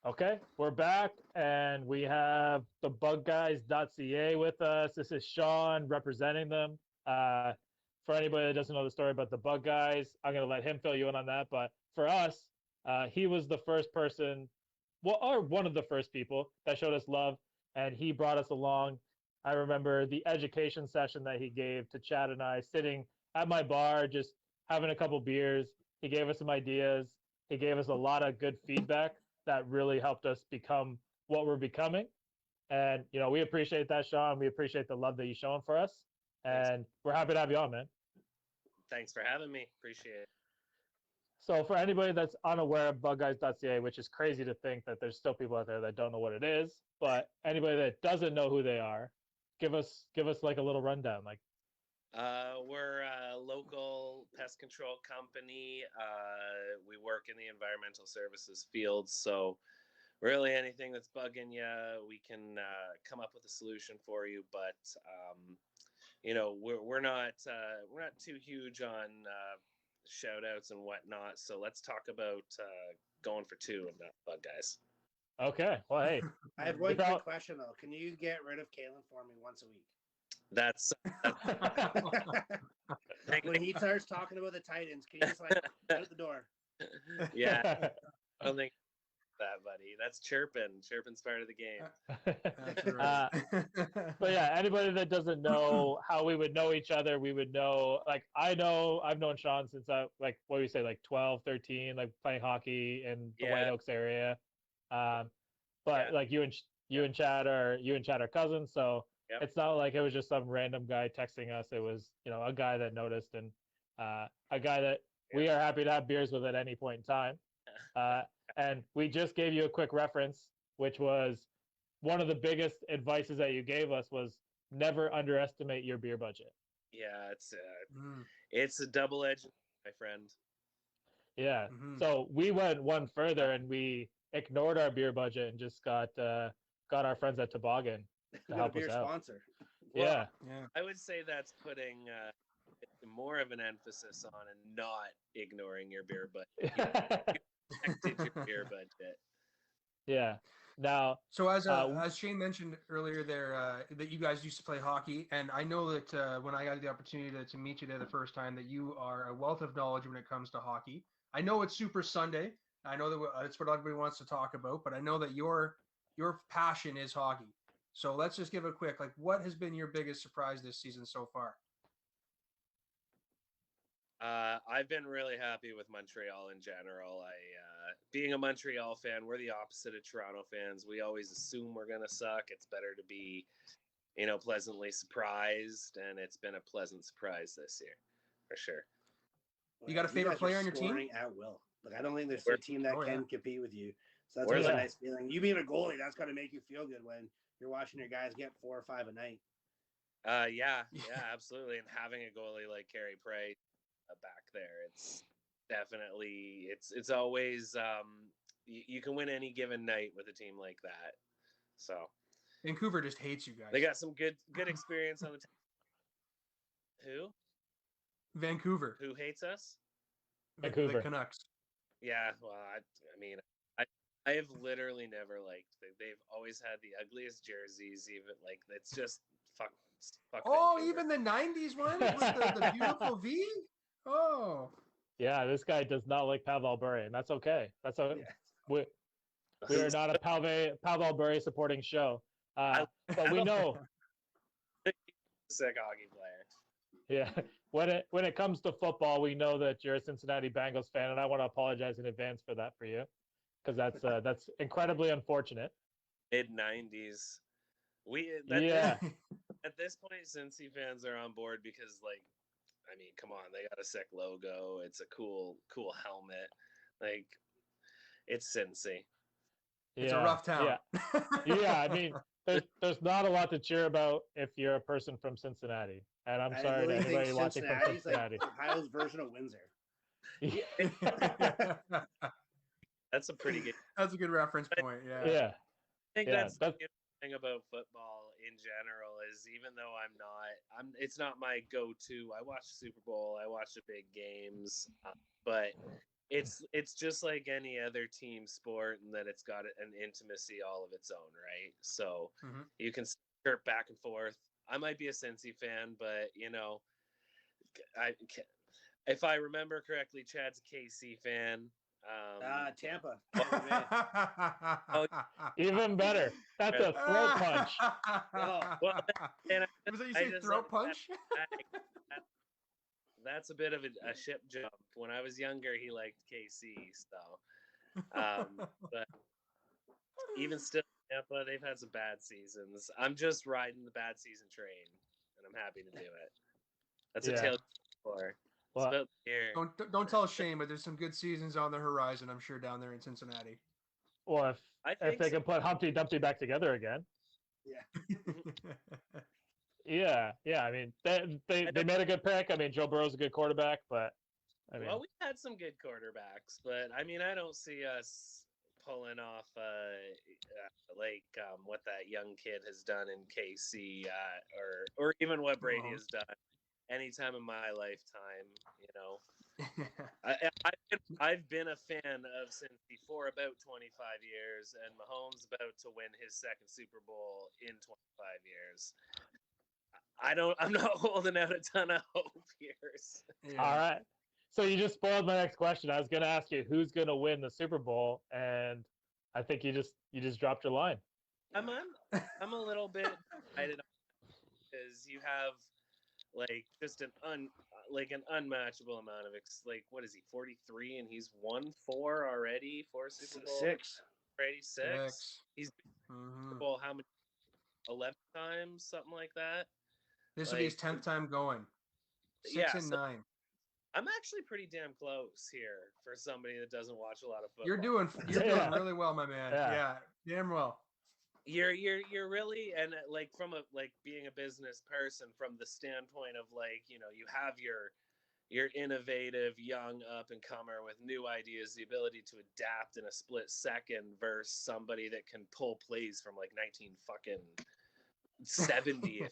A: Okay, we're back, and we have the bugguys.ca with us. This is Sean representing them. For anybody that doesn't know the story about the Bug Guys, I'm going to let him fill you in on that. But for us, he was the first person, or one of the first people that showed us love, and he brought us along. I remember the education session that he gave to Chad and I, sitting at my bar, just having a couple beers. He gave us some ideas. He gave us a lot of good feedback that really helped us become what we're becoming. And, you know, we appreciate that, Sean. We appreciate the love that you've shown for us. And we're happy to have you on, man.
J: Thanks for having me. Appreciate it.
A: So for anybody that's unaware of bugguys.ca, which is crazy to think that there's still people out there that don't know what it is, but anybody that doesn't know who they are, give us like a little rundown. Like,
J: we're a local pest control company. We work in the environmental services field, so really anything that's bugging you, we can come up with a solution for you. But you know, we're not too huge on shout outs and whatnot. So let's talk about going for two and not bug guys.
A: Okay. Well, hey,
B: I have one
A: Without-
B: quick question though. Can you get rid of Kalen for me once a week?
J: That's
B: When he starts talking about the Titans, can you just like out the door?
J: yeah. I don't think that, buddy. That's chirping. Chirping's part of the game.
C: That's right.
A: But yeah, anybody that doesn't know how we would know each other, we would know, like, I've known Sean since like, what do you say, like 12, 13, like playing hockey in the White Oaks area. But like you and Chad are cousins, so it's not like it was just some random guy texting us. It was, a guy that noticed, and a guy that we are happy to have beers with at any point in time. And we just gave you a quick reference, which was one of the biggest advices that you gave us was never underestimate your beer budget.
J: Yeah, it's a double-edged, my friend.
A: Yeah. So we went one further and we ignored our beer budget and just got our friends at Toboggan to help us out.
B: Sponsor.
A: Yeah.
J: I would say that's putting more of an emphasis on and not ignoring your beer budget. You protected your beer budget.
A: Yeah. Now,
C: so as Shane mentioned earlier there, that you guys used to play hockey, and I know that when I got the opportunity to meet you there the first time, that you are a wealth of knowledge when it comes to hockey. I know it's Super Sunday. I know that it's what everybody wants to talk about, but I know that your passion is hockey. So let's just give a quick, like, what has been your biggest surprise this season so far?
J: I've been really happy with Montreal in general. Being a Montreal fan, we're the opposite of Toronto fans. We always assume we're going to suck. It's better to be, pleasantly surprised, and it's been a pleasant surprise this year, for sure.
C: You got a favorite player on your team?
B: At will. Like, I don't think there's a team that can compete with you. So that's
J: Where's
B: a nice feeling. You being a goalie, that's got to make you feel good when you're watching your guys get 4 or 5 a night.
J: Yeah, absolutely. And having a goalie like Carey Price back there, it's definitely it's always you can win any given night with a team like that. So
C: Vancouver just hates you guys.
J: They got some good experience on the team. Who?
C: Vancouver.
J: Who hates us?
A: Vancouver.
C: The Canucks.
J: Yeah, well, I mean, I have literally never liked. They've always had the ugliest jerseys. Even like it's just fuck.
C: Oh,
J: Vancouver.
C: even the '90s one with the beautiful V. Oh.
A: Yeah, this guy does not like Pavel Bure, and that's okay. That's okay. Yeah. We are not a Pavel Bure supporting show, but we know.
J: Sick hockey player.
A: Yeah, when it comes to football, we know that you're a Cincinnati Bengals fan, and I want to apologize in advance for that for you, because that's incredibly unfortunate.
J: Mid-90s, at this point, Cincy fans are on board because, like, I mean, come on, they got a sick logo. It's a cool helmet. Like, it's Cincy.
C: It's a rough town.
A: Yeah. I mean, there's not a lot to cheer about if you're a person from Cincinnati. And I'm sorry to anybody watching from Cincinnati.
B: Like Ohio's version of Windsor.
J: That's a pretty good.
C: That's a good reference point. Yeah.
A: Yeah.
J: I think that's the good thing about football in general is even though it's not my go-to. I watch the Super Bowl. I watch the big games, but it's just like any other team sport in that it's got an intimacy all of its own, right? So you can chirp back and forth. I might be a Cincy fan, but if I remember correctly, Chad's a KC fan.
B: Tampa.
A: Even better. That's a throat punch.
J: Well, and
C: was that you say throat punch?
J: That's a bit of a ship jump. When I was younger, he liked KC, so. But even still, Tampa, they've had some bad seasons. I'm just riding the bad season train, and I'm happy to do it. That's a tail for.
A: Well,
C: don't tell Shane, but there's some good seasons on the horizon, I'm sure, down there in Cincinnati.
A: Well, if they can put Humpty Dumpty back together again.
B: Yeah.
A: Yeah. I mean, they made a good pick. I mean, Joe Burrow's a good quarterback, but I mean,
J: well, we had some good quarterbacks, but I mean, I don't see us pulling off what that young kid has done in KC, or even what Brady has done any time in my lifetime. I've been a fan of Cincy for about 25 years, and Mahomes about to win his second Super Bowl in 25 years. I'm not holding out a ton of hope here.
C: Yeah.
A: All right. So you just spoiled my next question. I was going to ask you who's going to win the Super Bowl, and I think you just dropped your line.
J: I'm a little bit excited because you have like just an unmatchable amount of what is he, 43, and he's won 4 already, 4 Super Bowls.
B: 6.
J: Already 6. He's been Super Bowl how many? 11 times, something like that.
C: This will be his 10th time going. 6 and 9.
J: I'm actually pretty damn close here for somebody that doesn't watch a lot of football.
C: You're doing really well, my man. Yeah, damn well.
J: You're really, and like from being a business person, from the standpoint of you have your innovative young up and comer with new ideas, the ability to adapt in a split second versus somebody that can pull plays from 1970,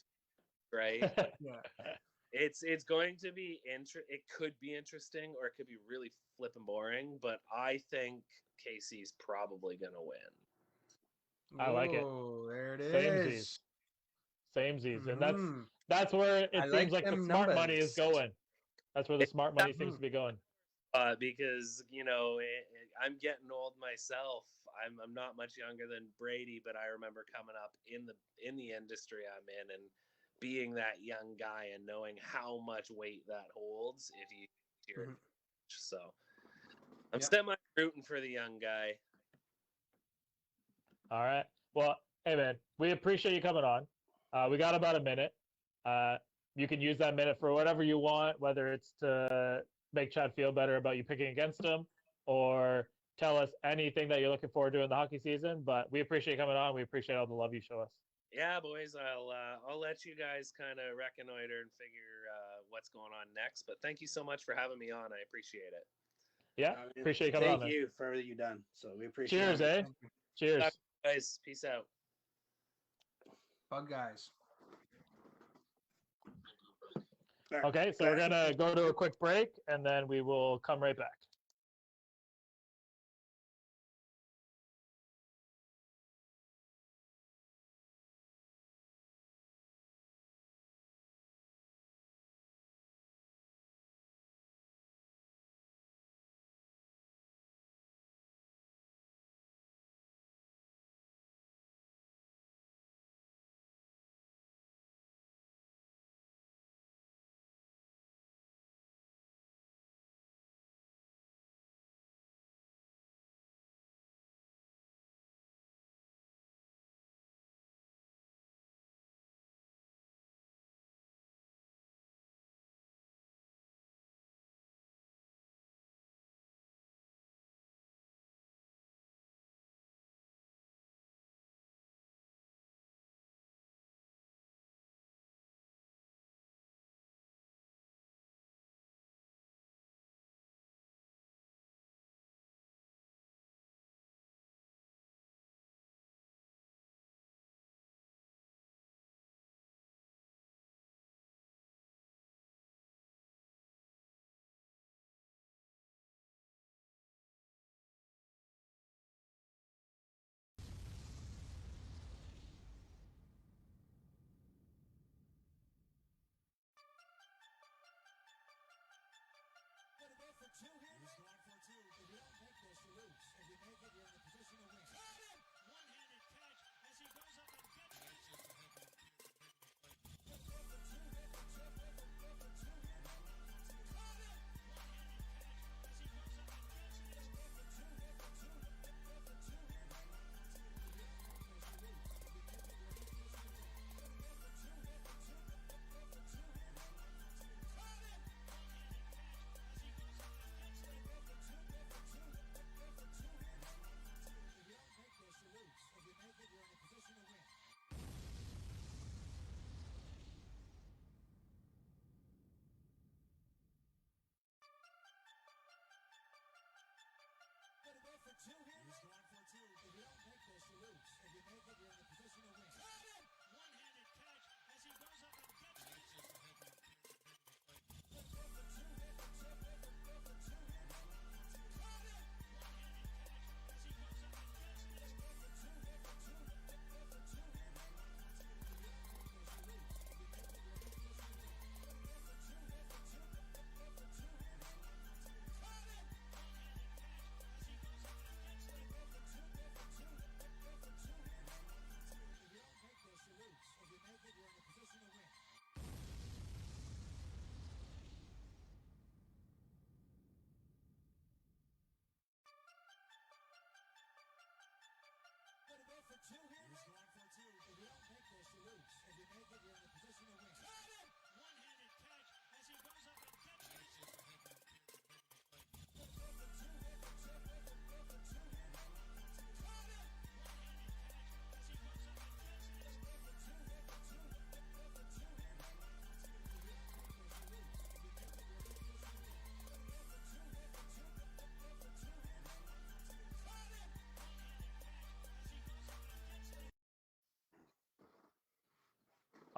J: right?
C: Yeah.
J: It's going to be it could be interesting, or it could be really flippin' boring, but I think KC's probably gonna win.
A: I like it.
C: There it is.
A: Samesies. And that's where it seems like the smart money is going. That's where the smart money seems to be going.
J: Because I'm getting old myself. I'm not much younger than Brady, but I remember coming up in the industry I'm in and being that young guy and knowing how much weight that holds if you hear it. So I'm semi rooting for the young guy.
A: All right. Well, hey man, we appreciate you coming on. We got about a minute. You can use that minute for whatever you want, whether it's to make Chad feel better about you picking against him, or tell us anything that you're looking forward to in the hockey season. But we appreciate you coming on. We appreciate all the love you show us.
J: Yeah, boys. I'll let you guys kind of reconnoiter and figure what's going on next. But thank you so much for having me on. I appreciate it.
A: Yeah, appreciate you coming on.
B: Thank you for everything you've done. So we appreciate
A: it. Cheers, eh? Cheers.
J: Guys, peace out.
C: Bug guys.
A: Okay, so we're going to go to a quick break, and then we will come right back.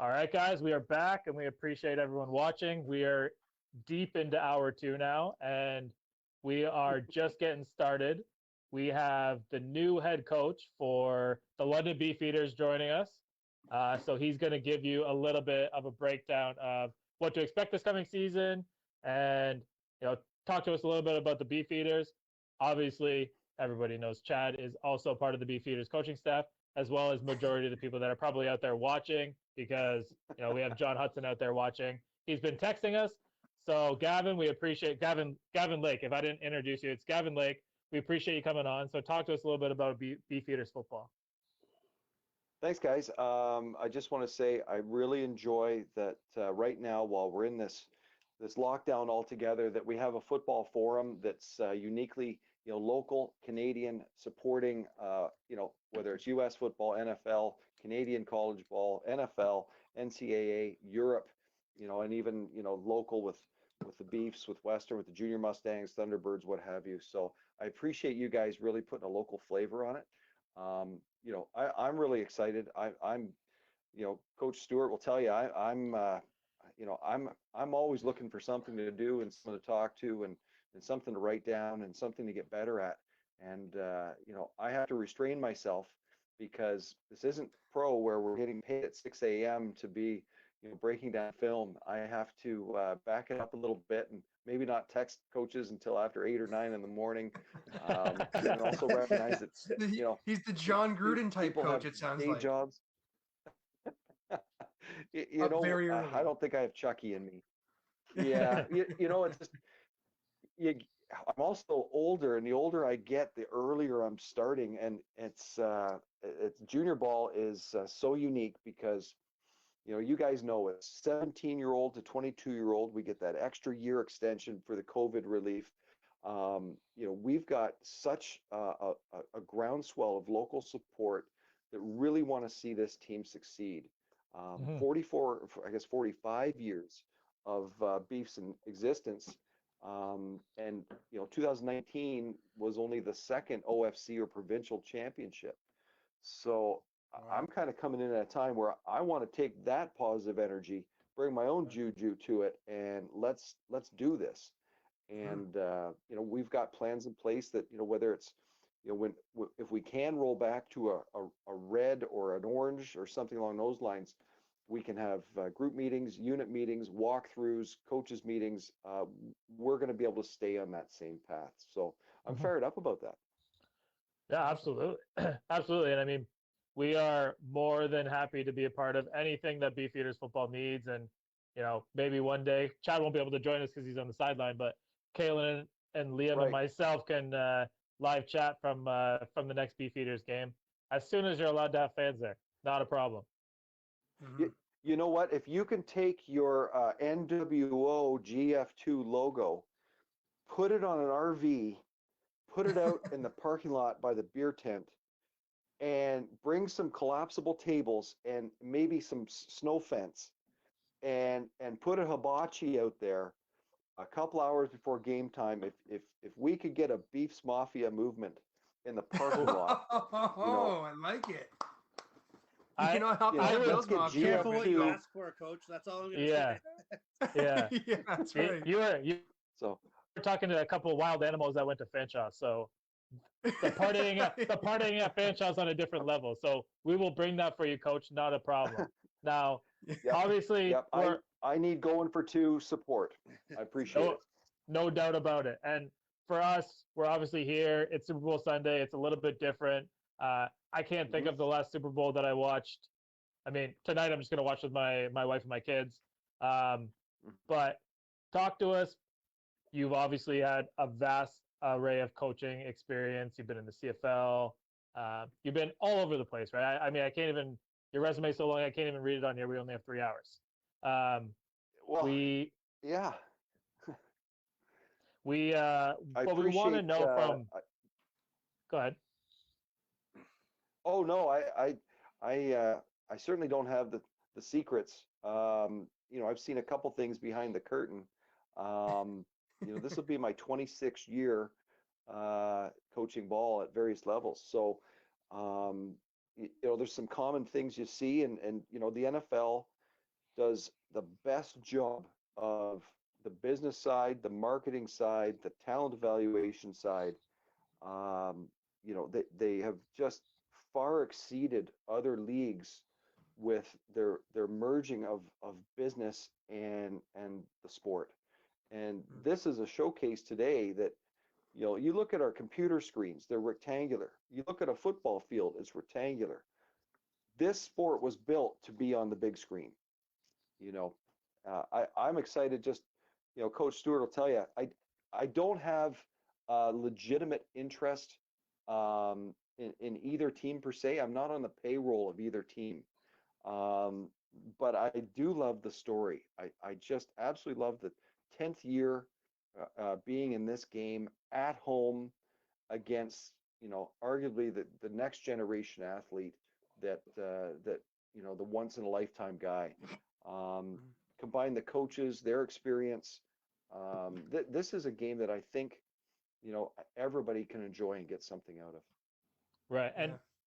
A: All right, guys, we are back, and we appreciate everyone watching. We are deep into hour 2 now, and we are just getting started. We have the new head coach for the London Beefeaters joining us. So he's going to give you a little bit of a breakdown of what to expect this coming season, and talk to us a little bit about the Beefeaters. Obviously, everybody knows Chad is also part of the Beefeaters coaching staff, as well as majority of the people that are probably out there watching, because we have John Hudson out there watching. He's been texting us. So Gavin, we appreciate Gavin Lake. If I didn't introduce you, it's Gavin Lake. We appreciate you coming on. So talk to us a little bit about Beefeaters football.
K: Thanks, guys. I just want to say I really enjoy that right now, while we're in this lockdown altogether, that we have a football forum that's uniquely local, Canadian, supporting whether it's U.S. football, NFL, Canadian college ball, NFL, NCAA, Europe, and even local with the Beefs, with Western, with the Junior Mustangs, Thunderbirds, what have you. So I appreciate you guys really putting a local flavor on it. I'm really excited. I'm Coach Stewart will tell you, I'm always looking for something to do and someone to talk to and something to write down and something to get better at. And I have to restrain myself, because this isn't pro where we're getting paid at 6 a.m. to be breaking down film. I have to back it up a little bit and maybe not text coaches until after 8 or 9 in the morning. And also recognize that
C: he's the John Gruden type coach. It sounds like
K: jobs.
C: Very early.
K: I don't think I have Chucky in me. Yeah, it's just I'm also older, and the older I get, the earlier I'm starting, and it's junior ball is so unique because you guys know it's 17-year-old to 22-year-old. We get that extra year extension for the COVID relief. We've got such a groundswell of local support that really want to see this team succeed. 45 years of Beefs in existence. And 2019 was only the second OFC or provincial championship. So I'm kind of coming in at a time where I want to take that positive energy, bring my own juju to it, and let's do this. And we've got plans in place that whether it's if we can roll back to a red or an orange or something along those lines, we can have group meetings, unit meetings, walkthroughs, coaches meetings. We're going to be able to stay on that same path. So I'm fired up about that.
A: Yeah, absolutely. Absolutely. And I mean, we are more than happy to be a part of anything that Beefeaters football needs. And, maybe one day Chad won't be able to join us because he's on the sideline, but Kaylin and Liam and myself can live chat from the next Beefeaters game as soon as you're allowed to have fans there. Not a problem.
K: You know what? If you can take your NWO GF2 logo, put it on an RV, put it out in the parking lot by the beer tent, and bring some collapsible tables and maybe some snow fence, and put a hibachi out there a couple hours before game time. If we could get a Beefs Mafia movement in the parking lot,
C: I like it.
K: Let's get
B: careful what you ask for, Coach. That's all I'm going to say.
A: Yeah,
C: that's right.
A: You were talking to a couple of wild animals that went to Fanshawe, so the partying at Fanshaw's on a different level. So we will bring that for you, Coach. Not a problem. Now, obviously,
K: I need Going for Two support. I appreciate it.
A: No doubt about it. And for us, we're obviously here. It's Super Bowl Sunday. It's a little bit different. I can't think of the last Super Bowl that I watched. I mean, tonight I'm just going to watch with my wife and my kids. But talk to us. You've obviously had a vast array of coaching experience. You've been in the CFL. You've been all over the place, right? I mean, I can't even, your resume is so long, I can't even read it on here. We only have 3 hours. What we want to know from, go ahead.
K: Oh no, I certainly don't have the secrets. I've seen a couple things behind the curtain. This will be my 26th year coaching ball at various levels. So, there's some common things you see, and the NFL does the best job of the business side, the marketing side, the talent evaluation side. They have just far exceeded other leagues with their merging of business and the sport. And this is a showcase today that, you look at our computer screens, they're rectangular. You look at a football field, it's rectangular. This sport was built to be on the big screen. I'm excited. Just, Coach Stewart will tell you, I don't have legitimate interest in either team per se. I'm not on the payroll of either team. But I do love the story. I just absolutely love the 10th year being in this game at home against, arguably the next generation athlete that the once in a lifetime guy. Combine the coaches, their experience. This is a game that I think, everybody can enjoy and get something out of.
A: Right.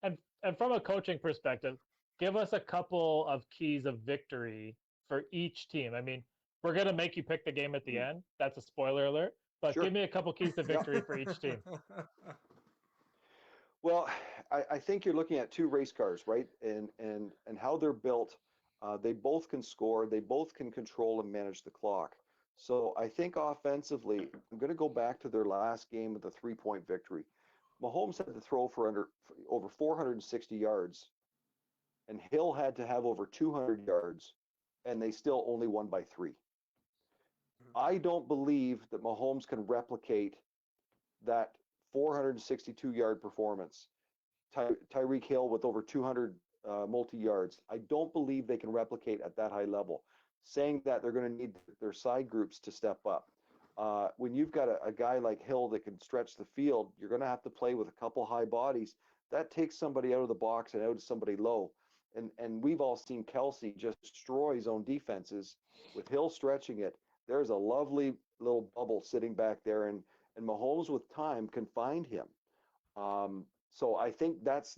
A: And from a coaching perspective, give us a couple of keys of victory for each team. I mean, we're going to make you pick the game at the end. That's a spoiler alert. But
K: Sure.
A: give me a couple keys to victory for each team.
K: Well, I think you're looking at two race cars, right? And how they're built. They both can score. They both can control and manage the clock. So I think offensively, I'm going to go back to their last game with a 3-point victory. Mahomes had to throw for over 460 yards, and Hill had to have over 200 yards, and they still only won by 3. I don't believe that Mahomes can replicate that 462-yard performance. Tyreek Hill with over 200 multi-yards. I don't believe they can replicate at that high level. Saying that, they're going to need their side groups to step up. When you've got a guy like Hill that can stretch the field, you're going to have to play with a couple high bodies. That takes somebody out of the box and out of somebody low. And we've all seen Kelsey just destroy his own defenses with Hill stretching it. There's a lovely little bubble sitting back there, and Mahomes with time can find him. So I think that's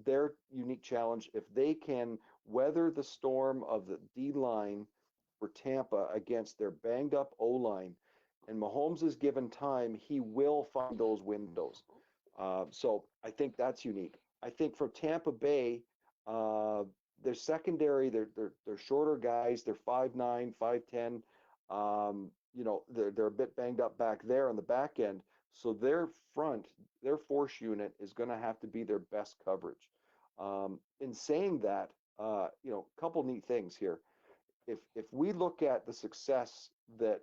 K: their unique challenge. If they can weather the storm of the D-line for Tampa against their banged up O-line, and Mahomes is given time, he will find those windows. So I think that's unique. I think for Tampa Bay, their secondary, they're shorter guys. They're 5'9", 5'10". They're a bit banged up back there on the back end. So their force unit is going to have to be their best coverage. In saying that, a couple neat things here. If we look at the success that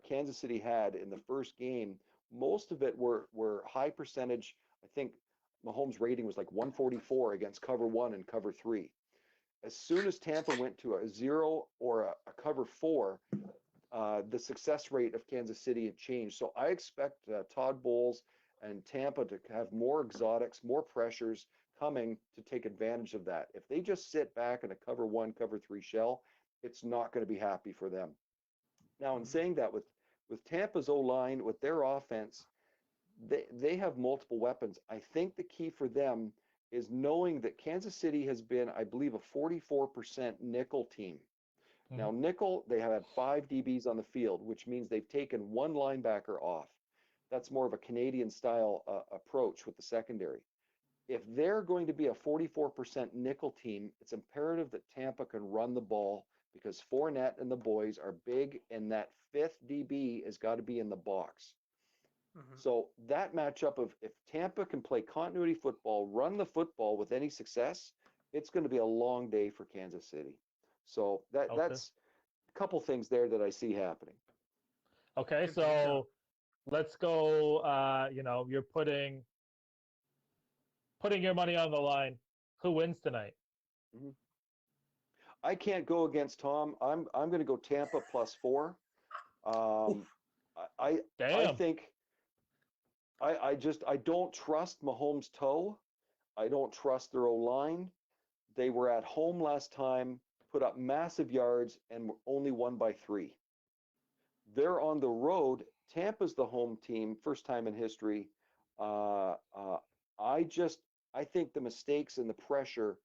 K: Kansas City had in the first game, most of it were high percentage. I think Mahomes' rating was like 144 against cover 1 and cover 3. As soon as Tampa went to a 0 or a cover 4, the success rate of Kansas City had changed. So I expect Todd Bowles and Tampa to have more exotics, more pressures coming to take advantage of that. If they just sit back in a cover 1, cover 3 shell, it's not going to be happy for them. Now, in saying that, with Tampa's O-line, with their offense, they have multiple weapons. I think the key for them is knowing that Kansas City has been, I believe, a 44% nickel team. Now, nickel, they have had 5 DBs on the field, which means they've taken 1 linebacker off. That's more of a Canadian-style approach with the secondary. If they're going to be a 44% nickel team, it's imperative that Tampa can run the ball because Fournette and the boys are big, and that 5th DB has got to be in the box. So that matchup of if Tampa can play continuity football, run the football with any success, it's going to be a long day for Kansas City. So that's a couple things there that I see happening.
A: Okay, so let's go. You're putting your money on the line. Who wins tonight?
K: I can't go against Tom. I'm going to go Tampa +4. I think I don't trust Mahomes' toe. I don't trust their O-line. They were at home last time, put up massive yards, and only won by 3. They're on the road. Tampa's the home team, first time in history. I think the mistakes and the pressure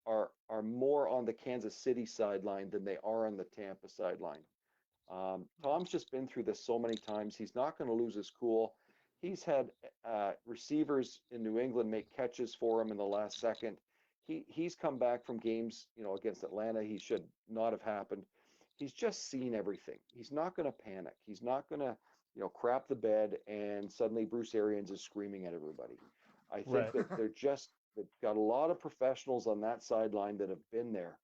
K: are are more on the Kansas City sideline than they are on the Tampa sideline. Tom's just been through this so many times. He's not going to lose his cool. He's had receivers in New England make catches for him in the last second. He's come back from games, against Atlanta. He should not have happened. He's just seen everything. He's not going to panic. He's not going to, crap the bed and suddenly Bruce Arians is screaming at everybody. I think that they've got a lot of professionals on that sideline that have been there.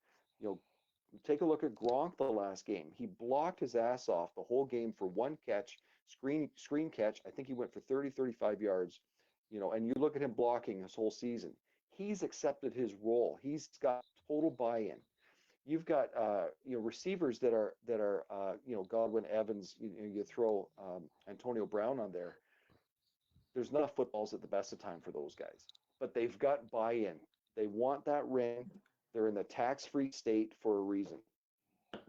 K: Take a look at Gronk the last game. He blocked his ass off the whole game for one catch, screen catch. I think he went for 30, 35 yards, and you look at him blocking this whole season. He's accepted his role. He's got total buy-in. You've got receivers that are Godwin, Evans. You throw Antonio Brown on there. There's not footballs at the best of time for those guys, but they've got buy-in. They want that ring. They're in the tax-free state for a reason.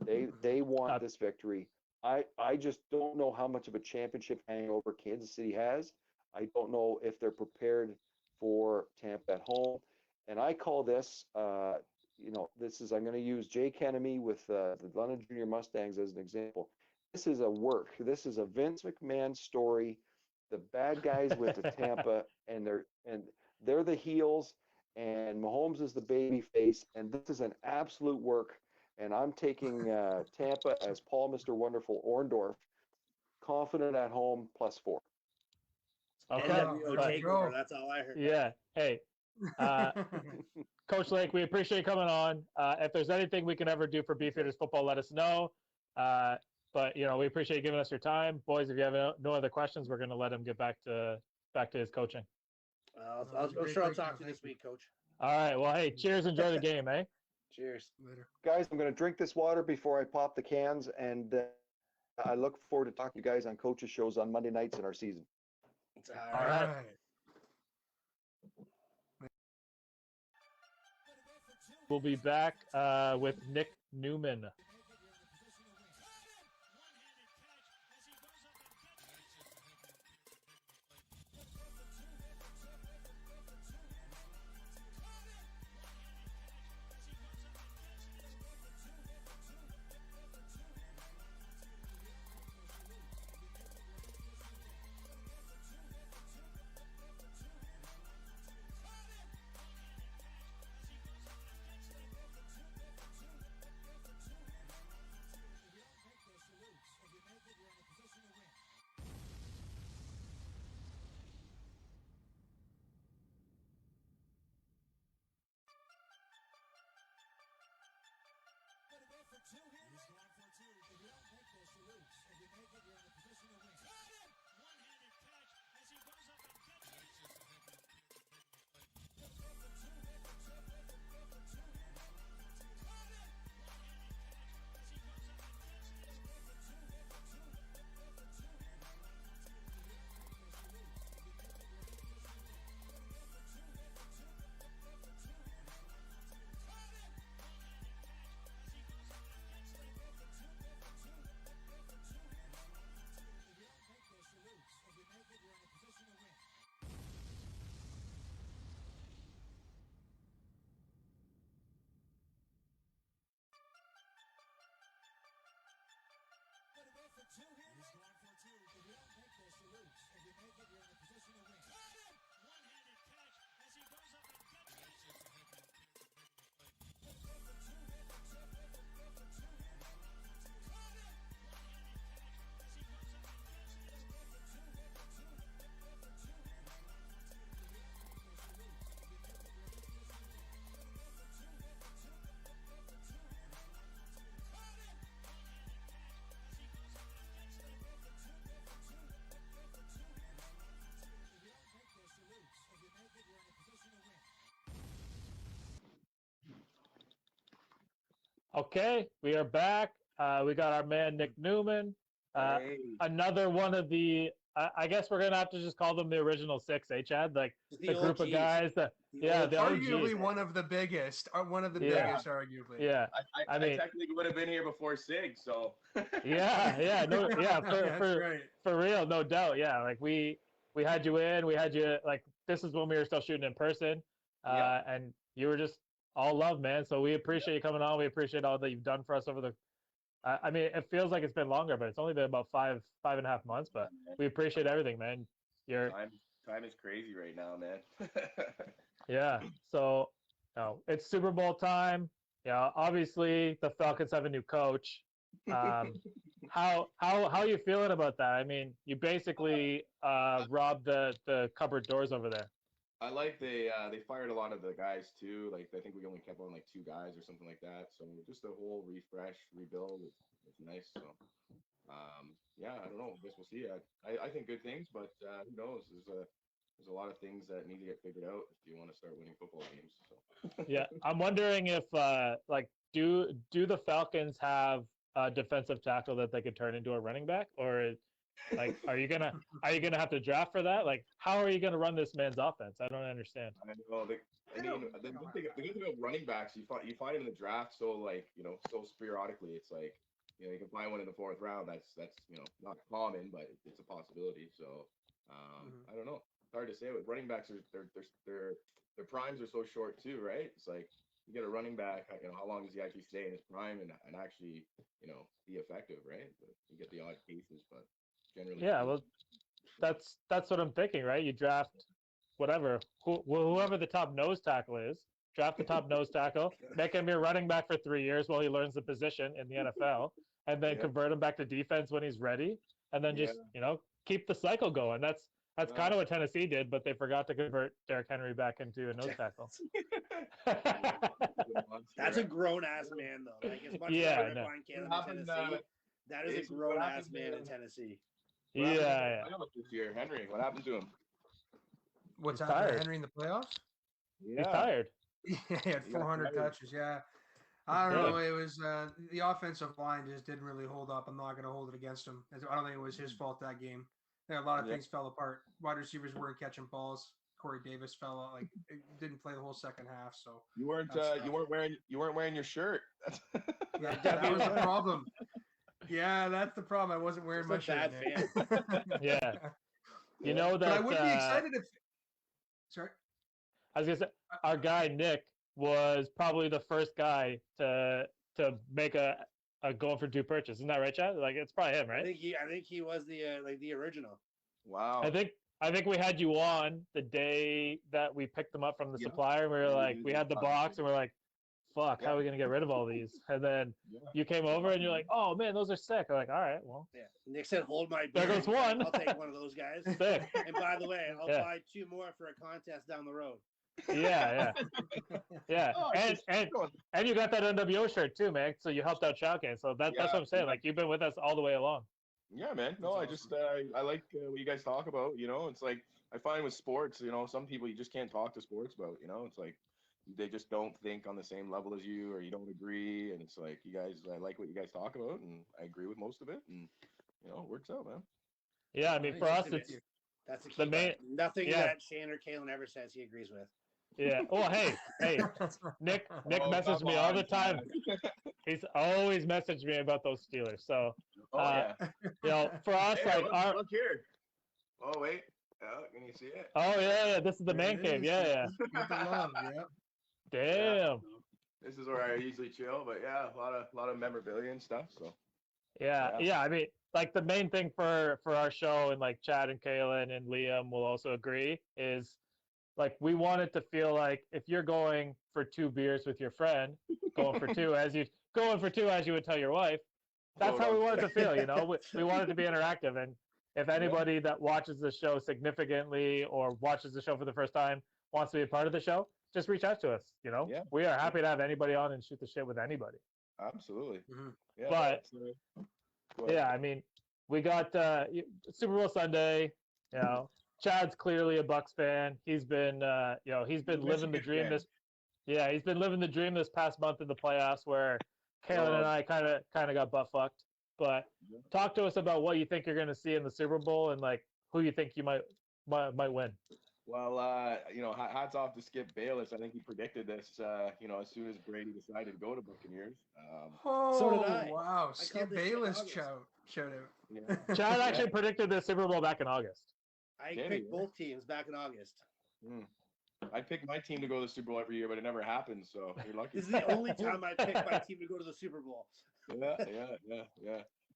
K: They want this victory. I just don't know how much of a championship hangover Kansas City has. I don't know if they're prepared for Tampa at home. And I call this, I'm going to use Jake Hennemy with the London Junior Mustangs as an example. This is a work. This is a Vince McMahon story. The bad guys went to Tampa, and they're the heels, and Mahomes is the baby face, and this is an absolute work. And I'm taking Tampa as Paul Mr. Wonderful Orndorff, confident at home, +4.
A: Okay.
B: NWO takeover. That's all I heard.
A: Yeah. Hey, Coach Lake, we appreciate you coming on. If there's anything we can ever do for Beefeaters football, let us know. But we appreciate you giving us your time, boys. If you have no other questions, we're going to let him get back to his coaching.
B: I'm sure I'll talk to you this week, Coach.
A: All right. Well, hey, cheers. Enjoy the game, eh?
B: Cheers.
C: Later.
K: Guys, I'm going to drink this water before I pop the cans, and I look forward to talking to you guys on coaches shows on Monday nights in our season.
B: All right.
A: We'll be back with Nick Newman. Okay, we are back. We got our man Nick Newman. Another one of the. I guess we're gonna have to just call them the original six, Chad? Like the group of guys. The
C: arguably one of the biggest. One of the biggest, arguably.
A: Yeah,
L: I mean, technically would have been here before Sig, so.
A: For real, no doubt. Yeah, like we had you in. We had you like this is when we were still shooting in person, and you were just all love, man. So we appreciate you coming on. We appreciate all that you've done for us over the. I mean, it feels like it's been longer, but it's only been about 5.5 months. But we appreciate everything, man.
L: Time is crazy right now, man.
A: Yeah. So, it's Super Bowl time. Yeah. Obviously, the Falcons have a new coach. How are you feeling about that? I mean, you basically robbed the cupboard doors over there.
L: I like they fired a lot of the guys too. Like I think we only kept on like 2 guys or something like that. So just a whole refresh, rebuild. It's nice. So yeah, I don't know. I guess we'll see. I think good things, but who knows? There's a lot of things that need to get figured out if you want to start winning football games. So
A: Yeah, I'm wondering if like do the Falcons have a defensive tackle that they could turn into a running back, or like are you gonna have to draft for that? Like, how are you gonna run this man's offense? I don't understand.
L: I know. I mean, the good thing about running backs, you find them in the draft so like so periodically. It's like you can find one in the 4th round. That's not common, but it's a possibility. So I don't know. It's hard to say. With running backs, their primes are so short too, right? It's like you get a running back. How long does he actually stay in his prime and actually be effective, right? But you get the odd cases, but generally.
A: Yeah, well, that's what I'm thinking, right? You draft whatever whoever the top nose tackle is. Draft the top nose tackle, make him your running back for 3 years while he learns the position in the NFL, and then convert him back to defense when he's ready, and then just keep the cycle going. That's kind of what Tennessee did, but they forgot to convert Derrick Henry back into a nose tackle.
B: That's a grown ass man, though. Like as much as I find Caleb in Tennessee, that is a grown ass man in Tennessee.
A: Yeah.
L: This year, Henry, what happened to him?
C: What's happened to Henry in the playoffs?
A: Yeah. He's tired.
C: He had 400 touches. Yeah. I don't know. It was the offensive line just didn't really hold up. I'm not going to hold it against him. I don't think it was his fault that game. A lot of things fell apart. Wide receivers weren't catching balls. Corey Davis fell out. Like didn't play the whole second half. So
L: you weren't wearing your shirt.
C: that was the problem. Yeah, that's the problem. I wasn't wearing my shirt.
A: Yeah. You know that.
C: But I would be excited if. Sorry.
A: I was gonna say our guy Nick was probably the first guy to make a going for 2 purchase. Isn't that right, Chad? Like it's probably him, right?
B: I think he was the original.
L: Wow.
A: I think we had you on the day that we picked them up from the supplier. We were like, we had the box, and we're like, fuck, how are we gonna get rid of all these? And then you came over, and you're like, oh man, those are sick. I'm like, all right, well.
B: Yeah. Nick said, hold my beer.
A: There goes one.
B: I'll take one of those guys.
A: Sick.
B: And by the way, I'll buy 2 more for a contest down the road.
A: Yeah. Oh, and you got that NWO shirt too, man. So you helped out Chowcan. So that's what I'm saying. Like you've been with us all the way along.
L: Yeah, man. No, I just I like what you guys talk about. It's like I find with sports, some people you just can't talk to sports about. It's like they just don't think on the same level as you, or you don't agree. And it's like I like what you guys talk about, and I agree with most of it, and it works out, man.
A: Yeah, I mean for us, it's
B: that's the main. Nothing that Shane or Kalen ever says he agrees with.
A: Yeah. Well, hey, Nick messaged me all the time. He's always messaged me about those Steelers. So, for us,
L: hey, look here. Oh wait, can you see it?
A: Oh yeah. This is the man cave. Yeah. Damn.
L: This is where I usually chill, but yeah, a lot of memorabilia and stuff. So.
A: Yeah. I mean, like the main thing for our show, and like Chad and Kalen and Liam will also agree, is like we want it to feel like if you're going for 2 beers with your friend, going for two as you would tell your wife. That's how we want it to feel. We want it to be interactive, and if anybody that watches the show significantly or watches the show for the first time wants to be a part of the show, just reach out to us. We are happy to have anybody on and shoot the shit with anybody.
L: Absolutely.
A: Mm-hmm. Yeah, but I mean, we got Super Bowl Sunday. Chad's clearly a Bucs fan. He's been living the dream he's been living the dream this past month in the playoffs, where Kalen and I kind of got butt fucked. But talk to us about what you think you're going to see in the Super Bowl, and like who you think you might win.
L: Well, hats off to Skip Bayless. I think he predicted this, as soon as Brady decided to go to Buccaneers.
B: So did I.
C: Wow, Skip Bayless shout out.
L: Yeah.
A: Chad actually predicted the Super Bowl back in August.
B: I picked both teams back in August.
L: I pick my team to go to the Super Bowl every year, but it never happens. So you're lucky.
B: This is the only time I pick my team to go to the Super Bowl.
L: Yeah.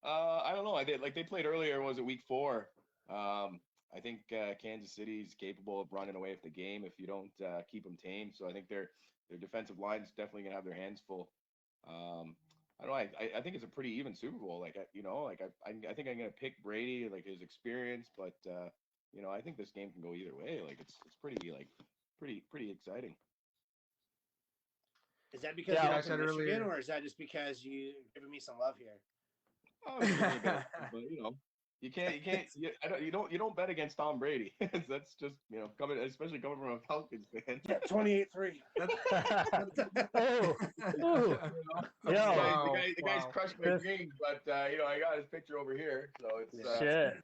L: I don't know. They played earlier. Was it week 4? I think Kansas City's capable of running away with the game if you don't keep them tame. So I think their defensive line is definitely gonna have their hands full. I don't know. I think it's a pretty even Super Bowl. I think I'm gonna pick Brady, like his experience, but I think this game can go either way. Like it's pretty exciting.
B: Is that because
C: Yeah,
B: you're
C: I said
B: from Michigan,
C: earlier.
B: or is that just because you're giving me some love here?
L: Oh, but you don't bet against Tom Brady. That's just especially coming from a Falcons fan.
B: Yeah, 28-3.
A: Oh, ooh.
L: The guy's crushed my dreams, but I got his picture over here, so it's
A: shit.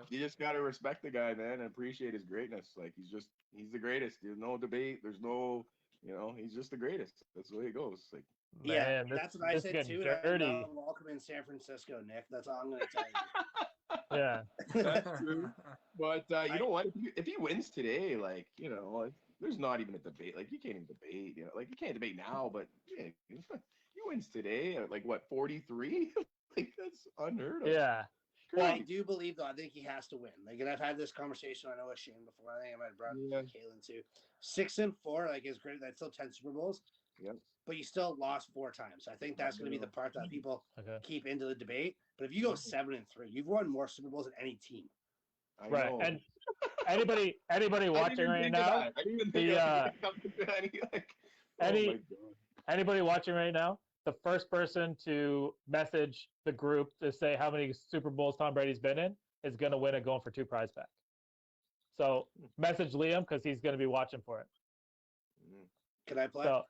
L: You just gotta respect the guy, man, and appreciate his greatness. Like he's the greatest. There's no debate. There's no, he's just the greatest. That's the way it goes. Like,
B: Yeah,
A: Man,
B: that's what I said too. And I
A: dirty.
B: love welcome in San Francisco, Nick. That's all I'm going to tell you.
A: Yeah,
L: that's true. But you know what? If he wins today, there's not even a debate. Like you can't even debate. Like you can't debate now. But yeah, he wins today at 43. Like that's unheard of.
A: Yeah.
B: Well, I do believe though. I think he has to win. Like, and I've had this conversation. I know with Shane before. I think I might have brought Kalen too. 6-4, is great. That's still 10 Super Bowls.
L: Yep.
B: But you still lost 4 times. I think that's going to be the part that people keep into the debate. But if you go 7-3, you've won more Super Bowls than any team.
A: Right. And anybody watching right now, anybody watching right now, the first person to message the group to say how many Super Bowls Tom Brady's been in is going to win a Going for 2 prize pack. So message Liam because he's going to be watching for it.
B: Can I play?
A: So,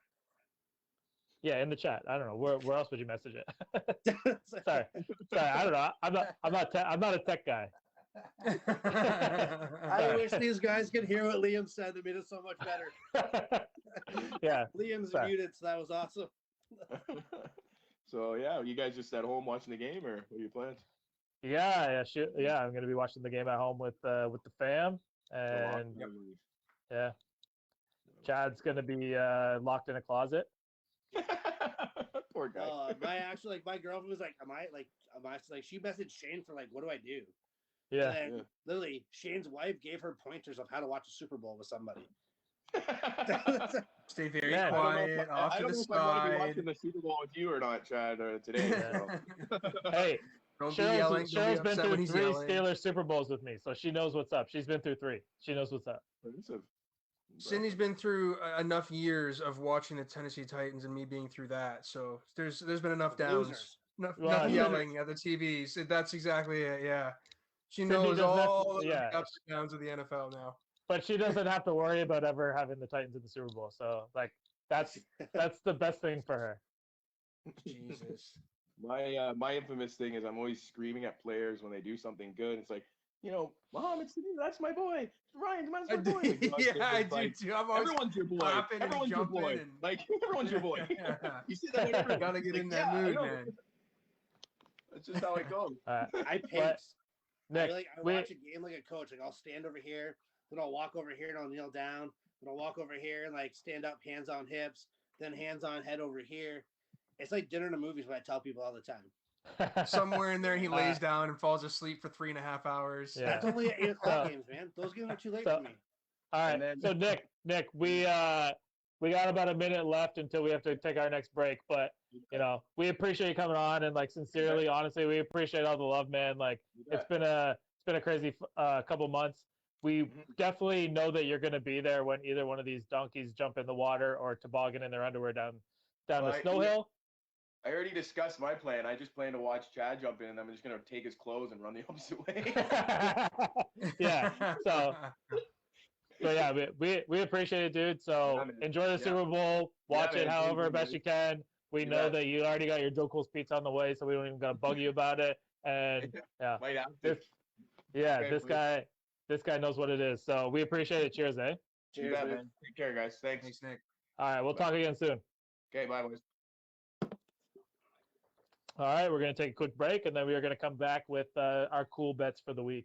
A: yeah, in the chat. I don't know where else would you message it. Sorry, I don't know. I'm not a tech guy.
B: I wish these guys could hear what Liam said. It made it so much better.
A: Yeah,
B: Liam's muted, so that was awesome.
L: So yeah, you guys just at home watching the game, or what are your plans?
A: Yeah. I'm gonna be watching the game at home with the fam, and yeah, Chad's gonna be locked in a closet.
L: Poor guy.
B: My girlfriend was like, am I she messaged Shane for what do I do?
A: Yeah.
B: And then literally Shane's wife gave her pointers of how to watch a Super Bowl with somebody.
C: Stay very quiet, off to the side.
L: I want to be watching the Super Bowl with you or not, Chad, today.
A: Hey,
C: don't be yelling.
A: Cheryl's been through 3 Steelers Super Bowls with me, so she knows what's up. She's been through 3. She knows what's up.
C: Cindy's been through enough years of watching the Tennessee Titans and me being through that, so there's been enough downs, enough yelling at the TVs. That's exactly it. Yeah, she knows all the ups and downs of the NFL now.
A: But she doesn't have to worry about ever having the Titans in the Super Bowl. So that's the best thing for her.
C: Jesus.
L: My infamous thing is I'm always screaming at players when they do something good. It's like, Mom, that's my boy. Ryan, that's my boy.
C: Yeah, I do too. I'm always
L: everyone's your boy. Everyone's your boy. Everyone's your boy. You see that every
C: gotta get in that mood, man.
L: That's just how it goes.
B: I pace.
A: Nick,
B: I watch a game like a coach. I'll stand over here, then I'll walk over here and I'll kneel down. Then I'll walk over here and stand up, hands on hips, then hands on head over here. It's like dinner in the movies, what I tell people all the time.
C: Somewhere in there, he lays down and falls asleep for 3.5 hours.
B: Yeah. That's only 8 o'clock games, man. Those games are too late for me.
A: All right. So Nick, we got about a minute left until we have to take our next break. But we appreciate you coming on and sincerely, honestly, we appreciate all the love, man. It's been a crazy couple months. We definitely know that you're going to be there when either one of these donkeys jump in the water or toboggan in their underwear down the snow hill.
L: I already discussed my plan. I just plan to watch Chad jump in, and I'm just going to take his clothes and run the opposite way.
A: Yeah. So yeah, we appreciate it, dude. So enjoy the Super Bowl. Watch it however best you can. We know that you already got your Joe Cool's pizza on the way, so we don't even got to bug you about it. And this guy knows what it is. So we appreciate it. Cheers, eh?
L: Cheers, man. Take care, guys. Thanks,
C: Nick.
A: All right, we'll talk again soon.
L: Okay, bye, boys.
A: All right, we're going to take a quick break, and then we are going to come back with our cool bets for the week.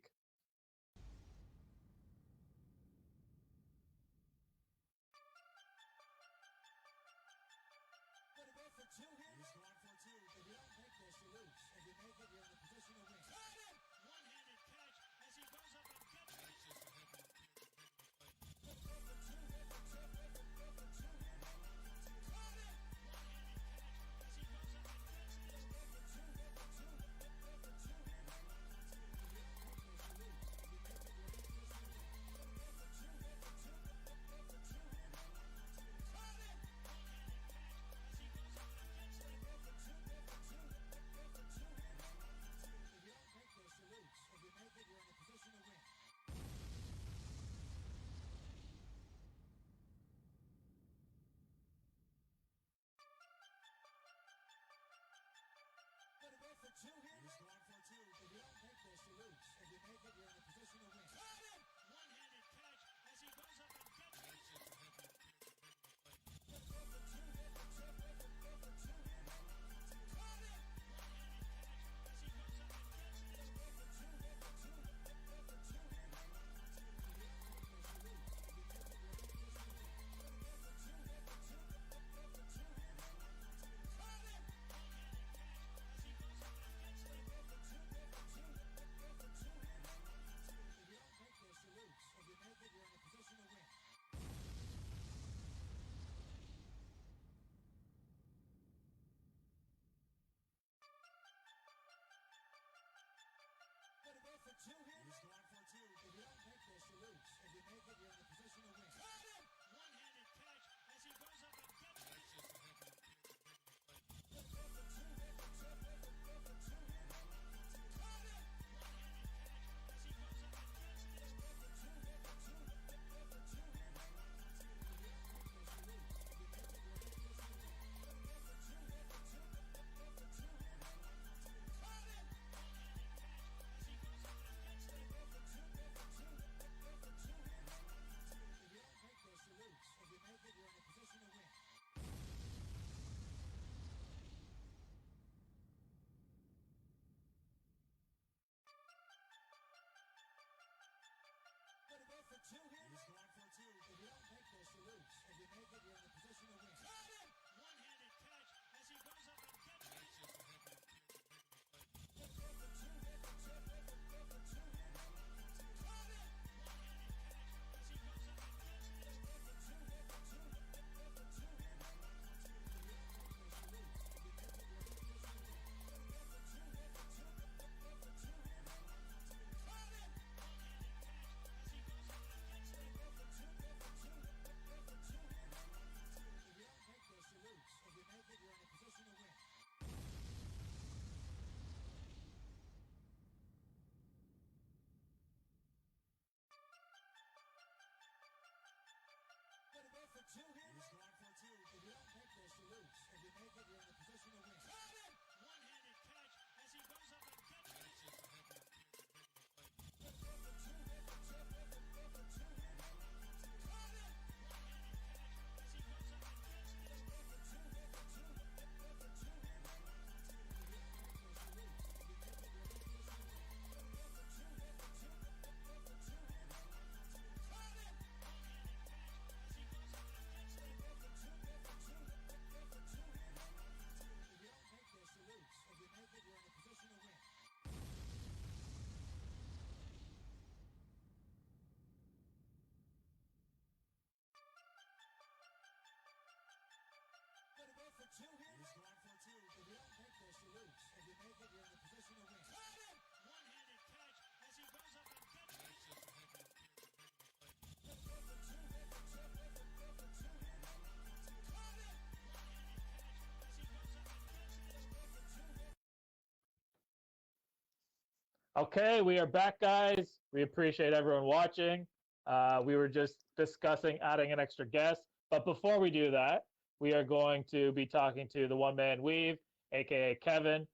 A: Okay, we are back, guys. We appreciate everyone watching. We were just discussing adding an extra guest, but before we do that, we are going to be talking to the one man weave, aka Kevin.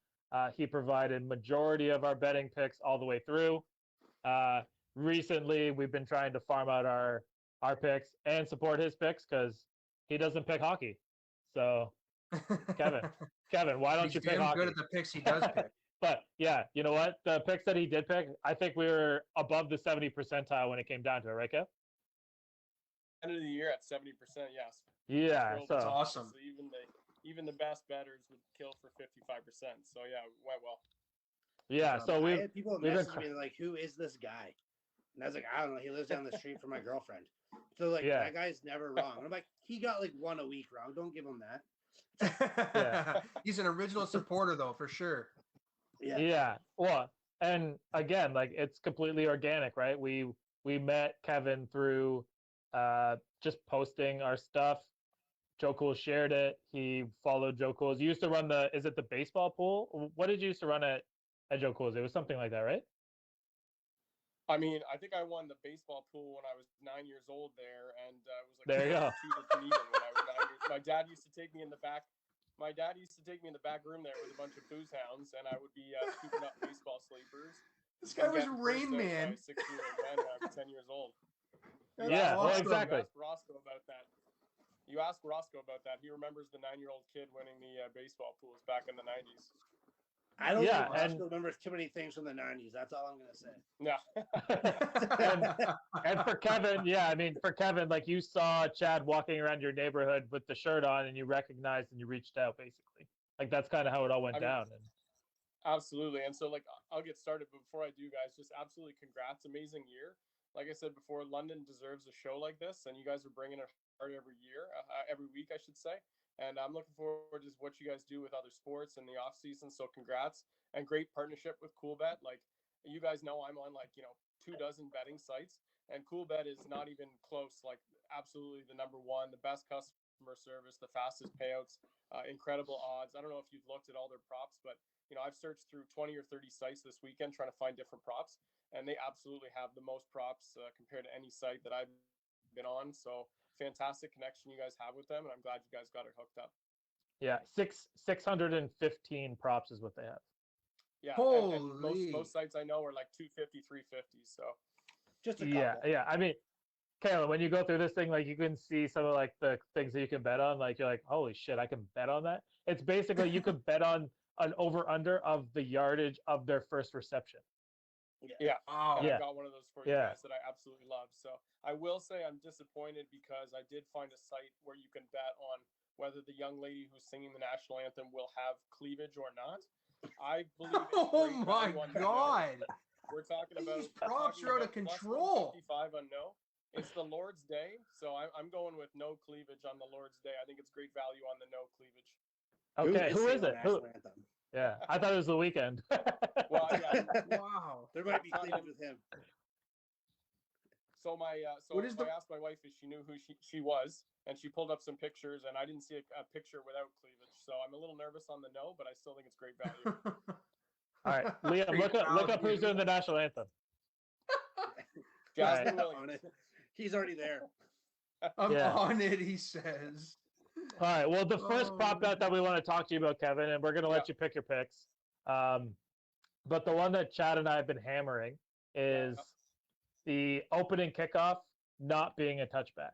A: He provided majority of our betting picks all the way through. Recently, we've been trying to farm out our picks and support his picks because he doesn't pick hockey. So, Kevin, why don't
C: He's
A: you pick
C: damn
A: hockey?
C: good at the picks he does pick.
A: But yeah, you know what? The picks that he did pick, I think we were above the 70 percentile when it came down to it, right, Kev?
M: End of the year at 70%, yes.
A: Yeah, so
C: that's awesome.
M: Even the best bettors would kill for 55%. So yeah, it went well.
A: Yeah, so
B: I had people message me like, "Who is this guy?" And I was like, "I don't know. He lives down the street from my girlfriend." So like, that guy's never wrong. And I'm like, he got like one a week wrong. Don't give him that.
C: Yeah. He's an original supporter though, for sure.
A: Yeah. Well, and again, like it's completely organic, right? We met Kevin through just posting our stuff. Joe Cool shared it. He followed Joe Cool's. You used to run is it the baseball pool? What did you used to run at Joe Cool's? It was something like that, right?
M: I mean, I think I won the baseball pool when I was 9 years old there, and it was like
A: there you go.
M: When I was 9 years. My dad used to take me in the back. My dad used to take me in the back room there with a bunch of booze hounds, and I would be scooping up baseball sleepers.
C: This guy was Rain Man.
M: 6-year-old men when I was 10 years old.
A: Well, exactly.
M: You ask Roscoe about that. He remembers the 9-year-old kid winning the baseball pools back in the 90s.
B: I don't think Roscoe remembers too many things from the 90s. That's all I'm going to say.
M: No.
A: and for Kevin, yeah, I mean, for Kevin, like you saw Chad walking around your neighborhood with the shirt on and you recognized and you reached out, basically. Like that's kind of how it all went down.
M: Absolutely. And so, like, I'll get started. But before I do, guys, just absolutely congrats. Amazing year. Like I said before, London deserves a show like this, and you guys are bringing it hard every year, every week, I should say. And I'm looking forward to what you guys do with other sports in the off season. So congrats, and great partnership with CoolBet. Like you guys know, I'm on 24 betting sites, and CoolBet is not even close. Like absolutely the number one, the best customer service, the fastest payouts, incredible odds. I don't know if you've looked at all their props, but I've searched through 20 or 30 sites this weekend trying to find different props, and they absolutely have the most props compared to any site that I've been on. So fantastic connection you guys have with them, and I'm glad you guys got it hooked up.
A: Yeah, 615 props is what they have.
M: Yeah, and most sites I know are like 250, 350. So
B: just a couple.
A: Yeah. I mean, Kayla, when you go through this thing, like you can see some of like the things that you can bet on. Like you're like, holy shit, I can bet on that. It's basically you could bet on an over/under of the yardage of their first reception.
M: Yeah.
C: Oh,
M: I've got one of those for you guys that I absolutely love. So I will say I'm disappointed because I did find a site where you can bet on whether the young lady who's singing the national anthem will have cleavage or not. I believe.
C: Oh my God!
M: We're talking about
C: these props are out of control.
M: 55 on no. It's the Lord's Day, so I'm going with no cleavage on the Lord's Day. I think it's great value on the no cleavage.
A: Okay, who is it? Yeah, I thought it was The Weeknd.
M: Well, yeah.
C: Wow.
B: There might be cleavage with him.
M: So I asked my wife if she knew who she was, and she pulled up some pictures, and I didn't see a picture without cleavage. So I'm a little nervous on the no, but I still think it's great value.
A: All right, Liam, look up who's doing the national anthem.
M: Jasmine Williams.
B: He's already there.
C: I'm on it, he says.
A: All right. Well, the first prop bet that we want to talk to you about, Kevin, and we're going to let you pick your picks. But the one that Chad and I have been hammering is the opening kickoff not being a touchback.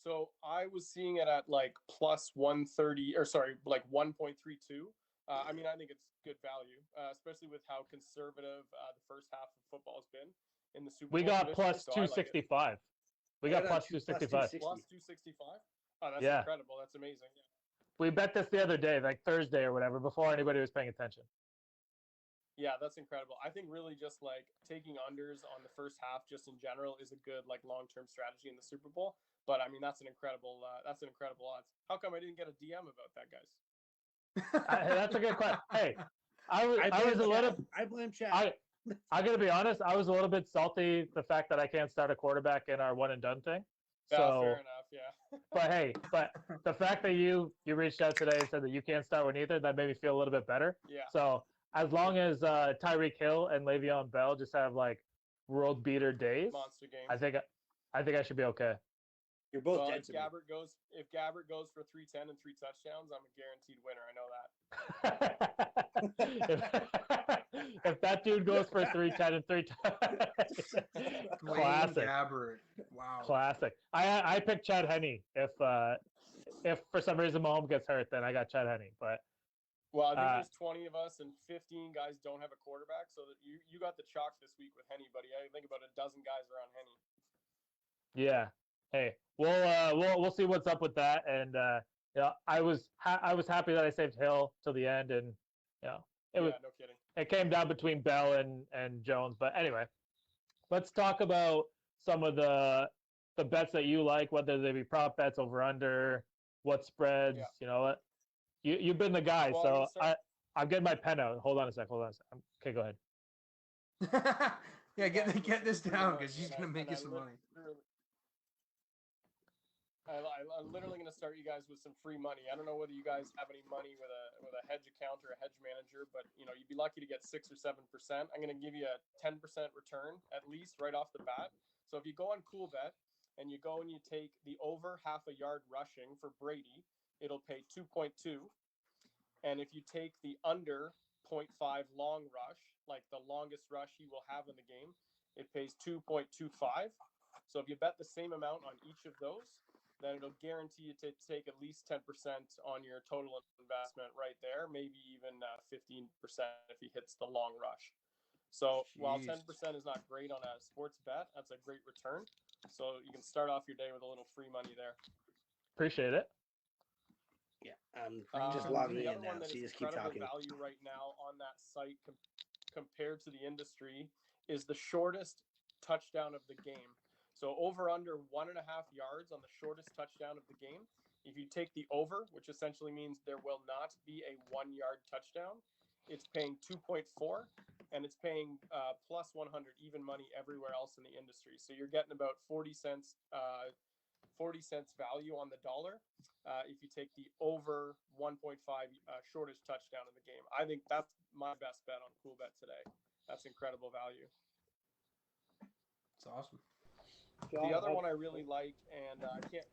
M: So I was seeing it at like plus 130, or sorry, like 1.32. I mean, I think it's good value, especially with how conservative the first half of football has been in the Super Bowl.
A: We got plus 265. We got plus 265.
M: Plus 265? Oh, that's
A: Yeah.
M: incredible. That's amazing. Yeah.
A: We bet this the other day, like Thursday or whatever, before anybody was paying attention.
M: Yeah, that's incredible. I think really just like taking unders on the first half, just in general, is a good like long-term strategy in the Super Bowl. But I mean, that's an incredible odds. How come I didn't get a DM about that, guys?
A: That's a good question. Hey, I was a little.
B: I blame Chad.
A: I'm gonna be honest. I was a little bit salty the fact that I can't start a quarterback in our one and done thing.
M: Yeah,
A: So,
M: fair enough. Yeah.
A: but the fact that you reached out today and said that you can't start with either, that made me feel a little bit better.
M: Yeah.
A: So as long as Tyreek Hill and Le'Veon Bell just have like world beater days,
M: monster games,
A: I think I should be okay.
B: You're both dead
M: if
B: to me.
M: If Gabbert goes for 310 and 3 touchdowns, I'm a guaranteed winner. I know
A: that. if that dude goes for 310 and 3 touchdowns, classic.
C: Gabbert. Wow.
A: Classic. I picked Chad Henne. If for some reason Mahomes gets hurt, then I got Chad Henne. But
M: well, I think there's 20 of us and 15 guys don't have a quarterback, so that you got the chalk this week with Henne, buddy. I think about a dozen guys around Henne.
A: Yeah. Hey, we'll see what's up with that. And I was happy that I saved Hill till the end, and
M: no kidding.
A: It came down between Bell and Jones. But anyway, let's talk about some of the bets that you like, whether they be prop bets, over under, what spreads.
M: Yeah.
A: You know what? You've been the guy,
M: well,
A: so I'm getting my pen out. Hold on a sec. Okay, go ahead.
C: Yeah, get this down because she's gonna make you some money.
M: I'm literally going to start you guys with some free money. I don't know whether you guys have any money with a hedge account or a hedge manager, but you'd be lucky to get 6 or 7%. I'm going to give you a 10% return at least right off the bat. So if you go on CoolBet and you go and you take the over half a yard rushing for Brady, it'll pay 2.2. And if you take the under 0.5 long rush, like the longest rush he will have in the game, it pays 2.25. So if you bet the same amount on each of those, then it'll guarantee you to take at least 10% on your total investment right there, maybe even 15% if he hits the long rush. So while 10% is not great on a sports bet, that's a great return. So you can start off your day with a little free money there.
A: Appreciate it.
B: Yeah, I'm just logging in now, so you just keep talking.
M: Value right now on that site compared to the industry is the shortest touchdown of the game. So over under 1.5 yards on the shortest touchdown of the game. If you take the over, which essentially means there will not be a 1 yard touchdown, it's paying 2.4, and it's paying plus 100 even money everywhere else in the industry. So you're getting about 40 cents value on the dollar if you take the over 1.5 shortest touchdown in the game. I think that's my best bet on CoolBet today. That's incredible value.
C: It's awesome.
M: The other one I really like, and I can't.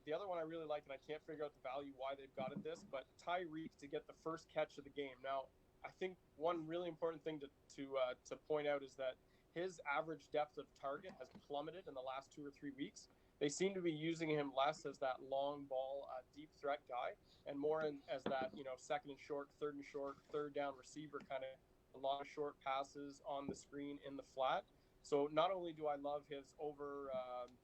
M: The other one I really like, and I can't figure out the value why they've got it this, but Tyreek to get the first catch of the game. Now, I think one really important thing to point out is that his average depth of target has plummeted in the last 2 or 3 weeks. They seem to be using him less as that long ball, deep threat guy, and more as that second and short, third down receiver, kind of a lot of short passes on the screen in the flat. So not only do I love his over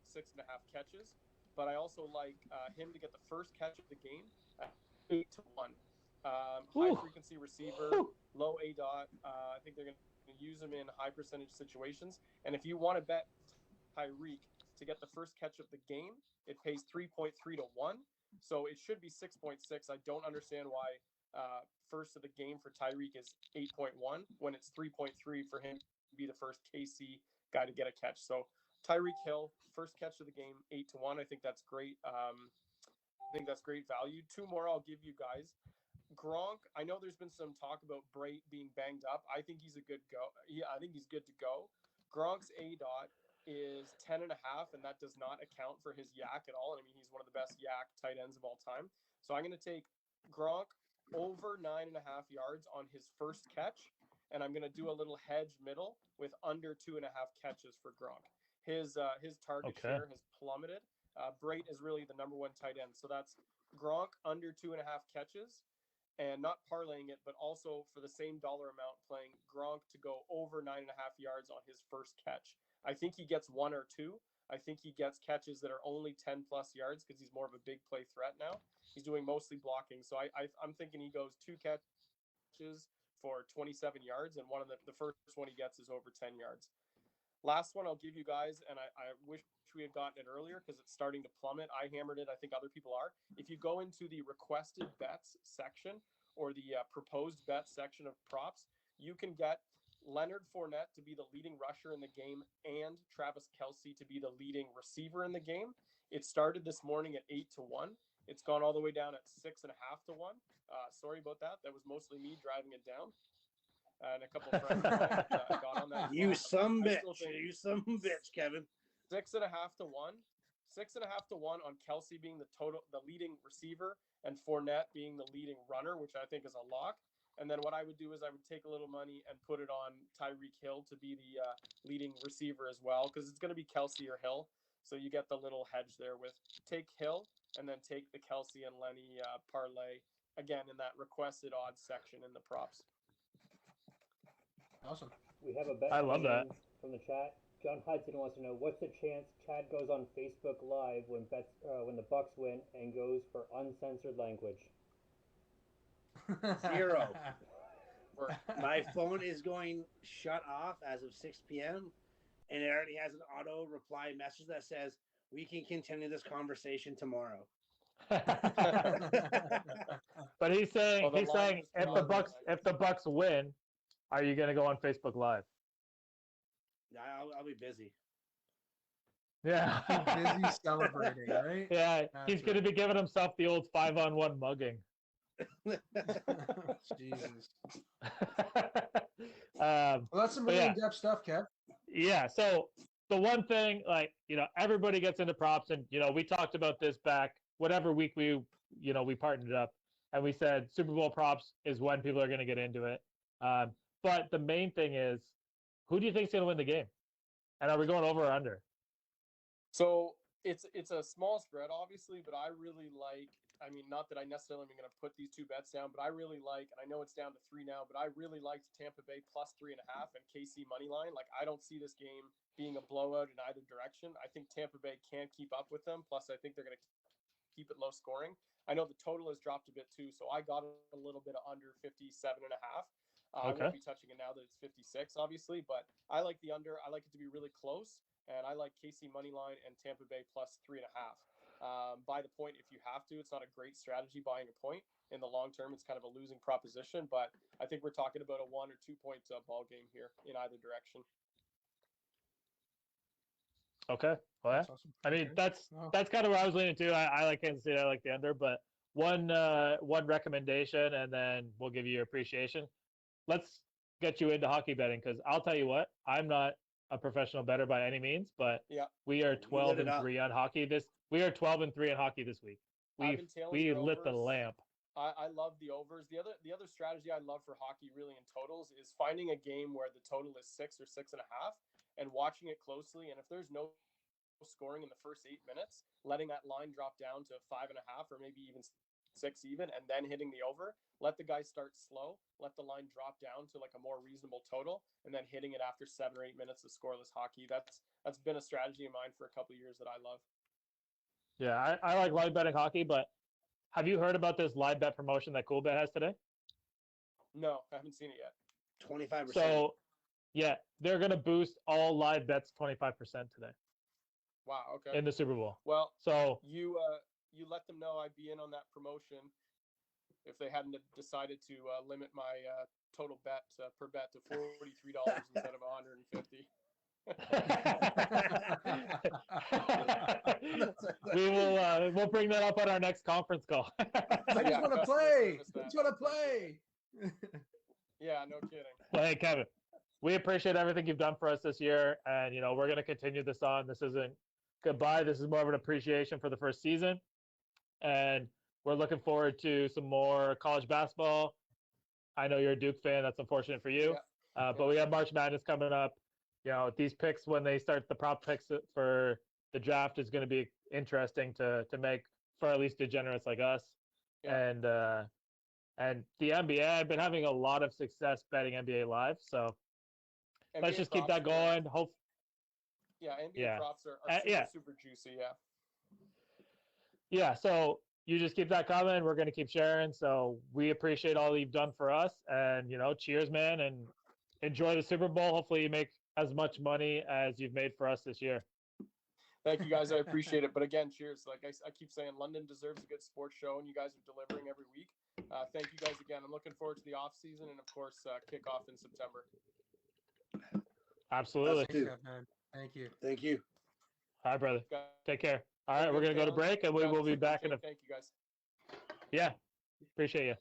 M: 6.5 catches, but I also like him to get the first catch of the game at 8-1. High frequency receiver, low ADOT. I think they're going to use him in high percentage situations. And if you want to bet Tyreek to get the first catch of the game, it pays 3.3-1. So it should be 6.6. I don't understand why first of the game for Tyreek is 8.1 when it's 3.3 for him to be the first KC guy to get a catch. So Tyreek Hill, first catch of the game, 8-1. I think that's great. I think that's great value. 2 more I'll give you guys. Gronk, I know there's been some talk about Brait being banged up. I think he's a good go. I think he's good to go. Gronk's ADOT is 10.5, and that does not account for his yak at all. And I mean, he's one of the best yak tight ends of all time. So I'm going to take Gronk over 9.5 yards on his first catch, and I'm going to do a little hedge middle with under 2.5 catches for Gronk. His target share has plummeted. Brait is really the number one tight end, so that's Gronk under 2.5 catches, and not parlaying it, but also for the same dollar amount, playing Gronk to go over 9.5 yards on his first catch. I think he gets 1 or 2. I think he gets catches that are only 10 plus yards because he's more of a big play threat now. He's doing mostly blocking, so I'm thinking he goes 2 catches for 27 yards, and one of the first one he gets is over 10 yards. Last one I'll give you guys, and I wish we had gotten it earlier because it's starting to plummet. I hammered it. I think other people are. If you go into the requested bets section or the proposed bet section of props, you can get Leonard Fournette to be the leading rusher in the game and Travis Kelce to be the leading receiver in the game. It started this morning at 8-1. It's gone all the way down at 6.5-1. Sorry about that. That was mostly me driving it down. And a couple of friends of mine got on that.
B: You some bitch. You some bitch, Kevin.
M: 6.5-1. 6.5-1 on Kelce being the leading receiver, and Fournette being the leading runner, which I think is a lock. And then what I would do is I would take a little money and put it on Tyreek Hill to be the leading receiver as well, because it's going to be Kelce or Hill. So you get the little hedge there with take Hill and then take the Kelce and Lenny parlay, again, in that requested odds section in the props.
C: Awesome.
G: We have a bet
A: I love that.
G: from the chat. John Hudson wants to know, what's the chance Chad goes on Facebook Live when the Bucks win and goes for uncensored language?
B: 0. My phone is going shut off as of 6 p.m. and it already has an auto reply message that says, "We can continue this conversation tomorrow."
A: But he's saying if the Bucks win, are you going to go on Facebook Live?
B: I'll be busy.
C: Yeah, busy celebrating, right?
A: Yeah, he's going to be giving himself the old 5-on-1 mugging.
C: Jesus. Well, that's some really in-depth stuff, Kev.
A: Yeah. So the one thing, everybody gets into props, and we talked about this back whatever week we partnered up, and we said Super Bowl props is when people are going to get into it. But the main thing is, who do you think is going to win the game? And are we going over or under?
M: So it's a small spread, obviously, but I really like. I mean, not that I necessarily am going to put these two bets down, but I really like, and I know it's down to 3 now, but I really liked Tampa Bay plus 3.5 and KC money line. Like, I don't see this game being a blowout in either direction. I think Tampa Bay can't keep up with them. Plus, I think they're going to keep it low scoring. I know the total has dropped a bit too, so I got a little bit of under 57.5. I won't be touching it now that it's 56, obviously, but I like the under. I like it to be really close, and I like KC money line and Tampa Bay plus 3.5. Buy the point if you have to. It's not a great strategy buying a point. In the long term, it's kind of a losing proposition, but I think we're talking about a 1 or 2 point ball game here in either direction.
A: Okay. Well, yeah. Awesome. I mean, that's kind of where I was leaning to. I like Kansas City. I like the under, but one recommendation, and then we'll give you your appreciation. Let's get you into hockey betting, because I'll tell you what, I'm not a professional bettor by any means, but we are 12-3 on hockey. We are 12-3 in hockey this week. We lit the lamp.
M: I love the overs. The other strategy I love for hockey, really, in totals, is finding a game where the total is 6 or 6.5 and watching it closely. And if there's no scoring in the first 8 minutes, letting that line drop down to 5.5 or maybe even 6 even, and then hitting the over. Let the guys start slow. Let the line drop down to like a more reasonable total, and then hitting it after 7 or 8 minutes of scoreless hockey. That's been a strategy of mine for a couple of years that I love.
A: Yeah, I like live betting hockey, but have you heard about this live bet promotion that CoolBet has today?
M: No, I haven't seen it yet.
B: 25%.
A: So, yeah, they're going to boost all live bets 25% today.
M: Wow, okay.
A: In the Super Bowl.
M: Well,
A: so
M: you let them know I'd be in on that promotion if they hadn't decided to limit my total bet per bet to $43 instead of $150.
A: We'll bring that up on our next conference call.
C: I just want to play. Yeah, no kidding.
A: Well, hey, Kevin, we appreciate everything you've done for us this year, and we're going to continue this on. This isn't goodbye. This is more of an appreciation for the first season, and we're looking forward to some more college basketball. I know you're a Duke fan. That's unfortunate for you, but we have March Madness coming up. These picks, when they start the prop picks for the draft, is going to be interesting to make for at least degenerates like us. And the NBA, I've been having a lot of success betting NBA live, so let's just keep that going.
M: NBA props are super juicy.
A: Yeah, so you just keep that coming. We're going to keep sharing. So we appreciate all you've done for us, and cheers, man, and enjoy the Super Bowl. Hopefully you make as much money as you've made for us this year.
M: Thank you, guys. I appreciate it. But again, cheers. Like I keep saying, London deserves a good sports show, and you guys are delivering every week. Thank you guys again. I'm looking forward to the off season and, of course, kickoff in September.
A: Absolutely.
C: Thank you.
B: Thank you.
A: All right, brother. Take care. All right, we're going to go to break, and we will be back in a...
M: Thank you, guys.
A: Yeah, appreciate you.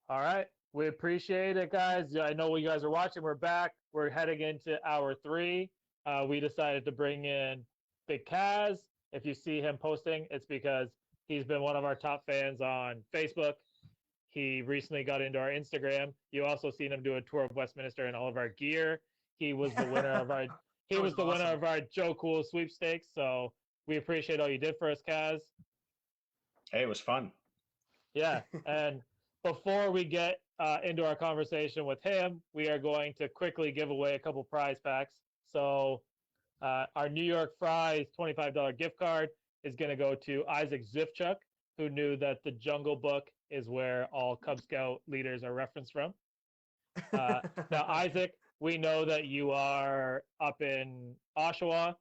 A: All right. We appreciate it, guys. I know you guys are watching. We're back. We're heading into hour 3. We decided to bring in Big Kaz. If you see him posting, it's because he's been one of our top fans on Facebook. He recently got into our Instagram. You also seen him do a tour of Westminster and all of our gear. He was the winner of our winner of our Joe Cool sweepstakes. So we appreciate all you did for us, Kaz.
N: Hey, it was fun.
A: Yeah, and before we get into our conversation with him, we are going to quickly give away a couple prize packs. So our New York Fries $25 gift card is going to go to Isaac Zifchuk, who knew that the Jungle Book is where all Cub Scout leaders are referenced from. Now, Isaac, we know that you are up in Oshawa.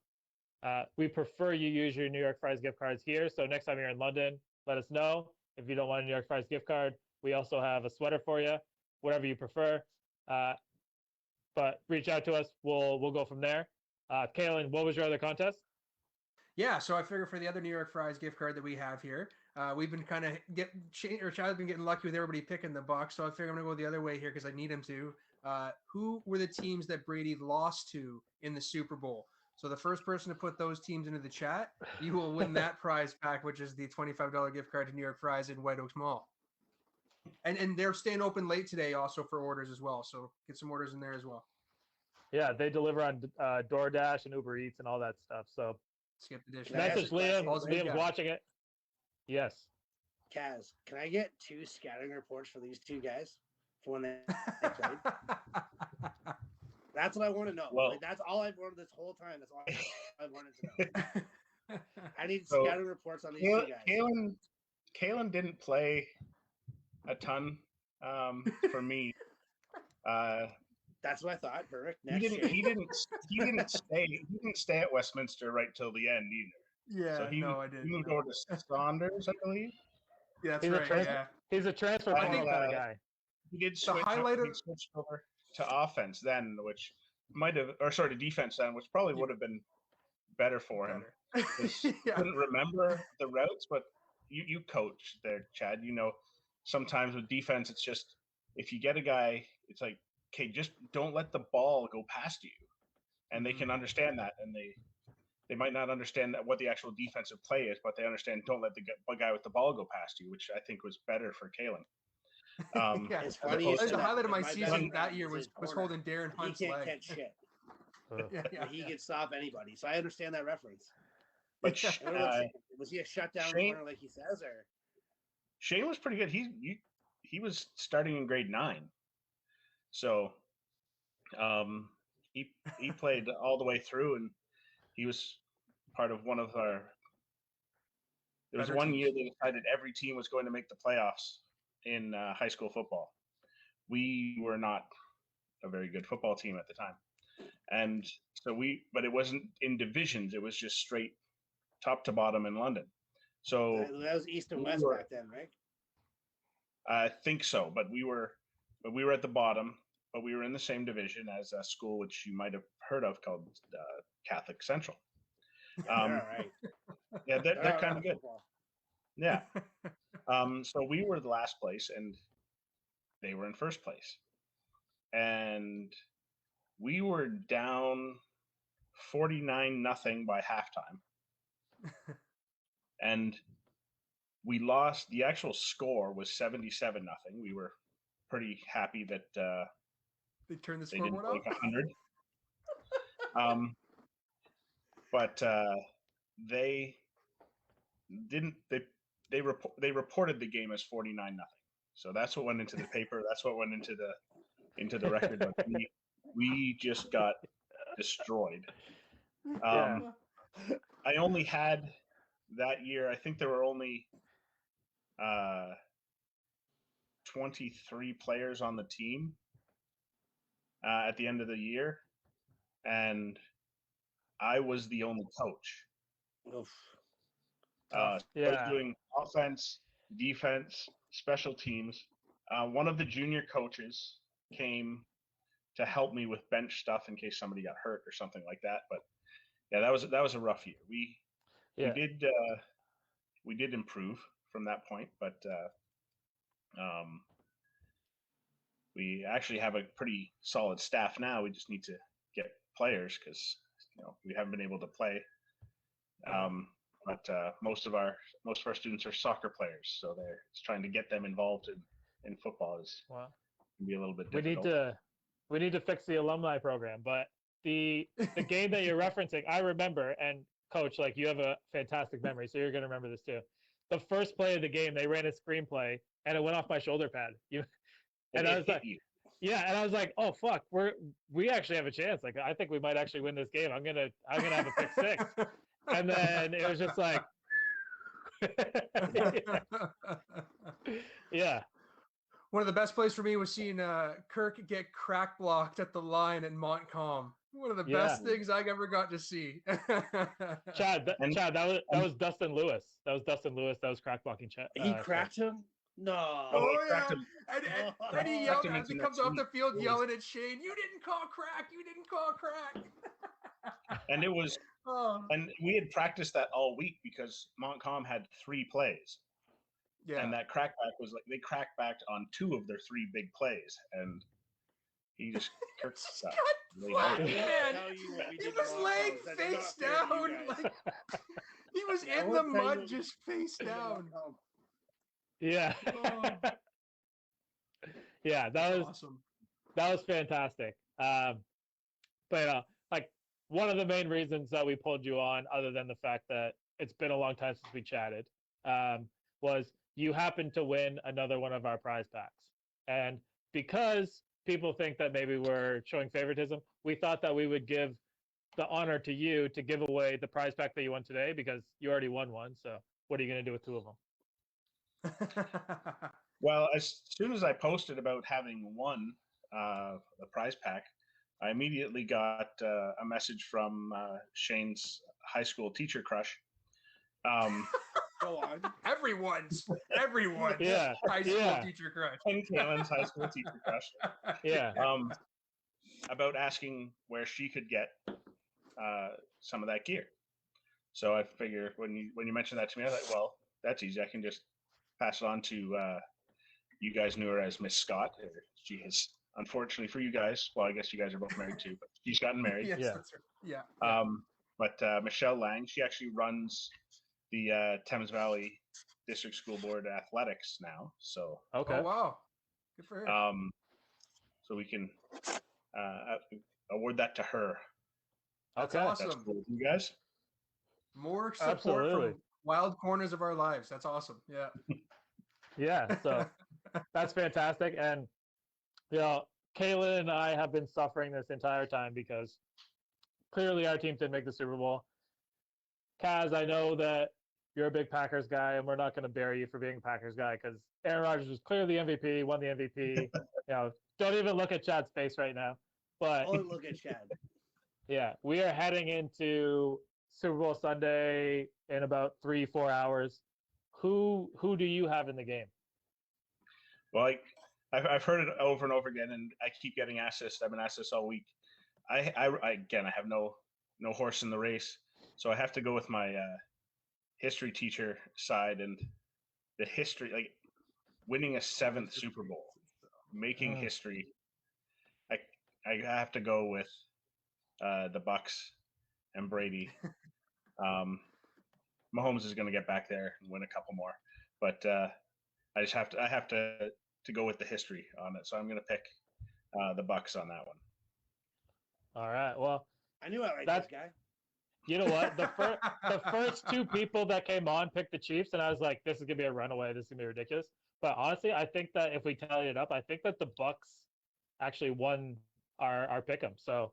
A: We prefer you use your New York Fries gift cards here. So next time you're in London, let us know. If you don't want a New York Fries gift card, we also have a sweater for you. whatever you prefer. But reach out to us. We'll go from there. Kalen, what was your other contest?
C: Yeah, so I figure for the other New York Fries gift card that we have here, we've been kind of Chad's been getting lucky with everybody picking the Bucks, so I figure I'm gonna go the other way here because I need him to. Who were the teams that Brady lost to in the Super Bowl? So the first person to put those teams into the chat, you will win that prize pack, which is the $25 gift card to New York Fries in White Oaks Mall. And they're staying open late today also for orders as well, so get some orders in there as well.
A: Yeah, they deliver on DoorDash and Uber Eats and all that stuff. So
C: skip the dish.
A: Message Liam. Liam's watching it. Yes.
B: Kaz, can I get 2 scouting reports for these 2 guys for when they played? That's what I want to know.
N: Well,
B: like, that's all I've wanted this whole time. That's all I've wanted to know. I need scouting reports on these 2 guys.
N: Kalen didn't play a ton for me.
B: That's what I thought. Perfect.
N: He didn't stay at Westminster right till the end either.
C: Yeah,
N: so
C: I didn't.
N: He moved over to Saunders, I believe.
C: Yeah, that's right.
A: He's a transfer kind of guy.
N: He did switch. He switched over to offense then, which might have, or sorry, to defense then, which probably would have been better for him. Couldn't remember the routes, but you coach there, Chad. You know, sometimes with defense, it's just if you get a guy, it's like, okay, just don't let the ball go past you, and they can understand that, and they might not understand that what the actual defensive play is, but they understand don't let the guy with the ball go past you, which I think was better for Kalen.
C: Yeah, it's funny. The highlight of my season that year was holding Darren Hunt's leg.
B: He can't catch shit. He can stop anybody. So I understand that reference.
N: But
B: was he a shutdown corner like he says, or
N: Shane was pretty good. He was starting in grade 9, so he played all the way through, and he was part of one of our. There was one year they decided every team was going to make the playoffs in high school football. We were not a very good football team at the time, and so but it wasn't in divisions. It was just straight top to bottom in London. So
B: that was East and West back then, right?
N: I think so, but we were at the bottom, but we were in the same division as a school which you might have heard of called Catholic Central.
B: All right.
N: Yeah, they're kind of good. Yeah. So we were the last place, and they were in first place, and we were down 49-0 by halftime, and we lost. The actual score was 77-0. We were pretty happy that
C: they turned the
N: scoreboard
C: up.
N: Like 100. But they didn't. They reported the game as 49-0. So that's what went into the paper. That's what went into the record. But we just got destroyed. I only had that year. I think there were only 23 players on the team at the end of the year, and I was the only coach. I was doing offense, defense, special teams. One of the junior coaches came to help me with bench stuff in case somebody got hurt or something like that. But yeah, that was a rough year. We did improve from that point, but we actually have a pretty solid staff now. We just need to get players because we haven't been able to play. But most of our students are soccer players, so it's trying to get them involved in football can be a little bit difficult.
A: We need to fix the alumni program, but the game that you're referencing, I remember. And Coach, like, you have a fantastic memory, so you're going to remember this too. The first play of the game, they ran a screenplay, and it went off my shoulder pad. And I was like, and I was like, oh fuck, we actually have a chance. Like, I think we might actually win this game. I'm gonna have a pick six. And then it was just like, yeah.
C: One of the best plays for me was seeing Kirk get crack blocked at the line at Montcalm. One of the best things I ever got to see.
A: Chad, that was Dustin Lewis. That was Dustin Lewis. That was crack blocking Chad.
B: He cracked him? No.
C: Oh
N: he
C: yeah,
N: cracked him.
C: and he
N: Cracked
C: yelled
N: him
C: as he
N: into
C: comes
N: next
C: off the
N: week.
C: field, yelling at Shane, "You didn't call crack! You didn't call crack!"
N: And it was,
C: Oh,
N: and we had practiced that all week because Montcalm had 3 plays,
C: yeah.
N: and that crackback was like they cracked back on 2 of their 3 big plays, and he just kirked
C: Just
N: that.
C: got flat,
B: I won't
C: man.
B: tell you what we
C: He
B: did
C: was
B: to
C: laying
B: Montcalm. That's
C: face
B: not fair to you
C: down,
B: guys.
C: like he was
B: Yeah, I
C: in
B: won't
C: the
B: tell you
C: mud,
B: what we
C: just face
B: did to
C: down.
B: Montcalm.
A: Yeah.
C: Oh,
A: Yeah,
C: that's awesome.
A: that was fantastic. But like one of the main reasons that we pulled you on, other than the fact that it's been a long time since we chatted, was you happened to win another one of our prize packs. And because people think that maybe we're showing favoritism, we thought that we would give the honor to you to give away the prize pack that you won today because you already won one. So what are you going to do with 2 of them?
N: Well, as soon as I posted about having won the prize pack, I immediately got a message from Shane's high school teacher crush.
B: Go on.
C: Everyone's
A: Yeah,
C: high school
A: yeah.
C: teacher crush.
N: And Kalen's high school teacher crush.
A: Yeah.
N: About asking where she could get some of that gear. So I figure when you mentioned that to me, I was like, well, that's easy. I can just pass it on to you guys knew her as Miss Scott. She has, unfortunately for you guys, well, I guess you guys are both married too, but she's gotten married.
C: Yes,
A: Yeah.
C: that's right. Yeah.
N: But Michelle Lang, she actually runs the Thames Valley District School Board Athletics now. So
A: Okay.
C: Oh wow, good for her.
N: so we can award that to her.
C: That's
A: Okay.
C: awesome.
N: That's cool. You guys?
C: More support
A: Absolutely.
C: from wild corners of our lives. That's awesome. Yeah.
A: Yeah. So that's fantastic. And, Kayla and I have been suffering this entire time because clearly our team didn't make the Super Bowl. Kaz, I know that you're a big Packers guy, and we're not going to bury you for being a Packers guy because Aaron Rodgers was clearly the MVP, won the MVP. Don't even look at Chad's face right now. But
B: Oh, look at Chad.
A: yeah, we are heading into Super Bowl Sunday in about 3-4 hours. Who do you have in the game?
N: Well, I've heard it over and over again, and I keep getting asked this. I've been asked this all week. I have no horse in the race, so I have to go with my history teacher side and the history, like winning a 7th Super Bowl, making history. I have to go with the Bucks and Brady. Mahomes is going to get back there and win a couple more, but I have to go with the history on it. So I'm going to pick the Bucks on that one.
A: All right. Well,
B: I knew I liked this guy.
A: You know what? The first 2 people that came on picked the Chiefs, and I was like, "This is gonna be a runaway. This is gonna be ridiculous." But honestly, I think that if we tally it up, I think that the Bucks actually won our pick'em. So,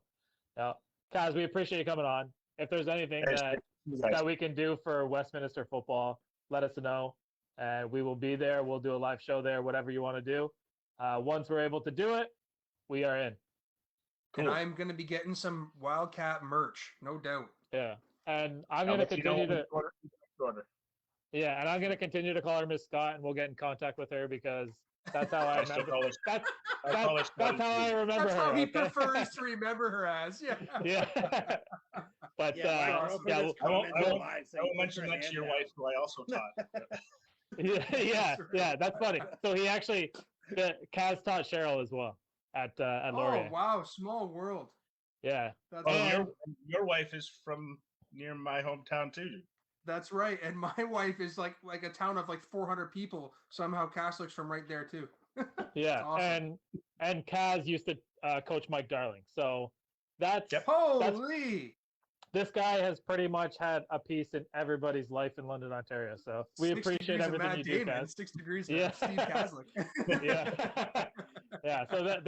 A: Kaz, we appreciate you coming on. If there's anything that we can do for Westminster football, let us know, and we will be there. We'll do a live show there, whatever you want to do. Once we're able to do it, we are in.
C: Cool. And I'm going to be getting some Wildcat merch, no doubt.
A: Yeah, and I'm going to continue to order. Yeah, and I'm going to continue to call her Miss Scott, and we'll get in contact with her because that's how I remember. That's how I remember
C: that's
A: her.
C: how he
A: okay?
C: prefers to remember her as. Yeah.
A: Yeah. But
N: I won't mention that to your wife, who I also taught.
A: yeah, that's funny. So he actually, Kaz taught Cheryl as well at Laurier.
C: Oh wow, small world.
A: Yeah.
N: Your wife is from near my hometown too.
C: That's right, and my wife is like a town of like 400 people. Somehow Catholics from right there too.
A: Yeah,
C: awesome.
A: and Kaz used to coach Mike Darling, so that's
C: holy.
A: This guy has pretty much had a piece in everybody's life in London, Ontario. So we appreciate everything you do, Kaz.
C: 6 degrees. Yeah, Steve Kaslik.
A: Yeah, yeah. So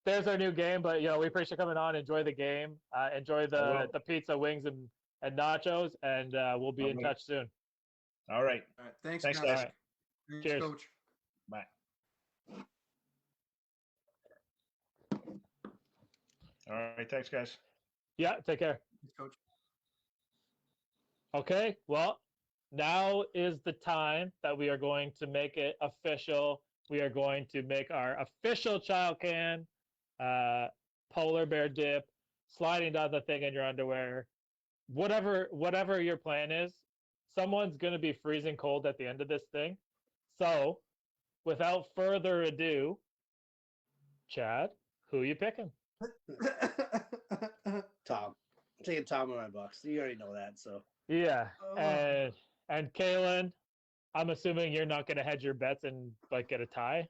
A: there's our new game, but we appreciate coming on. Enjoy the game. Enjoy the pizza, wings, and nachos, and we'll be in touch soon.
N: All right.
C: All right. Thanks
N: guys.
A: All right. Cheers,
C: Coach.
N: Bye. All right. Thanks, guys.
A: Yeah. Take care.
C: Coach.
A: Okay. Well, now is the time that we are going to make it official. We are going to make our official child can polar bear dip, sliding down the thing in your underwear. Whatever your plan is, someone's going to be freezing cold at the end of this thing. So, without further ado, Chad, who are you picking?
B: Tom. I'm taking Tom in my Bucks. You already know that, so.
A: Yeah, and Kalen, I'm assuming you're not going to hedge your bets and like get a tie.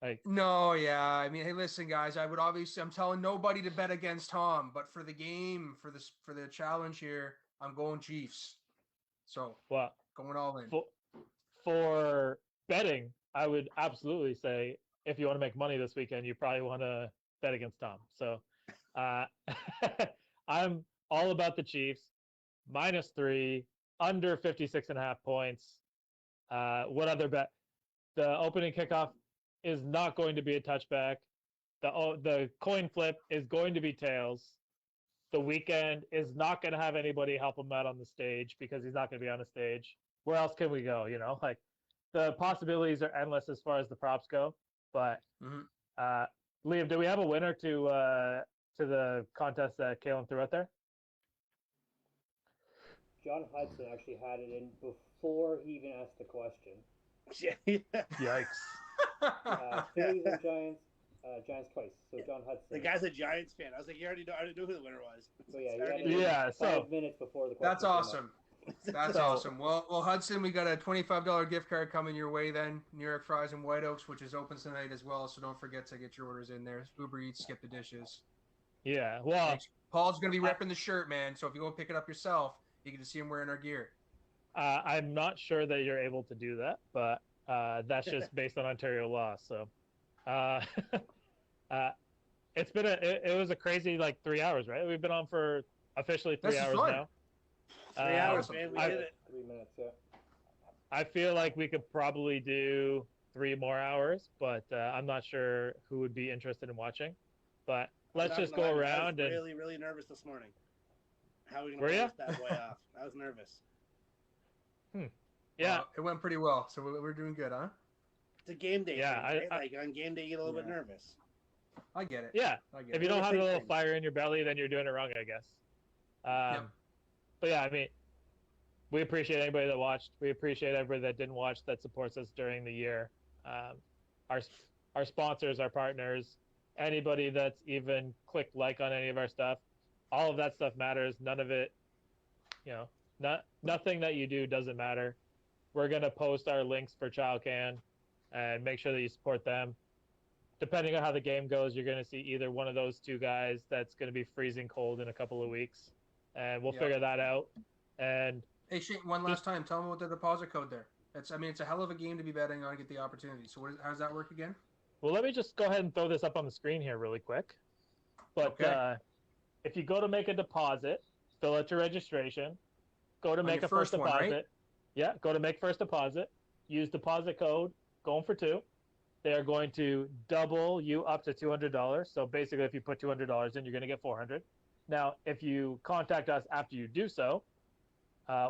A: Like
C: No, yeah. I mean, hey, listen, guys. I'm telling nobody to bet against Tom, but for the game, for the challenge here, I'm going Chiefs. So,
A: well,
C: going all in.
A: For betting, I would absolutely say if you want to make money this weekend, you probably want to bet against Tom. So, I'm all about the Chiefs. -3, under 56.5 points. What other bet? The opening kickoff is not going to be a touchback. The coin flip is going to be tails. The weekend is not going to have anybody help him out on the stage because he's not going to be on the stage. Where else can we go? You know, like the possibilities are endless as far as the props go. But Liam, do we have a winner to the contest that Kalen threw out there?
G: John Hudson actually had it in before he even asked the question.
A: Yikes.
G: Phillies and Giants. Giants twice. So John Hudson.
B: The guy's a Giants fan. I was like, you already knew who the winner was.
G: So yeah,
A: so
G: 5 minutes before the question.
C: That's awesome. That's awesome. Well, Hudson, we got a $25 gift card coming your way then. New York Fries and White Oaks, which is open tonight as well. So don't forget to get your orders in there. Uber Eats, skip the dishes.
A: Yeah, well,
C: thanks. Paul's going to be repping the shirt, man. So if you go pick it up yourself, you can see him wearing our gear.
A: I'm not sure that you're able to do that, but that's just based on Ontario law. So it's been it was a crazy like 3 hours, right? We've been on for officially 3 hours now.
B: 3 hours, man. We did it.
G: 3 minutes, yeah.
A: I feel like we could probably do 3 more hours, but I'm not sure who would be interested in watching. But let's just go around.
B: I was really, really nervous this morning. How are we going to pull this bad boy off? I was nervous.
A: Yeah.
C: It went pretty well. So we're doing good, huh?
B: It's a game day.
A: Yeah.
B: Thing, right? Like on game day, you get a little bit nervous.
C: I get it.
A: Yeah.
C: I get
A: if you don't have a little fire in your belly, then you're doing it wrong, I guess. But yeah, I mean, we appreciate anybody that watched. We appreciate everybody that didn't watch that supports us during the year. Our sponsors, our partners, anybody that's even clicked like on any of our stuff, all of that stuff matters. None of it, nothing that you do doesn't matter. We're going to post our links for ChildCan and make sure that you support them. Depending on how the game goes, you're going to see either one of those two guys that's going to be freezing cold in a couple of weeks. And we'll figure that out. And
C: hey, Shane, one last time, tell me what the deposit code there. It's a hell of a game to be betting on, get the opportunity. So how does that work again?
A: Well, let me just go ahead and throw this up on the screen here really quick. But if you go to make a deposit, fill out your registration, go to make a first deposit. One, right? Yeah, go to make first deposit, use deposit code, going for 2. They are going to double you up to $200. So basically, if you put $200 in, you're going to get $400. Now, if you contact us after you do so,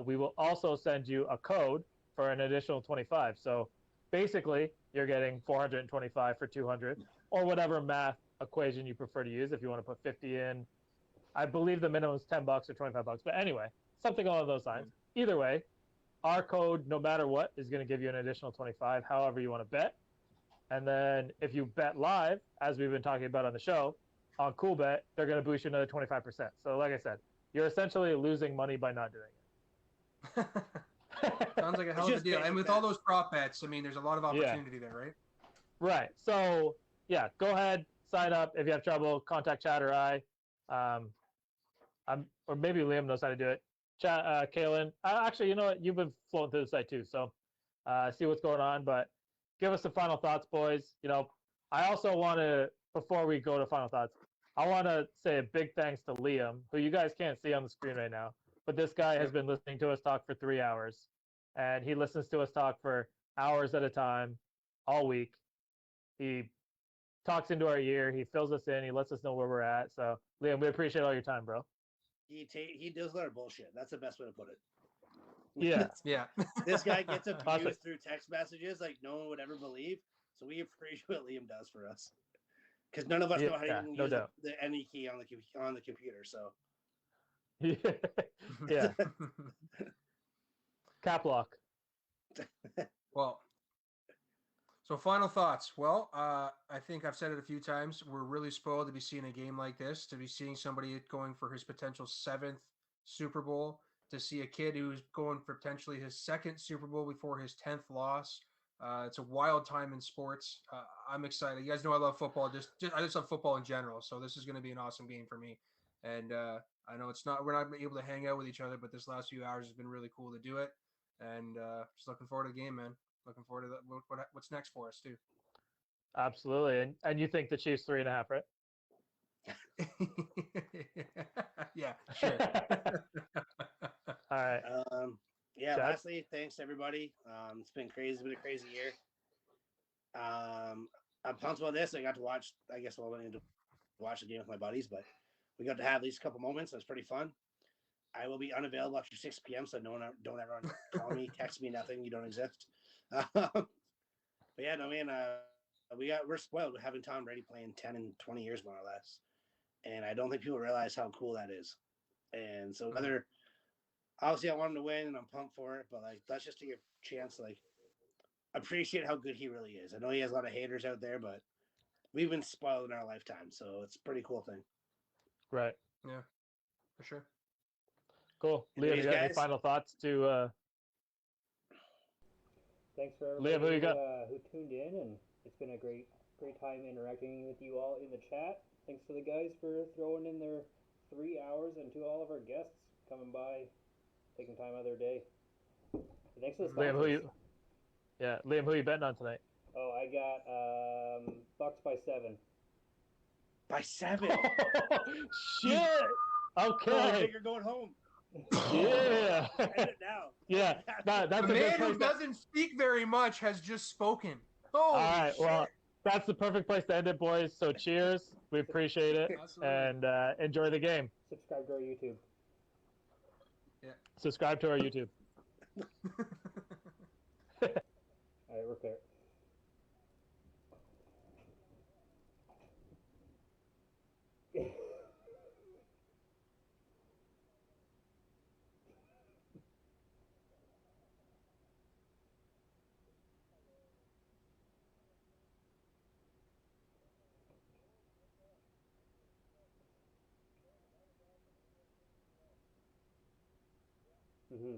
A: we will also send you a code for an additional $25. So basically, you're getting $425 for $200, or whatever math equation you prefer to use. If you want to put 50 in, I believe the minimum is $10 or $25. But anyway, something along those lines. Either way, our code, no matter what, is going to give you an additional $25, however you want to bet. And then if you bet live, as we've been talking about on the show, on CoolBet, they're going to boost you another 25%. So like I said, you're essentially losing money by not doing it.
C: Sounds like a hell of a deal. And with all those prop bets, I mean, there's a lot of opportunity there, right?
A: Right. So, yeah, go ahead, sign up. If you have trouble, contact Chad or I. Or maybe Liam knows how to do it. Kalen. Actually, you know what? You've been floating through the site too. So see what's going on. But give us some final thoughts, boys. I also want to, before we go to final thoughts, I want to say a big thanks to Liam, who you guys can't see on the screen right now. But this guy has been listening to us talk for 3 hours. And he listens to us talk for hours at a time, all week. He talks into our ear. He fills us in. He lets us know where we're at. So, Liam, we appreciate all your time, bro.
B: He does a lot of bullshit. That's the best way to put it.
A: Yeah.
C: Yeah.
B: This guy gets abused
A: Awesome.
B: through text messages like no one would ever believe. So we appreciate what Liam does for us because none of us know how to
A: Yeah,
B: even
A: no
B: use
A: doubt.
B: the any key on the computer. So
A: Yeah. Cap lock.
C: Well, so final thoughts. Well, I think I've said it a few times. We're really spoiled to be seeing a game like this, to be seeing somebody going for his potential 7th Super Bowl, to see a kid who's going for potentially his 2nd Super Bowl before his 10th loss. It's a wild time in sports. I'm excited. You guys know I love football. I just love football in general. So this is going to be an awesome game for me. And I know we're not able to hang out with each other, but this last few hours has been really cool to do it. And just looking forward to the game, man. Looking forward to what's next for us too.
A: Absolutely. And you think the Chiefs 3.5, right?
C: Yeah, sure.
A: All right.
B: Yeah.
A: Chad?
B: Lastly, thanks everybody. It's been crazy. It's been a crazy year. I'm pumped about this. I got to watch. I guess I went to watch the game with my buddies, but we got to have at least a couple moments. It was pretty fun. I will be unavailable after 6 p.m. So don't ever call me, text me, nothing. You don't exist. But yeah, no man. We're spoiled with having Tom Brady playing 10 and 20 years more or less, and I don't think people realize how cool that is. And so whether obviously I want him to win and I'm pumped for it, but like that's just to give a chance to like appreciate how good he really is. I know he has a lot of haters out there, but we've been spoiled in our lifetime, so it's a pretty cool thing.
A: Right.
C: Yeah, for sure.
A: Cool. Liam,
B: Anyways,
A: you got any
B: guys?
A: final thoughts to
G: Thanks for
A: Liam, who
G: everybody
A: you got?
G: who tuned in, and it's been a great time interacting with you all in the chat. Thanks to the guys for throwing in their 3 hours, and to all of our guests coming by, taking time out of their day. Thanks to the sponsors.
A: Liam, who you betting on tonight?
G: Oh, I got Bucks by 7.
B: By 7.
A: Shit.
B: I
A: Okay.
B: think you're going home.
A: Yeah.
B: End it now.
A: Yeah. That's
C: The
A: a good
C: man
A: place
C: who doesn't speak very much has just spoken.
A: All
C: Holy
A: right.
C: shit.
A: Well, that's the perfect place to end it, boys. So cheers. We appreciate it.
C: Absolutely.
A: And enjoy the game.
G: Subscribe to our YouTube.
C: Yeah.
A: Subscribe to our YouTube.
G: All right, we're clear. Mm-hmm.